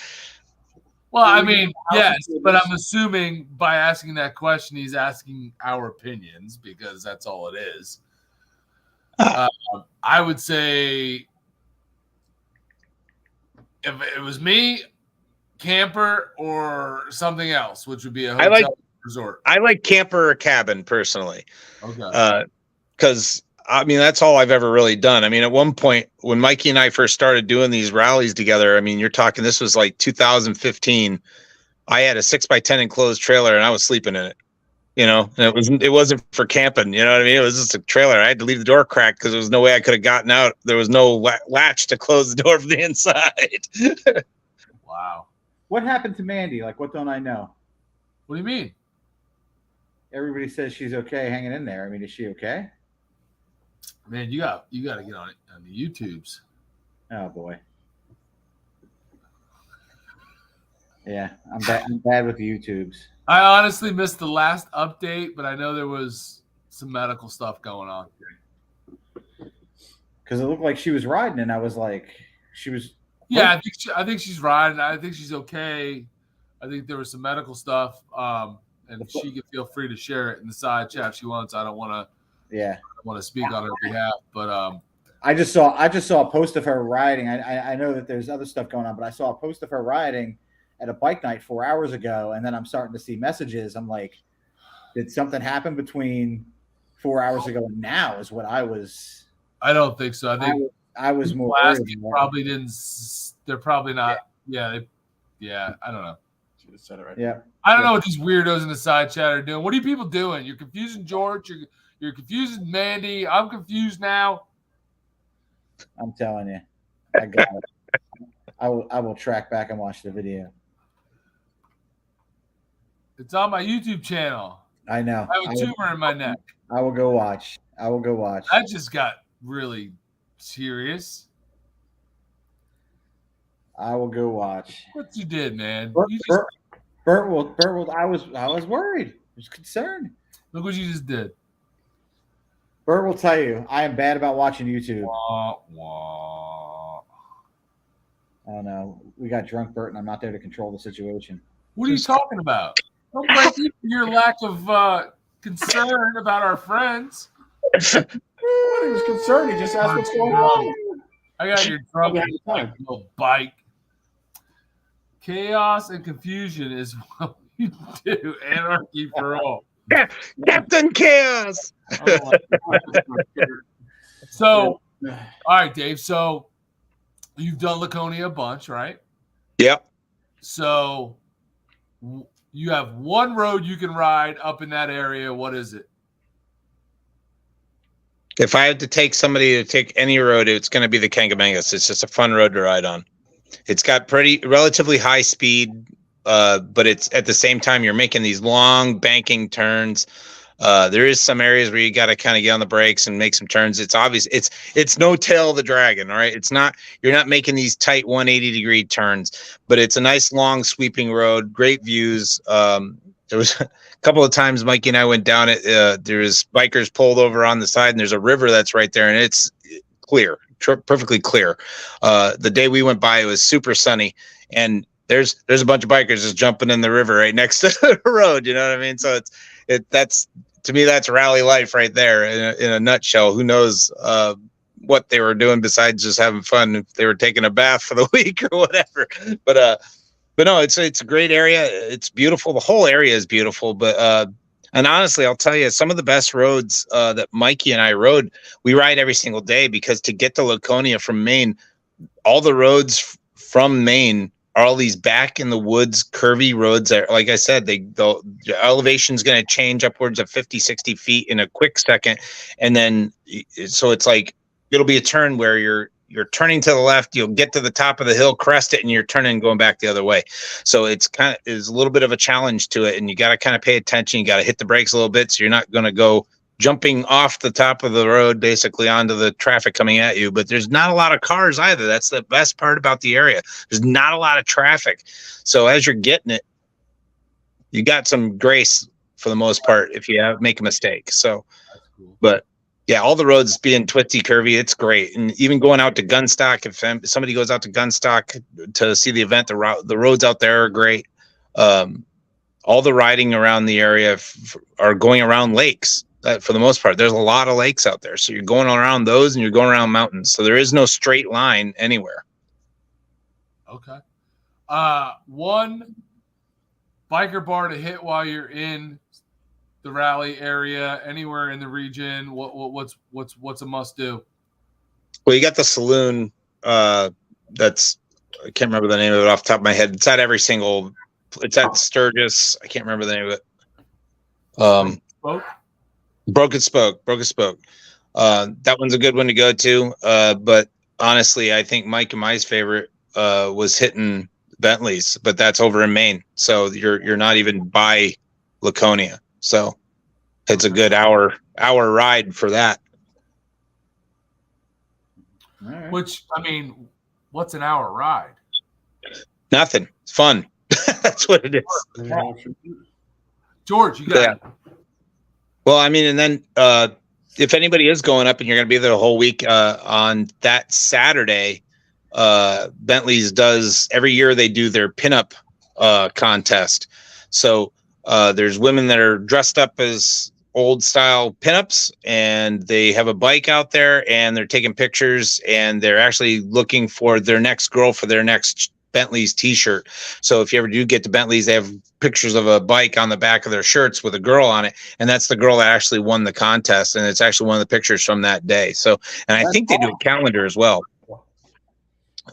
Well, I mean, yes, but I'm assuming by asking that question, he's asking our opinions because that's all it is. I would say if it was me, camper or something else, which would be a hotel resort. I like camper or cabin personally. Okay. Because I mean, that's all I've ever really done. I mean, at one point when Mikey and I first started doing these rallies together, I mean, you're talking, this was like 2015. I had a 6x10 enclosed trailer and I was sleeping in it, you know, and it wasn't for camping. You know what I mean? It was just a trailer. I had to leave the door cracked because there was no way I could have gotten out. There was no latch to close the door from the inside. Wow. What happened to Mandy? Like, what don't I know? What do you mean? Everybody says she's okay hanging in there. I mean, is she okay? Man, you got to get on the YouTubes. Oh boy. Yeah, I'm bad with the YouTubes. I honestly missed the last update, but I know there was some medical stuff going on. Because it looked like she was riding, and I was like, she was. Yeah, I think she's riding. I think she's okay. I think there was some medical stuff, and she can feel free to share it in the side chat if she wants. I don't want to. Yeah. Want to speak on her behalf, but I just saw a post of her riding. I know that there's other stuff going on, but I saw a post of her riding at a bike night 4 hours ago, and then I'm starting to see messages. I'm like, did something happen between 4 hours ago and now? Is what I was. I don't think so. I think I was more probably didn't. They're probably not. Yeah. I don't know. She just said it right. Yeah. I don't know what these weirdos in the side chat are doing. What are you people doing? You're confusing George. You're confusing Mandy. I'm confused now. I'm telling you, I got it. I will track back and watch the video. It's on my YouTube channel. I know. I have a tumor in my neck. I will go watch. That just got really serious. I will go watch. What you did, man? Bert will. I was worried. I was concerned. Look what you just did. Bert will tell you, I am bad about watching YouTube. Wah, wah. I don't know. We got drunk Bert, and I'm not there to control the situation. What are you talking about? Don't blame you for your lack of concern about our friends. He was concerned. He just asked what's going on. I got your drunk little bike. Chaos and confusion is what we do. Anarchy for all. Captain Chaos. So, all right, Dave. So, you've done Laconia a bunch, right? Yep. So, you have one road you can ride up in that area. What is it? If I had to take somebody to take any road, it's going to be the Kangamangas. It's just a fun road to ride on. It's got relatively high speed, but it's at the same time you're making these long banking turns. There is some areas where you got to kind of get on the brakes and make some turns. It's obvious. It's no tail of the dragon, all right? You're not making these tight 180-degree turns, but it's a nice long sweeping road, great views. There was a couple of times Mikey and I went down it. There's bikers pulled over on the side, and there's a river that's right there, and it's clear, perfectly clear. The day we went by, it was super sunny, and there's a bunch of bikers just jumping in the river right next to the road. You know what I mean? So that's to me, that's rally life right there in a nutshell. Who knows what they were doing besides just having fun? If they were taking a bath for the week or whatever, but no, it's a great area. It's beautiful. The whole area is beautiful, but And honestly, I'll tell you, some of the best roads that Mikey and I rode, we ride every single day, because to get to Laconia from Maine, all the roads from Maine are all these back in the woods, curvy roads that, like I said, the elevation is going to change upwards of 50, 60 feet in a quick second. And then, so it's like, it'll be a turn where you're turning to the left, you'll get to the top of the hill, crest it, and you're turning and going back the other way. So it's is a little bit of a challenge to it. And you got to kind of pay attention. You got to hit the brakes a little bit, so you're not going to go jumping off the top of the road, basically onto the traffic coming at you. But there's not a lot of cars either. That's the best part about the area. There's not a lot of traffic. So as you're getting it, you got some grace for the most part if you make a mistake. So, but yeah, all the roads being twisty, curvy, it's great. And even going out to Gunstock, if somebody goes out to Gunstock to see the event, the roads out there are great. All the riding around the area are going around lakes. For the most part, there's a lot of lakes out there. So you're going around those and you're going around mountains. So there is no straight line anywhere. Okay. One biker bar to hit while you're in the rally area, anywhere in the region. What's a must do? Well, you got the saloon. That's, I can't remember the name of it off the top of my head. It's at Sturgis. I can't remember the name of it. Broken Spoke. That one's a good one to go to. But honestly, I think Mike and my favorite was hitting Bentley's, but that's over in Maine. So you're not even by Laconia. So it's a good hour ride for that. All right. Which, I mean, what's an hour ride? Nothing. It's fun. That's what it is. George, you got it. Well, I mean, and then if anybody is going up and you're going to be there the whole week, on that Saturday, Bentley's does every year they do their pinup contest. So there's women that are dressed up as old style pinups, and they have a bike out there, and they're taking pictures, and they're actually looking for their next girl for their next Bentley's t-shirt. So if you ever do get to Bentley's, they have pictures of a bike on the back of their shirts with a girl on it, and that's the girl that actually won the contest, and it's actually one of the pictures from that day. So, and I think they do a calendar as well.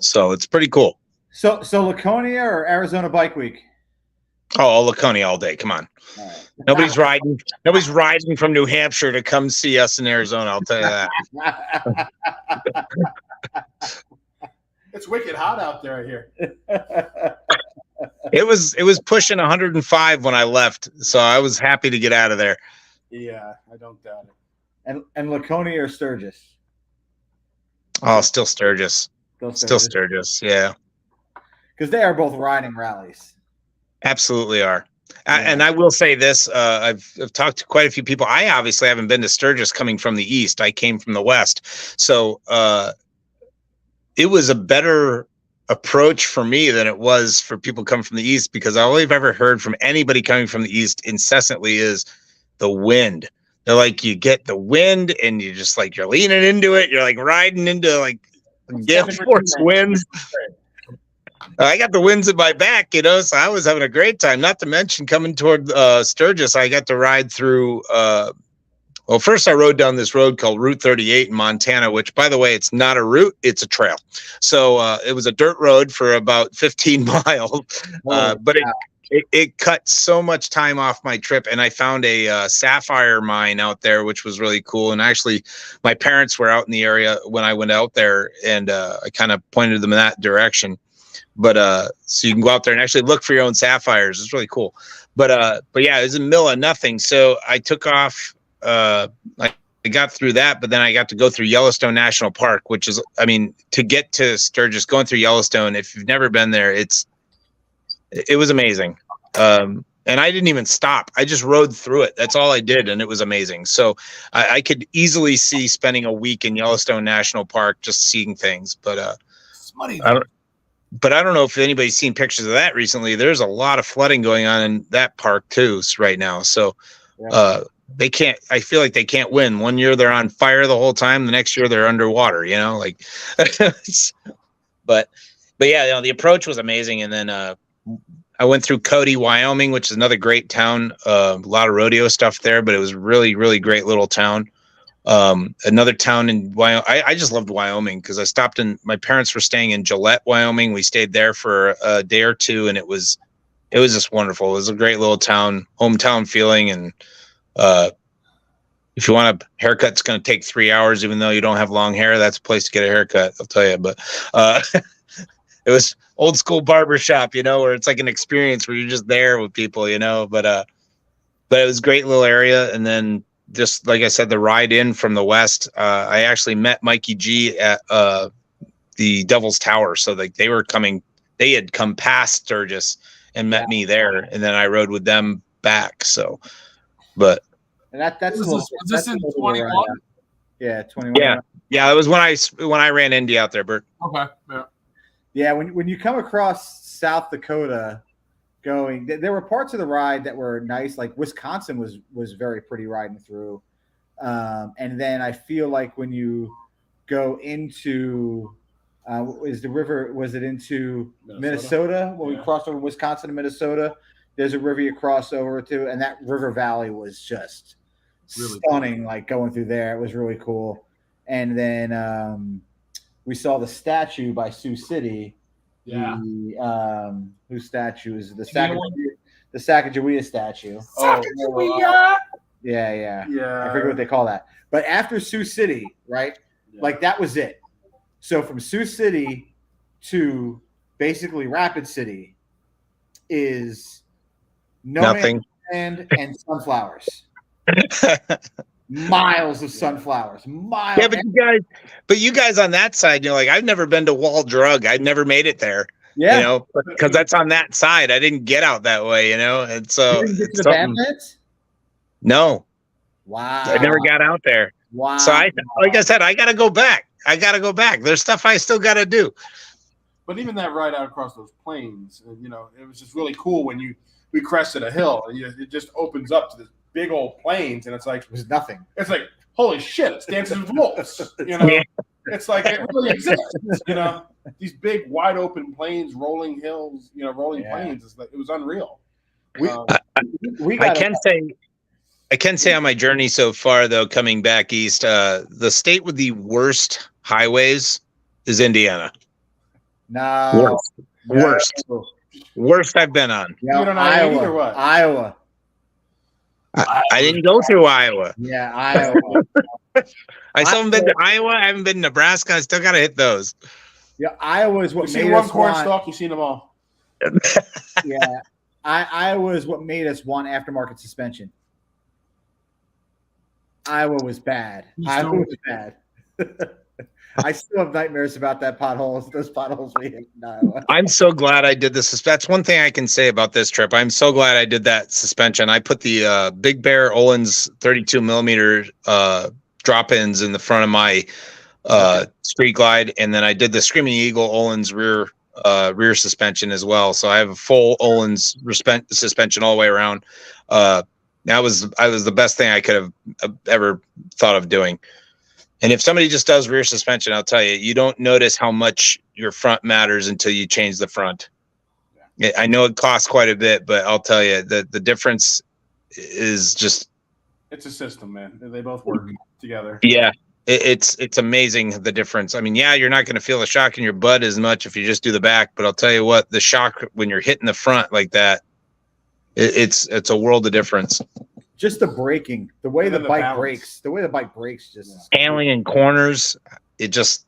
So it's pretty cool. So Laconia or Arizona Bike Week? Oh, Laconia all day. Come on. All right. Nobody's riding from New Hampshire to come see us in Arizona. I'll tell you that. It's wicked hot out there, I hear. It was pushing 105 when I left, so I was happy to get out of there. Yeah, I don't doubt it. And Laconia or Sturgis? Oh, still Sturgis. Still Sturgis, yeah. Because they are both riding rallies. Absolutely are. And I will say this, I've talked to quite a few people. I obviously haven't been to Sturgis coming from the east. I came from the west. So it was a better approach for me than it was for people coming from the east, because all I've ever heard from anybody coming from the east incessantly is the wind. They're like, you get the wind and you just like, you're leaning into it. You're like riding into like gale force winds. I got the winds in my back, so I was having a great time. Not to mention coming toward Sturgis, I got to ride through. Well, first I rode down this road called Route 38 in Montana, which, by the way, it's not a route, it's a trail. So it was a dirt road for about 15 miles, but it cut so much time off my trip. And I found a sapphire mine out there, which was really cool. And actually, my parents were out in the area when I went out there, and I kind of pointed them in that direction. But so you can go out there and actually look for your own sapphires. It's really cool. But yeah, it was in the middle of nothing. So I took off. I got through that, but then I got to go through Yellowstone National Park, which is, I mean, to get to Sturgis, going through Yellowstone, if you've never been there, it was amazing. And I didn't even stop. I just rode through it. That's all I did. And it was amazing. So I could easily see spending a week in Yellowstone National Park, just seeing things, but I don't know if anybody's seen pictures of that recently. There's a lot of flooding going on in that park too right now. So, I feel like they can't win. One year they're on fire the whole time. The next year they're underwater, but yeah, the approach was amazing. And then, I went through Cody, Wyoming, which is another great town. A lot of rodeo stuff there, but it was really, really great little town. Another town in Wyoming. I just loved Wyoming because I stopped in. My parents were staying in Gillette, Wyoming. We stayed there for a day or two, and it was just wonderful. It was a great little town, hometown feeling, and if you want a haircut, it's going to take 3 hours, even though you don't have long hair. That's a place to get a haircut, I'll tell you. But it was old school barber shop, where it's like an experience where you're just there with people, But it was a great little area. And then just like I said, the ride in from the west, I actually met Mikey G at the Devil's Tower. So like they had come past Sturgis and met me there, and then I rode with them back. So, but. And that's was this in 21? Yeah, 21. Yeah. It was when I ran Indy out there, Bert. Okay. Yeah. Yeah, when you come across South Dakota, there were parts of the ride that were nice. Like Wisconsin was very pretty riding through, and then I feel like when you go into is the river? Was it into Minnesota? When we crossed over Wisconsin to Minnesota, there's a river you cross over to, and that river valley was just really stunning. Cool. Like going through there, it was really cool. And then we saw the statue by Sioux City. Yeah. Whose statue is the Sacagawea statue? Sacagawea. Yeah. I forget what they call that. But after Sioux City, right? Yeah. Like that was it. So from Sioux City to basically Rapid City is nothing and sunflowers. Miles of sunflowers. Miles. Yeah, but you guys on that side, you're like, I've never been to Wall Drug. I've never made it there. Yeah. Because that's on that side. I didn't get out that way, And so you didn't get to the Badlands? No. Wow. I never got out there. Wow. So like I said, I gotta go back. There's stuff I still gotta do. But even that ride out across those plains, it was just really cool when we crested a hill and it just opens up to this big old plains, and it's like it was nothing. It's like holy shit, it's Dances with Wolves. It's like it really exists. These big wide open plains, rolling hills, rolling plains. It's like it was unreal. I can say on my journey so far, though, coming back east, the state with the worst highways is Indiana. No, worst I've been on. Yeah, you don't know Iowa or what? Iowa. I didn't go through Iowa. Yeah, Iowa. I still haven't been to Iowa. I haven't been to Nebraska. I still got to hit those. Yeah, Iowa is what made us one corn stalk. You've seen them all. Yeah, Iowa is what made us want aftermarket suspension. Iowa was bad. I still have nightmares about those potholes we hit in Iowa. I'm so glad I did this. That's one thing I can say about this trip. I'm so glad I did that suspension. I put the Big Bear Olin's 32 millimeter drop-ins in the front of my Street Glide, and then I did the Screaming Eagle Olin's rear suspension as well. So I have a full Olin's suspension all the way around. That was the best thing I could have ever thought of doing. And if somebody just does rear suspension, I'll tell you, you don't notice how much your front matters until you change the front. Yeah. I know it costs quite a bit, but I'll tell you that the difference is just. It's a system, man. They both work together. Yeah, it's amazing the difference. I mean, yeah, you're not going to feel the shock in your butt as much if you just do the back, but I'll tell you what, the shock when you're hitting the front like that, it's a world of difference. Just the braking, the way the bike brakes, just handling in corners. It just,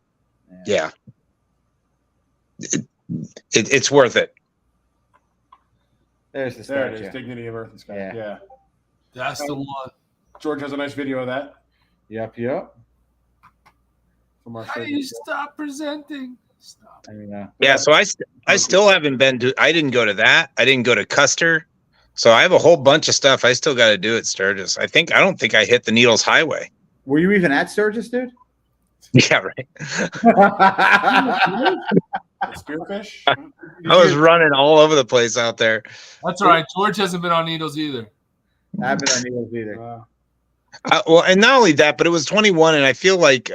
it's worth it. There's the there it is. Dignity of Earth and Sky. Yeah. That's the one. George has a nice video of that. Yep. From our How do you stop presenting? Stop. Yeah. So I still haven't been to. I didn't go to that. I didn't go to Custer. So I have a whole bunch of stuff I still got to do at Sturgis. I don't think I hit the Needles Highway. Were you even at Sturgis, dude? Yeah, right. Spearfish? I was running all over the place out there. That's all right. George hasn't been on Needles either. I haven't been on Needles either. Well, and not only that, but it was 21, and I feel like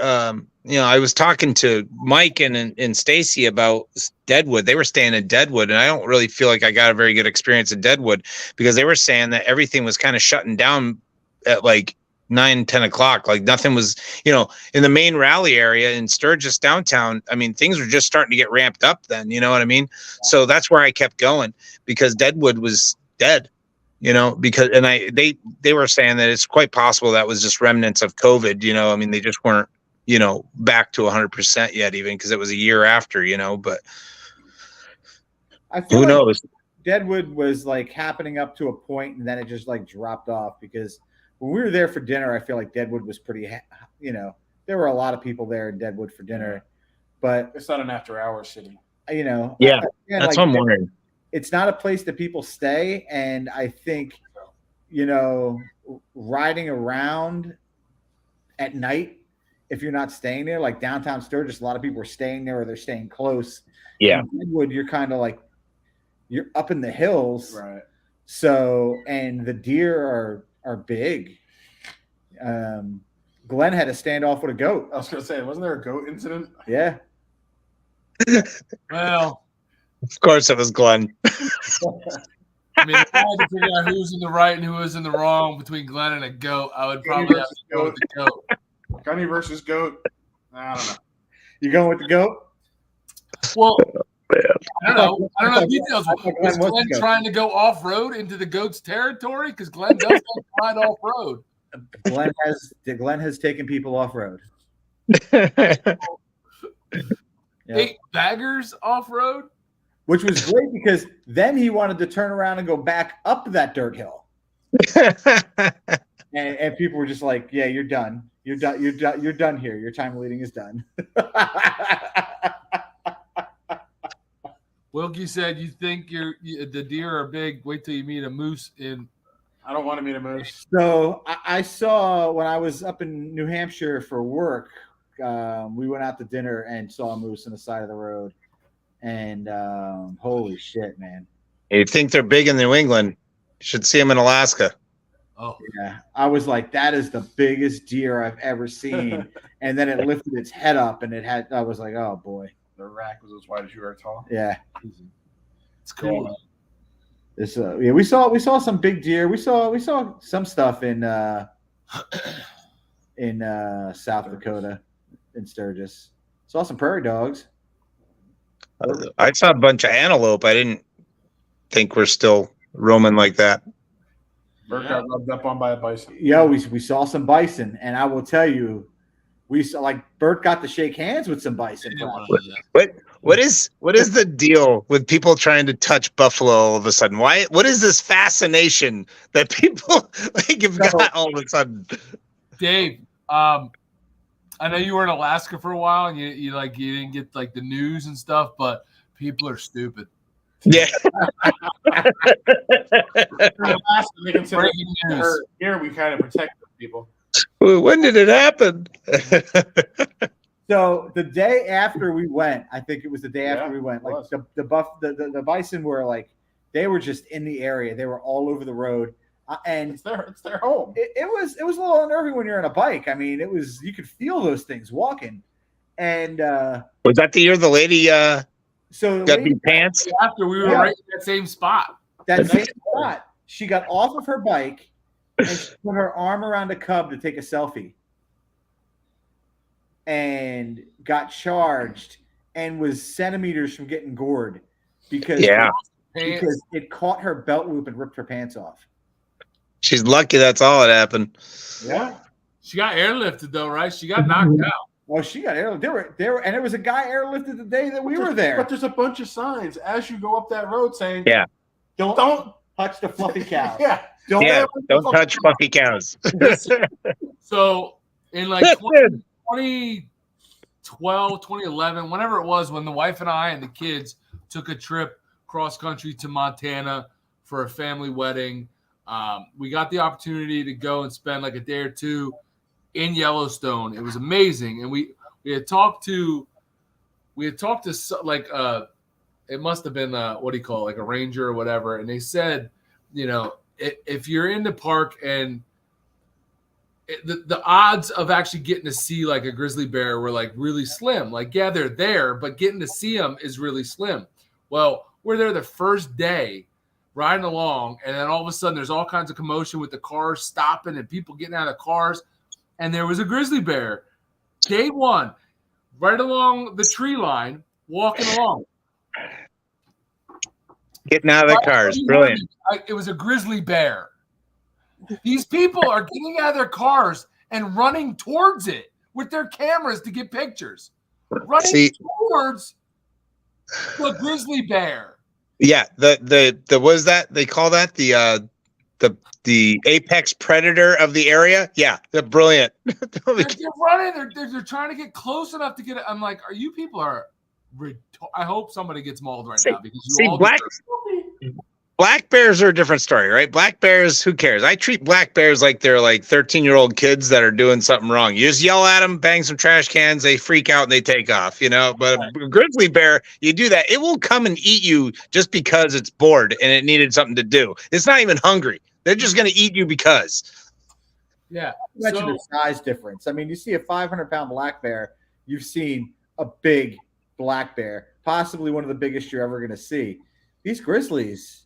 I was talking to Mike and Stacy about Deadwood. They were staying in Deadwood, and I don't really feel like I got a very good experience in Deadwood because they were saying that everything was kind of shutting down at like 9-10 o'clock. Like nothing was, in the main rally area in Sturgis downtown. I mean, things were just starting to get ramped up then, you know what I mean? So that's where I kept going because Deadwood was dead, because, and they were saying that it's quite possible that was just remnants of COVID, I mean, they just weren't, back to 100% yet, even because it was a year after, but I feel who like knows? Deadwood was like happening up to a point and then it just like dropped off because when we were there for dinner, I feel like Deadwood was pretty, there were a lot of people there in Deadwood for dinner, but It's not an after-hours city. Yeah, again, that's what I'm wondering. It's not a place that people stay. And I think, riding around at night, if you're not staying there, like downtown Sturgis, a lot of people are staying there or they're staying close. Yeah. In Deadwood, you're kind of like, you're up in the hills. Right. So, and the deer are big. Glenn had to stand off with a goat. I was going to say, wasn't there a goat incident? Yeah. Well, of course it was Glenn. I mean, if I had to figure out who was in the right and who was in the wrong between Glenn and a goat, I would probably have to go with the goat. Gunny versus goat. I don't know. You going with the goat? Well, I don't know details. Was Glenn Glenn trying to go off road into the goat's territory? Because Glenn does ride off road. Glenn has taken people off road. Eight baggers off road, which was great because then he wanted to turn around and go back up that dirt hill. and people were just like, "Yeah, you're done. You're done. You're done here. Your time leading is done." Wilkie said, "You think the deer are big? Wait till you meet a moose in." I don't want to meet a moose. So I saw when I was up in New Hampshire for work, we went out to dinner and saw a moose on the side of the road. And holy shit, man. You think they're big in New England. You should see them in Alaska. Oh, yeah. I was like, that is the biggest deer I've ever seen. And then it lifted its head up and I was like, oh boy. The rack was as wide as you are tall. Yeah. it's cool. Yeah. We saw some big deer. We saw some stuff in South Dakota in Sturgis. Saw some prairie dogs. I saw a bunch of antelope. I didn't think we're still roaming like that. Bert got rubbed up on by a bison. Yeah, we saw some bison, and I will tell you, we saw like Bert got to shake hands with some bison. What is the deal with people trying to touch buffalo all of a sudden? What is this fascination that people like have got all of a sudden? Dave, I know you were in Alaska for a while and you didn't get like the news and stuff, but people are stupid. Yeah. Breaking news. Here we kind of protect people. When did it happen? So the day after we went, I think it was the day after we went, like the bison were like, they were just in the area. They were all over the road. And it's their home. It was a little unnerving when you're on a bike. I mean, you could feel those things walking. And was that the year the lady so got big pants? After we were right in that same spot. That same spot. She got off of her bike and she put her arm around a cub to take a selfie. And got charged and was centimeters from getting gored because it caught her belt loop and ripped her pants off. She's lucky that's all that happened. Yeah. She got airlifted though, right? She got knocked out. Well, she got airlifted. There were, and there was a guy airlifted the day that we were there. But there's a bunch of signs as you go up that road saying, don't touch the fluffy cows. Don't touch fluffy cows. So in like 2012, 2011, whenever it was, when the wife and I and the kids took a trip cross country to Montana for a family wedding, we got the opportunity to go and spend like a day or two in Yellowstone. It was amazing, and we had talked to like it must have been what do you call it, like a ranger or whatever, and they said, if you're in the park and the odds of actually getting to see like a grizzly bear were like really slim. Like, yeah, they're there, but getting to see them is really slim. Well, we're there the first day riding along, and then all of a sudden there's all kinds of commotion with the cars stopping and people getting out of cars, and there was a grizzly bear. Day one, right along the tree line, walking along. Getting out of the cars. Brilliant. It was a grizzly bear. These people are getting out of their cars and running towards it with their cameras to get pictures. Running towards the grizzly bear. Yeah, the what is that? They call that the apex predator of the area. Yeah, they're brilliant. They're running. They're trying to get close enough to get it. I'm like, are you people are? I hope somebody gets mauled right now because you all black bears are a different story, right? Black bears, who cares? I treat black bears like they're like 13-year-old kids that are doing something wrong. You just yell at them, bang some trash cans, they freak out and they take off, you know? But a grizzly bear, you do that, it will come and eat you just because it's bored and it needed something to do. It's not even hungry. They're just going to eat you because. Yeah. You mentioned the size difference. I mean, you see a 500-pound black bear, you've seen a big black bear, possibly one of the biggest you're ever going to see. These grizzlies,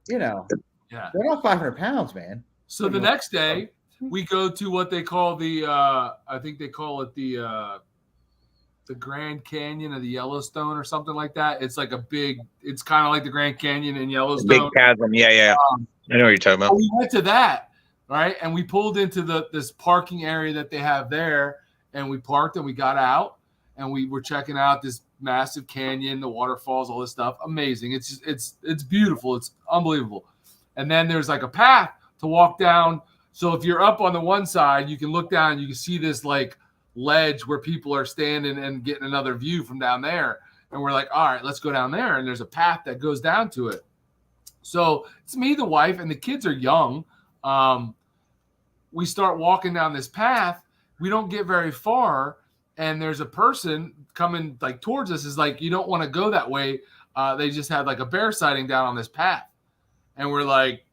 you know, they're not 500 pounds, man. So the next day, we go to what they call the, I think they call it the Grand Canyon of the Yellowstone or something like that. It's like it's kind of like the Grand Canyon in Yellowstone. Big chasm, yeah. I know what you're talking about. We went to that, right? And we pulled into this parking area that they have there, and we parked and we got out, and we were checking out this massive canyon, the waterfalls, all this stuff. Amazing. It's beautiful. It's unbelievable. And then there's like a path to walk down. So if you're up on the one side, you can look down and you can see this like ledge where people are standing and getting another view from down there. And we're like, all right, let's go down there. And there's a path that goes down to it. So it's me, the wife, and the kids are young. We start walking down this path. We don't get very far. And there's a person coming like towards us is like, you don't want to go that way. They just had like a bear sighting down on this path. And we're like,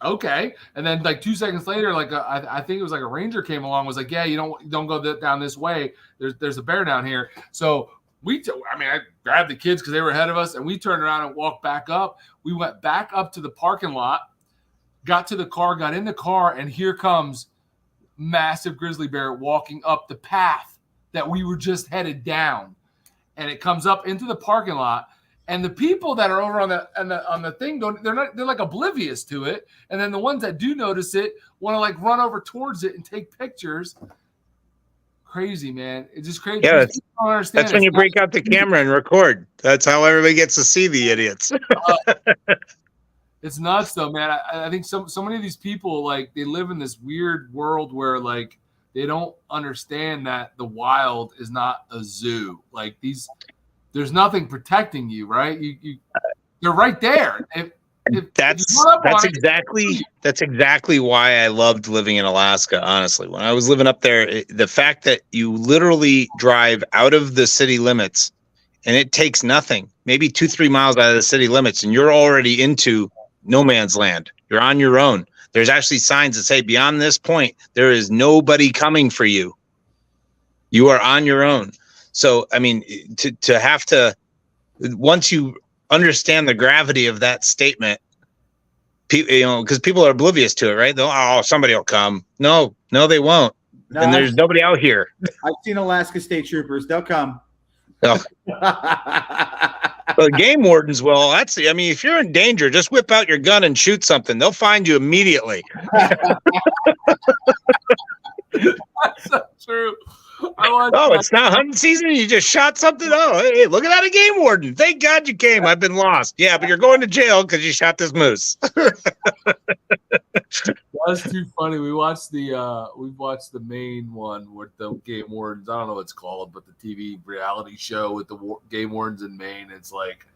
okay. And then like 2 seconds later, like I think it was like a ranger came along, was like, yeah, you don't go down this way. There's a bear down here. So I grabbed the kids because they were ahead of us, and we turned around and walked back up. We went back up to the parking lot, got to the car, got in the car, and here comes massive grizzly bear walking up the path that we were just headed down. And it comes up into the parking lot, and the people that are over on the thing they're like oblivious to it. And then the ones that do notice it want to like run over towards it and take pictures. Crazy, man. It's just crazy. Yeah, that's when you break out the camera and record. That's how everybody gets to see the idiots. It's nuts though, man. I think so many of these people, like, they live in this weird world where like they don't understand that the wild is not a zoo. Like there's nothing protecting you, right? They're right there. That's exactly why I loved living in Alaska. Honestly, when I was living up there, the fact that you literally drive out of the city limits and it takes nothing, maybe 2-3 miles out of the city limits, and you're already into no man's land. You're on your own. There's actually signs that say beyond this point, there is nobody coming for you. You are on your own. So, I mean, to have to, once you understand the gravity of that statement, people, because people are oblivious to it, right? Somebody will come. No, they won't. No, and there's nobody out here. I've seen Alaska State Troopers. They'll come. Oh. Well, the game wardens will. If you're in danger, just whip out your gun and shoot something. They'll find you immediately. That's so true. It's not hunting season. You just shot something. Oh, hey, look at that, a game warden. Thank God you came. I've been lost. Yeah, but you're going to jail because you shot this moose. That's too funny. We watched the main one with the game wardens. I don't know what it's called, but the TV reality show with the game wardens in Maine. It's like,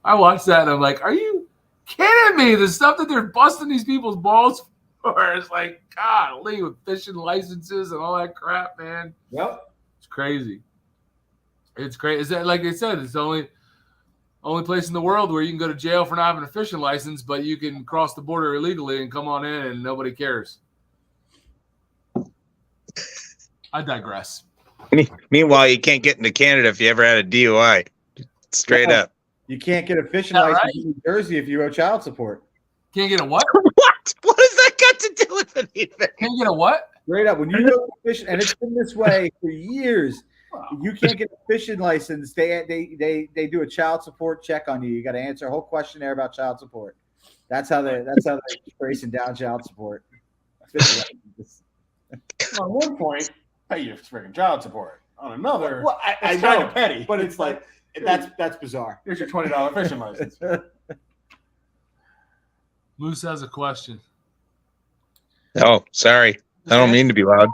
I watched that and I'm like, are you kidding me? The stuff that they're busting these people's balls for is like, golly, with fishing licenses and all that crap, man. Yep. It's crazy. It's crazy. Is that, like I said, it's the only place in the world where you can go to jail for not having a fishing license, but you can cross the border illegally and come on in and nobody cares. I digress. Meanwhile, you can't get into Canada if you ever had a DUI. Straight up. You can't get a fishing Yeah, license right? in New Jersey if you owe child support. Can't get a what? What? What does that got to do with anything? Can't get a what? Straight up, when you go fishing, and it's been this way for years. You can't get a fishing license. They do a child support check on you. You got to answer a whole questionnaire about child support. That's how they're tracing down child support. On one point, pay you freaking child support. On another, Well, I it's know, kind of petty. but it's like that's bizarre. Here's your $20 fishing license. Moose has a question. Oh, sorry. I don't mean to be loud.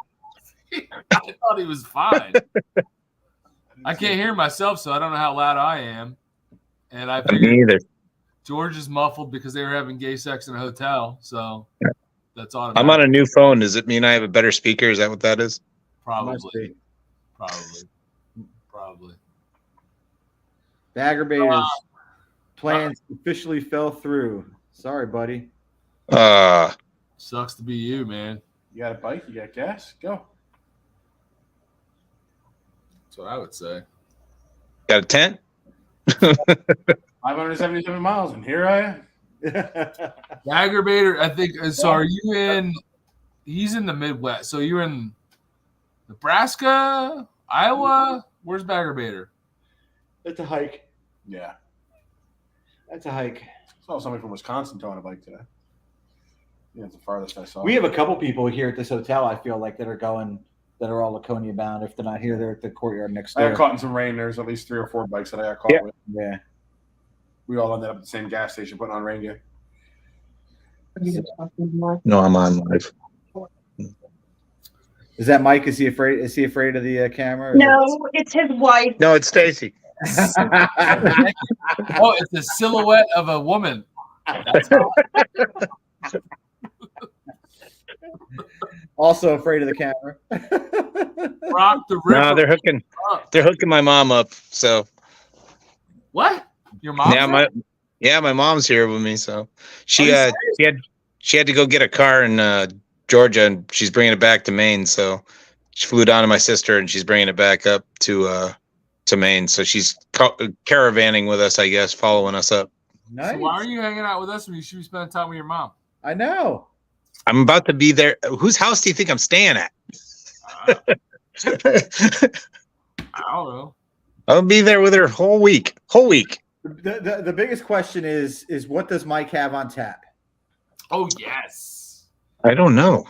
I thought he was fine. I can't hear myself, so I don't know how loud I am. And I Me figured either. George is muffled because they were having gay sex in a hotel. So that's automatic. I'm on a new phone. Does it mean I have a better speaker? Is that what that is? Probably. Bagger Baiters plans officially fell through. Sorry, buddy. Sucks to be you, man. You got a bike? You got gas? Go. That's what I would say. Got a tent? 577 miles, and here I am. Aggravator, I think. So are you in? He's in the Midwest. So you're in Nebraska, Iowa. Where's Baggerbaiter? That's a hike. Yeah. That's a hike. Saw somebody from Wisconsin towing a bike today. Yeah, it's the farthest I saw. We have a couple people here at this hotel, I feel like, that are all Laconia bound. If they're not here, they're at the courtyard next I door. got caught in some rain. There's at least 3 or 4 bikes that I got caught with. Yeah. We all ended up at the same gas station putting on rain gear. No, I'm on live. Is that Mike? Is he afraid of the camera? No, it's his wife. No, it's Stacy. Oh, it's a silhouette of a woman. That's Also afraid of the camera. Rock the Ripper. No, they're hooking my mom up. So What? Your mom? my mom's here with me. So she had to go get a car in Georgia, and she's bringing it back to Maine. So she flew down to my sister, and she's bringing it back up to Maine. So she's caravanning with us, I guess, following us up. Nice. So why are you hanging out with us when you should be spending time with your mom? I know. I'm about to be there. Whose house do you think I'm staying at? I don't know. I'll be there with her whole week. The biggest question is what does Mike have on tap? Oh, yes. I don't know.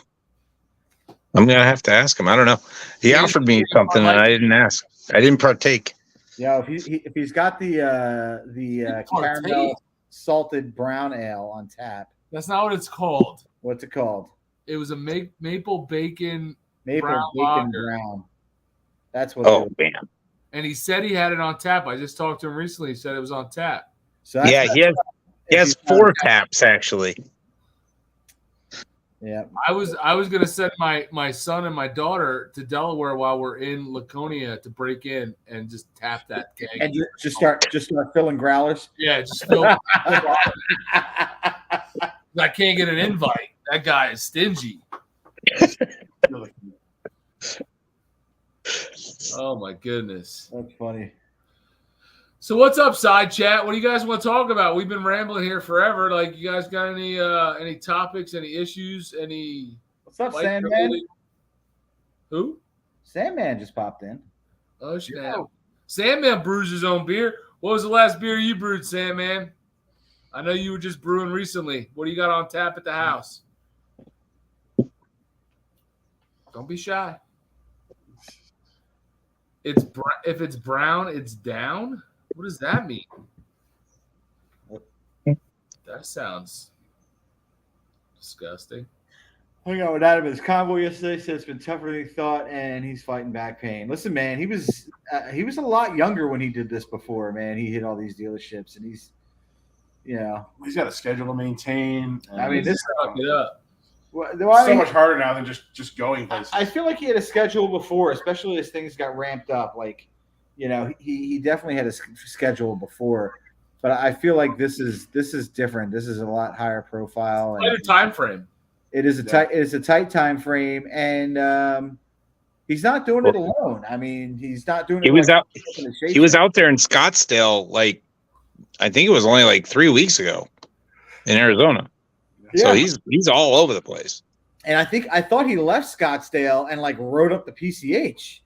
I'm gonna have to ask him. I don't know. He offered me something and I didn't ask. I didn't partake. Yeah, if he's got the caramel salted brown ale on tap. That's not what it's called. What's it called? It was a maple bacon Maple brown bacon lager. brown. That's what. Oh, man. And he said he had it on tap. I just talked to him recently. He said it was on tap. So Yeah, he has 4 taps actually. Yeah. I was gonna send my son and my daughter to Delaware while we're in Laconia to break in and just tap that keg. And just start filling growlers. Yeah, just fill. I can't get an invite. That guy is stingy. Oh my goodness. That's funny. So what's up, side chat? What do you guys want to talk about? We've been rambling here forever. Like, you guys got any topics, any issues, any? What's up, like, Sandman? Who? Sandman just popped in. Oh snap! Sandman brews his own beer. What was the last beer you brewed, Sandman? I know you were just brewing recently. What do you got on tap at the house? Don't be shy. If it's brown, it's down. What does that mean? That sounds disgusting. Hung out with Adam in his convoy yesterday. Said it's been tougher than he thought, and he's fighting back pain. Listen, man, he was a lot younger when he did this before. Man, he hit all these dealerships, and he's got a schedule to maintain. I mean, this Suck it up. so much harder now than just going places. I feel like he had a schedule before, especially as things got ramped up. Like, he definitely had a schedule before, but I feel like this is different. This is a lot higher profile. Tighter time frame. It is a tight time frame, and He's not doing it alone. I mean, he's not doing it. He was out. He was out there in Scottsdale, like I think it was only like 3 weeks ago in Arizona. Yeah. So he's all over the place. And I thought he left Scottsdale and like rode up the PCH.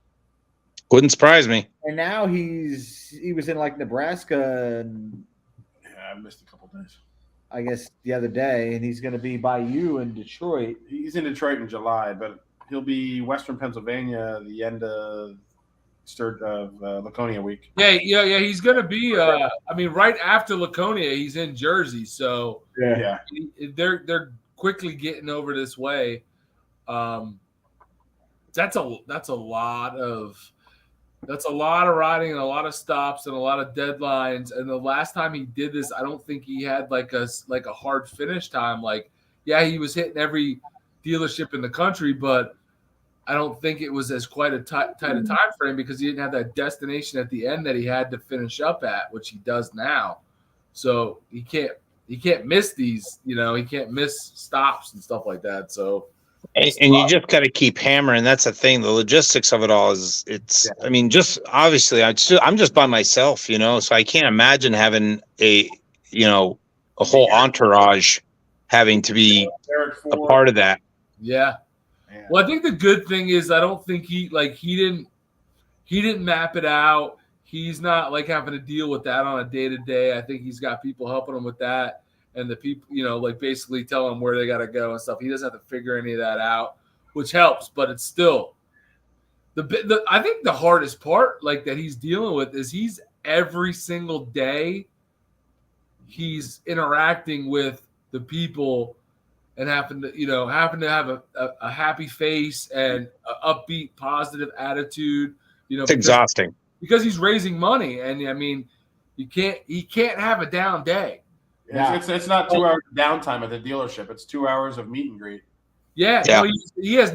Wouldn't surprise me. And now he was in like Nebraska and Yeah, I missed a couple days. I guess the other day, and he's going to be by you in Detroit. He's in Detroit in July, but he'll be Western Pennsylvania the end of Laconia week. Yeah. He's going to be. I mean, right after Laconia, he's in Jersey, so Yeah. They're quickly getting over this way. That's a lot of riding and a lot of stops and a lot of deadlines. And the last time he did this, I don't think he had like a hard finish time. Like, yeah, he was hitting every dealership in the country, but I don't think it was as quite a tight a time frame because he didn't have that destination at the end that he had to finish up at, which he does now. So he can't miss these, he can't miss stops and stuff like that. So. And you just got to keep hammering. That's the thing. The logistics of it all I mean, just obviously I'm just by myself, so I can't imagine having a whole entourage having to be a part of that. Yeah. Man. Well, I think the good thing is I don't think he didn't map it out. He's not like having to deal with that on a day-to-day. I think he's got people helping him with that. And the people, basically tell them where they got to go and stuff. He doesn't have to figure any of that out, which helps. But it's still I think the hardest part, like that he's dealing with, is he's every single day he's interacting with the people and having to have a happy face and an upbeat, positive attitude. It's exhausting because he's raising money, and I mean, he can't have a down day. Yeah. It's not 2 hours of downtime at the dealership. It's 2 hours of meet and greet. Yeah. No, he has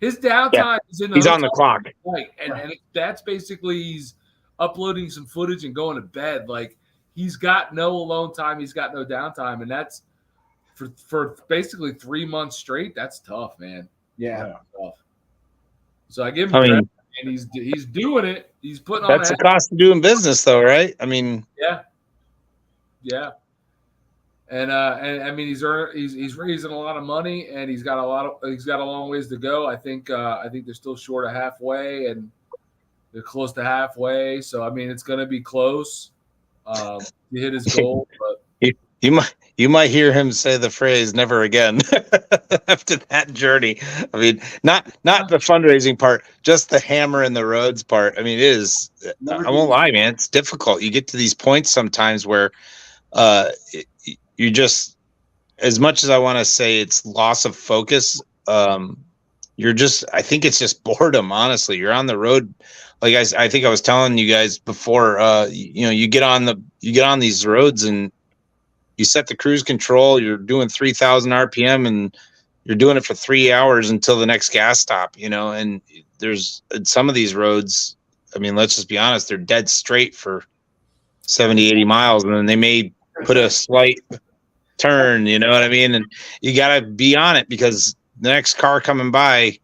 his downtime is in the he's on the clock. Right. And that's basically he's uploading some footage and going to bed. Like he's got no alone time. He's got no downtime. And that's for basically 3 months straight. That's tough, man. Yeah. Tough. So I give him credit, and he's doing it. He's putting on that's the cost of doing business though, right? I mean, yeah. And I mean he's raising a lot of money, and he's got a long ways to go. I think they're still short of halfway, and they're close to halfway. So I mean it's going to be close to hit his goal. But you might hear him say the phrase "never again" after that journey. I mean, not the fundraising part, just the hammer and the roads part. I mean, it is. I won't lie, man. It's difficult. You get to these points sometimes where you just, as much as I want to say it's loss of focus, I think it's just boredom. Honestly, you're on the road. Like I think I was telling you guys before, you get on these roads and you set the cruise control, you're doing 3,000 RPM and you're doing it for 3 hours until the next gas stop, and there's some of these roads. I mean, let's just be honest. They're dead straight for 70, 80 miles. And then they may put a slight turn, you know what I mean? And you got to be on it because the next car coming by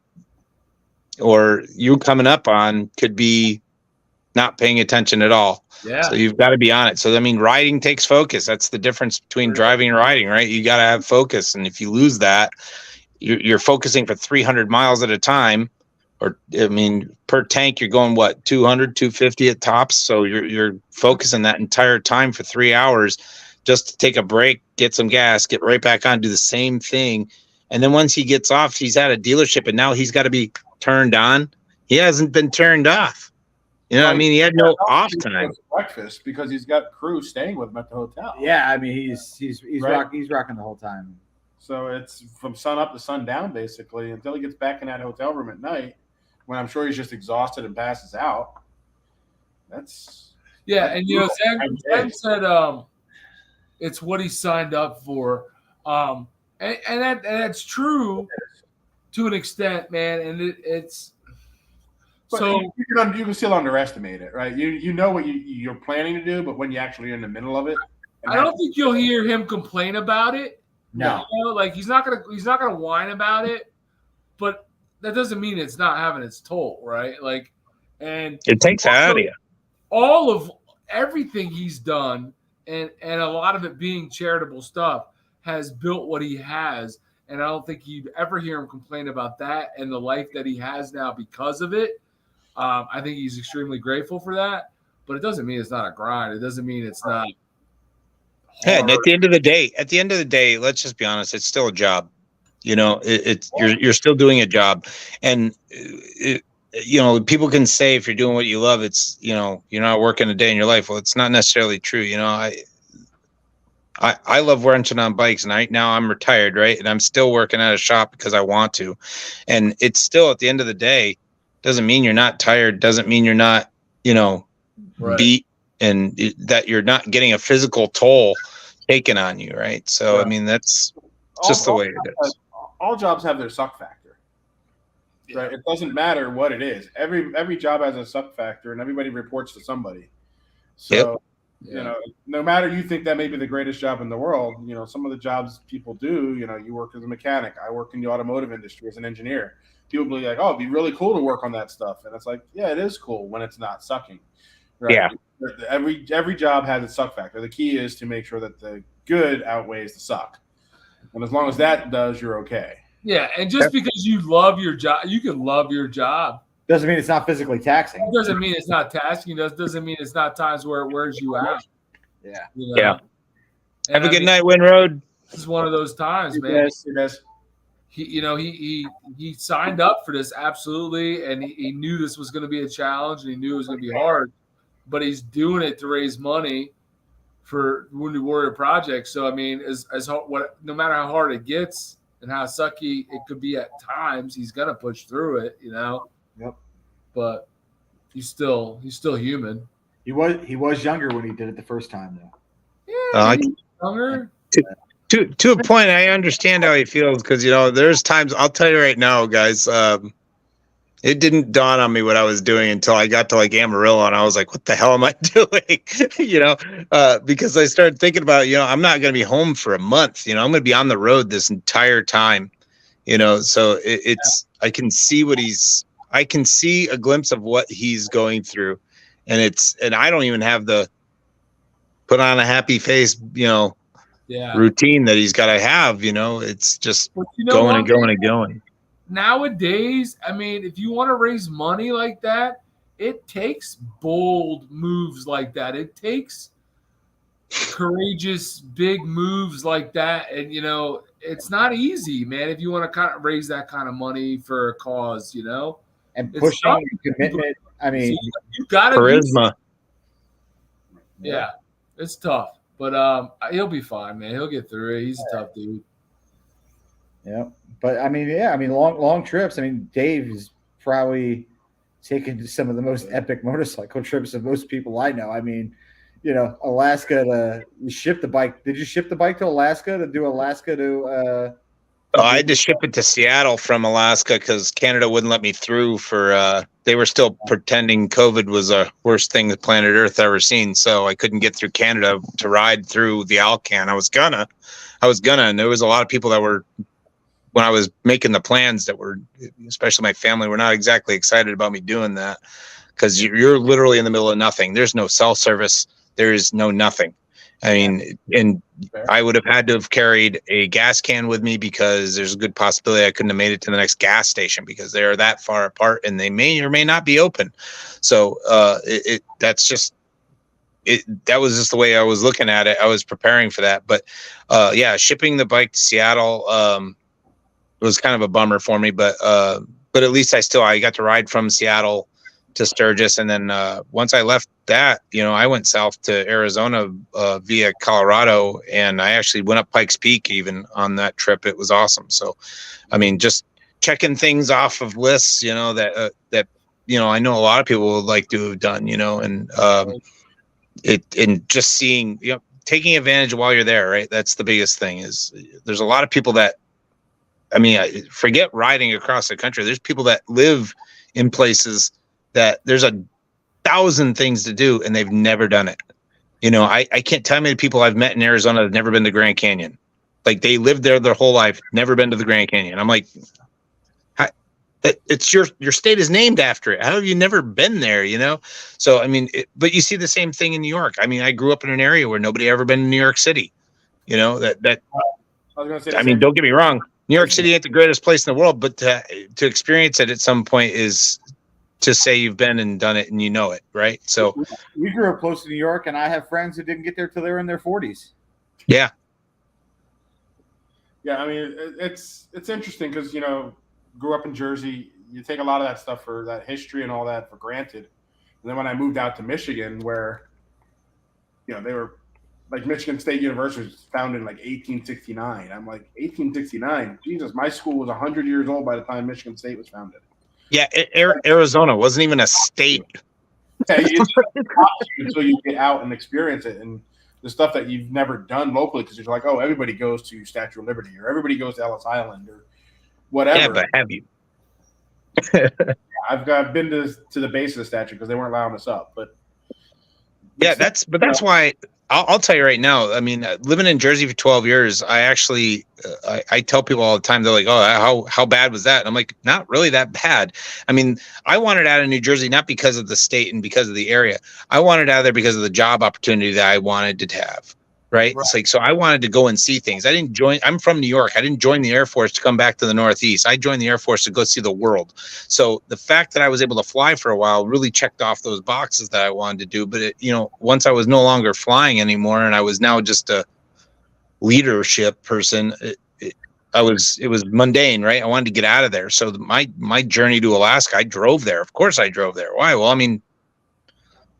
or you coming up on could be not paying attention at all. Yeah. So you've got to be on it. So, I mean, riding takes focus. That's the difference between driving and riding, right? You got to have focus. And if you lose that, you're focusing for 300 miles at a time. Or, I mean, per tank, you're going, 200, 250 at tops. So you're focusing that entire time for 3 hours just to take a break, get some gas, get right back on, do the same thing. And then once he gets off, he's at a dealership and now he's got to be turned on. He hasn't been turned off. You know what I mean? He had no off time. Breakfast because he's got crew staying with him at the hotel. Yeah, I mean he's right. he's rocking the whole time. So it's from sun up to sun down basically until he gets back in that hotel room at night, when I'm sure he's just exhausted and passes out. And Sam said it's what he signed up for, and that's true to an extent, man. And it's. But so you can still underestimate it, right? You know what you're planning to do, but when you're actually in the middle of it, I don't think you'll hear him complain about it. No, like he's not gonna whine about it. But that doesn't mean it's not having its toll, right? Like, and It takes that out of you. All of everything he's done, and a lot of it being charitable stuff, has built what he has. And I don't think you'd ever hear him complain about that and the life that he has now because of it. I think he's extremely grateful for that, but it doesn't mean it's not a grind. It doesn't mean it's not hard. Yeah, and at the end of the day, let's just be honest, it's still a job. You know, you're still doing a job, and people can say if you're doing what you love, it's, you're not working a day in your life. Well, it's not necessarily true. I love wrenching on bikes, and now I'm retired, right? And I'm still working at a shop because I want to. And it's still, at the end of the day, doesn't mean you're not tired, doesn't mean you're not, Right. beat, and that you're not getting a physical toll taken on you, right? So, Right. I mean, that's just the way it is. All jobs have their suck factor, right? It doesn't matter what it is. Every job has a suck factor, and everybody reports to somebody. So, no matter, you think that may be the greatest job in the world, some of the jobs people do, you work as a mechanic. I work in the automotive industry as an engineer. People be like, oh, it'd be really cool to work on that stuff. And it's like, yeah, it is cool when it's not sucking. Right? Yeah. Every job has its suck factor. The key is to make sure that the good outweighs the suck. And as long as that does, you're okay. Yeah, and just because you love your job, you can love your job. Doesn't mean it's not physically taxing. It doesn't mean it's not tasking. It doesn't mean it's not times where it wears you out. Yeah. Yeah. Have a good night, Winroad. This is one of those times, man. Yes, it is. He signed up for this, absolutely, and he knew this was going to be a challenge, and he knew it was going to be hard, but he's doing it to raise money for Wounded Warrior Project. So I mean, no matter how hard it gets and how sucky it could be at times, he's going to push through it, Yep. But he's still human. He was younger when he did it the first time, though. Yeah, younger. To a point, I understand how he feels, because there's times, I'll tell you right now, guys, it didn't dawn on me what I was doing until I got to like Amarillo, and I was like, what the hell am I doing? Because I started thinking about, I'm not going to be home for a month. I'm going to be on the road this entire time. So I can see a glimpse of what he's going through, and I don't even have the put on a happy face, routine that he's got to have. It's just going and going and going. Nowadays, I mean, if you want to raise money like that, it takes bold moves like that. It takes courageous, big moves like that. And, it's not easy, man, if you want to kind of raise that kind of money for a cause, And pushing and commitment. I mean, you got to charisma. Yeah, it's tough. But he'll be fine, man. He'll get through it. He's a tough dude. Yeah. But I mean, long trips. I mean, Dave's probably taken some of the most epic motorcycle trips of most people I know. I mean, Alaska you ship the bike. Did you ship the bike to Alaska to do Alaska to I had to ship it to Seattle from Alaska because Canada wouldn't let me through they were still pretending COVID was the worst thing that planet Earth ever seen. So I couldn't get through Canada to ride through the Alcan. I was gonna, and there was a lot of people that were, when I was making the plans, that were, especially my family, were not exactly excited about me doing that, because you're literally in the middle of nothing. There's no cell service. There is no nothing. I mean, and I would have had to have carried a gas can with me, because there's a good possibility I couldn't have made it to the next gas station, because they're that far apart and they may or may not be open. So that was just the way I was looking at it. I was preparing for that. But shipping the bike to Seattle was kind of a bummer for me. But at least I got to ride from Seattle to Sturgis, and then once I left that, I went south to Arizona via Colorado, and I actually went up Pikes Peak even on that trip. It was awesome. So, I mean, just checking things off of lists, that I know a lot of people would like to have done, and just seeing, taking advantage while you're there, right? That's the biggest thing. Is there's a lot of people that, I mean, forget riding across the country. There's people that live in places that there's 1,000 things to do and they've never done it. I can't tell how many people I've met in Arizona that have never been to Grand Canyon. Like, they lived there their whole life, never been to the Grand Canyon. I'm like, It's your state is named after it. How have you never been there? So I mean, but you see the same thing in New York. I mean, I grew up in an area where nobody ever been in New York City. That I was going to say, I mean, don't get me wrong. New York City ain't the greatest place in the world, but to experience it at some point is to say you've been and done it and you know it, right? So we grew up close to New York, and I have friends who didn't get there till they were in their 40s. Yeah. Yeah, I mean, it's interesting because, grew up in Jersey, you take a lot of that stuff for that history and all that for granted. And then when I moved out to Michigan, where, they were like Michigan State University was founded in like 1869. I'm like, 1869? Jesus, my school was 100 years old by the time Michigan State was founded. Yeah, Arizona wasn't even a state. Yeah, it's until you get out and experience it. And the stuff that you've never done locally because you're like, oh, everybody goes to Statue of Liberty or everybody goes to Ellis Island or whatever. Yeah, but have you? I've been to the base of the statue because they weren't allowing us up. But yeah, that's why I'll tell you right now. I mean, living in Jersey for 12 years, I actually I tell people all the time. They're like, "Oh, how bad was that?" And I'm like, "Not really that bad." I mean, I wanted out of New Jersey not because of the state and because of the area. I wanted out of there because of the job opportunity that I wanted to have. Right? It's like, so I wanted to go and see things. I'm from New York. I didn't join the Air Force to come back to the Northeast. I joined the Air Force to go see the world. So the fact that I was able to fly for a while really checked off those boxes that I wanted to do. But once I was no longer flying anymore and I was now just a leadership person, it was mundane, right? I wanted to get out of there. So my journey to Alaska, I drove there. Of course I drove there. Why? Well, I mean,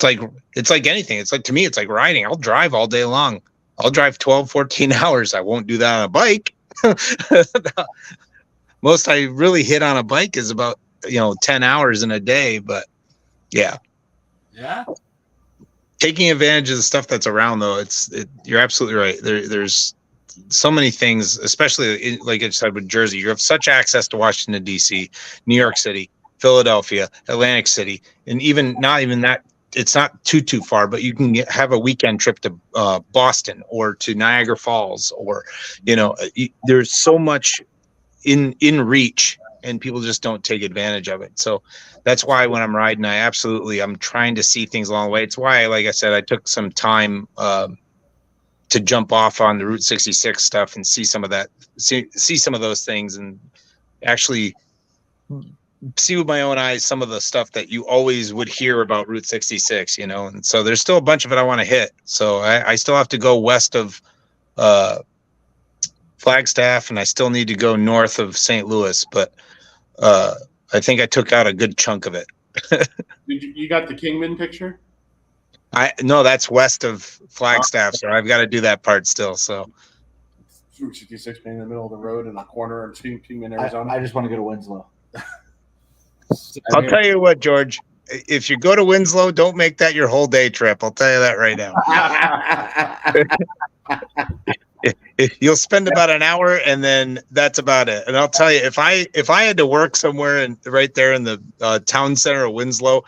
it's like anything. It's like, to me, it's like riding. I'll drive all day long. I'll drive 12, 14 hours. I won't do that on a bike. Most I really hit on a bike is about, 10 hours in a day. But yeah. Yeah. Taking advantage of the stuff that's around, though, you're absolutely right. There's so many things, especially like I said with Jersey. You have such access to Washington, D.C., New York City, Philadelphia, Atlantic City, and even not even that. It's not too far, but you can have a weekend trip to Boston or to Niagara Falls, or there's so much in reach, and people just don't take advantage of it. So that's why when I'm riding, I'm trying to see things along the way. It's why, like I said, I took some time to jump off on the Route 66 stuff and see some of that, see some of those things, and actually see with my own eyes some of the stuff that you always would hear about Route 66, and so there's still a bunch of it I want to hit. So I still have to go west of Flagstaff, and I still need to go north of St. Louis, but I think I took out a good chunk of it. You got the Kingman picture? No, that's west of Flagstaff, so I've got to do that part still. So Route 66 being in the middle of the road in the corner of Kingman, Arizona. I just want to go to Winslow. I'll tell you what, George, if you go to Winslow, don't make that your whole day trip. I'll tell you that right now. You'll spend about an hour, and then that's about it. And I'll tell you, if I had to work somewhere right there in the town center of Winslow,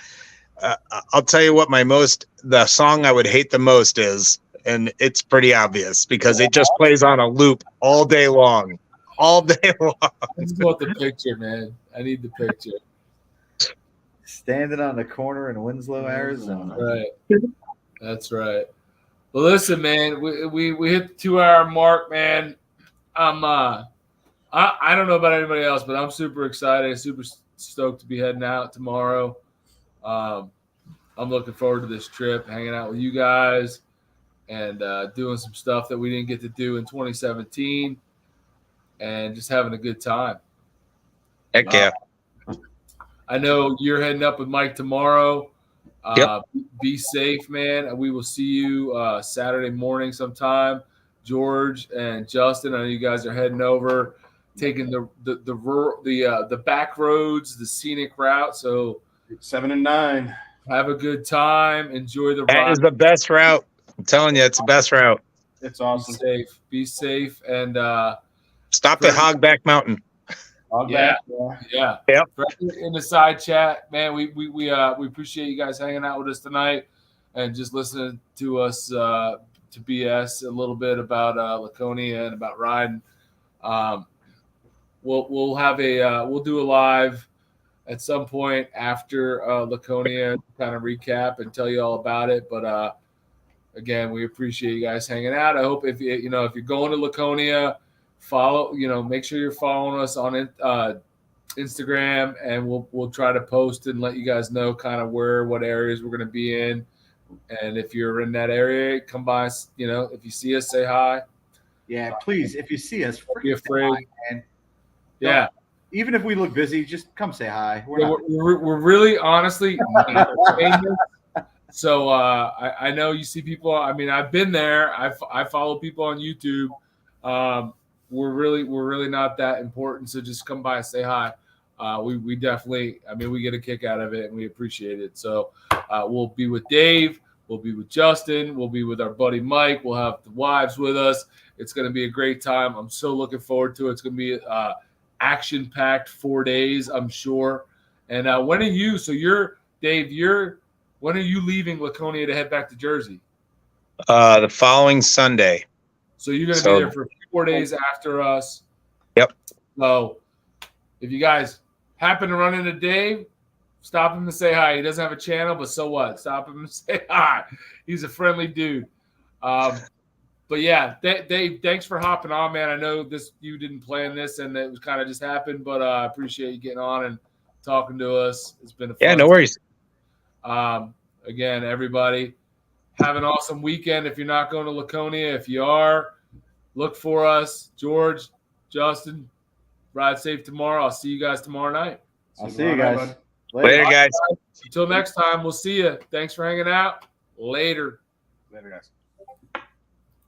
I'll tell you what the song I would hate the most is, and it's pretty obvious because it just plays on a loop all day long. All day long. Let's want the picture, man. I need the picture. Standing on the corner in Winslow, Arizona. Right. That's right. Well, listen, man, we hit the 2-hour mark, man. I don't know about anybody else, but I'm super excited, super stoked to be heading out tomorrow. I'm looking forward to this trip, hanging out with you guys, and doing some stuff that we didn't get to do in 2017, and just having a good time. Heck yeah. I know you're heading up with Mike tomorrow. Yep. Be safe, man. We will see you Saturday morning sometime. George and Justin, I know you guys are heading over, taking the back roads, the scenic route. So 7 and 9. Have a good time. Enjoy the ride. That is the best route. I'm telling you, it's the best route. It's awesome. Be safe, and stop at Hogback Mountain. Yeah. Yep. In the side chat, man, we appreciate you guys hanging out with us tonight and just listening to us to BS a little bit about Laconia and about riding. We'll do a live at some point after Laconia, kind of recap and tell you all about it. But again, we appreciate you guys hanging out. I hope if if you're going to Laconia, follow, make sure you're following us on Instagram, and we'll try to post and let you guys know kind of what areas we're going to be in. And if you're in that area, come by. If you see us, say hi. Yeah, please. If you see us, Don't be afraid. hi, man. Yeah. Even if we look busy, just come say hi. We're really honestly not famous. So I know you see people. I mean, I've been there. I follow people on YouTube. We're really not that important. So just come by and say hi. We definitely. I mean, we get a kick out of it and we appreciate it. So we'll be with Dave. We'll be with Justin. We'll be with our buddy Mike. We'll have the wives with us. It's going to be a great time. I'm so looking forward to it. It's going to be action-packed 4 days, I'm sure. And when are you? So Dave. When are you leaving Laconia to head back to Jersey? The following Sunday. So you're going to be there for 4 days after us. Yep. So if you guys happen to run into Dave, stop him and say hi. He doesn't have a channel, but so what? Stop him and say hi. He's a friendly dude. But yeah, Dave, thanks for hopping on, man. I know you didn't plan this, and it was kind of just happened, but I appreciate you getting on and talking to us. It's been a fun no worries. Again, everybody, have an awesome weekend. If you're not going to Laconia, if you are, look for us. George, Justin, ride safe tomorrow. I'll see you guys tomorrow night. I'll see you guys. Later, guys. Until next time, we'll see you. Thanks for hanging out. Later. Later, guys.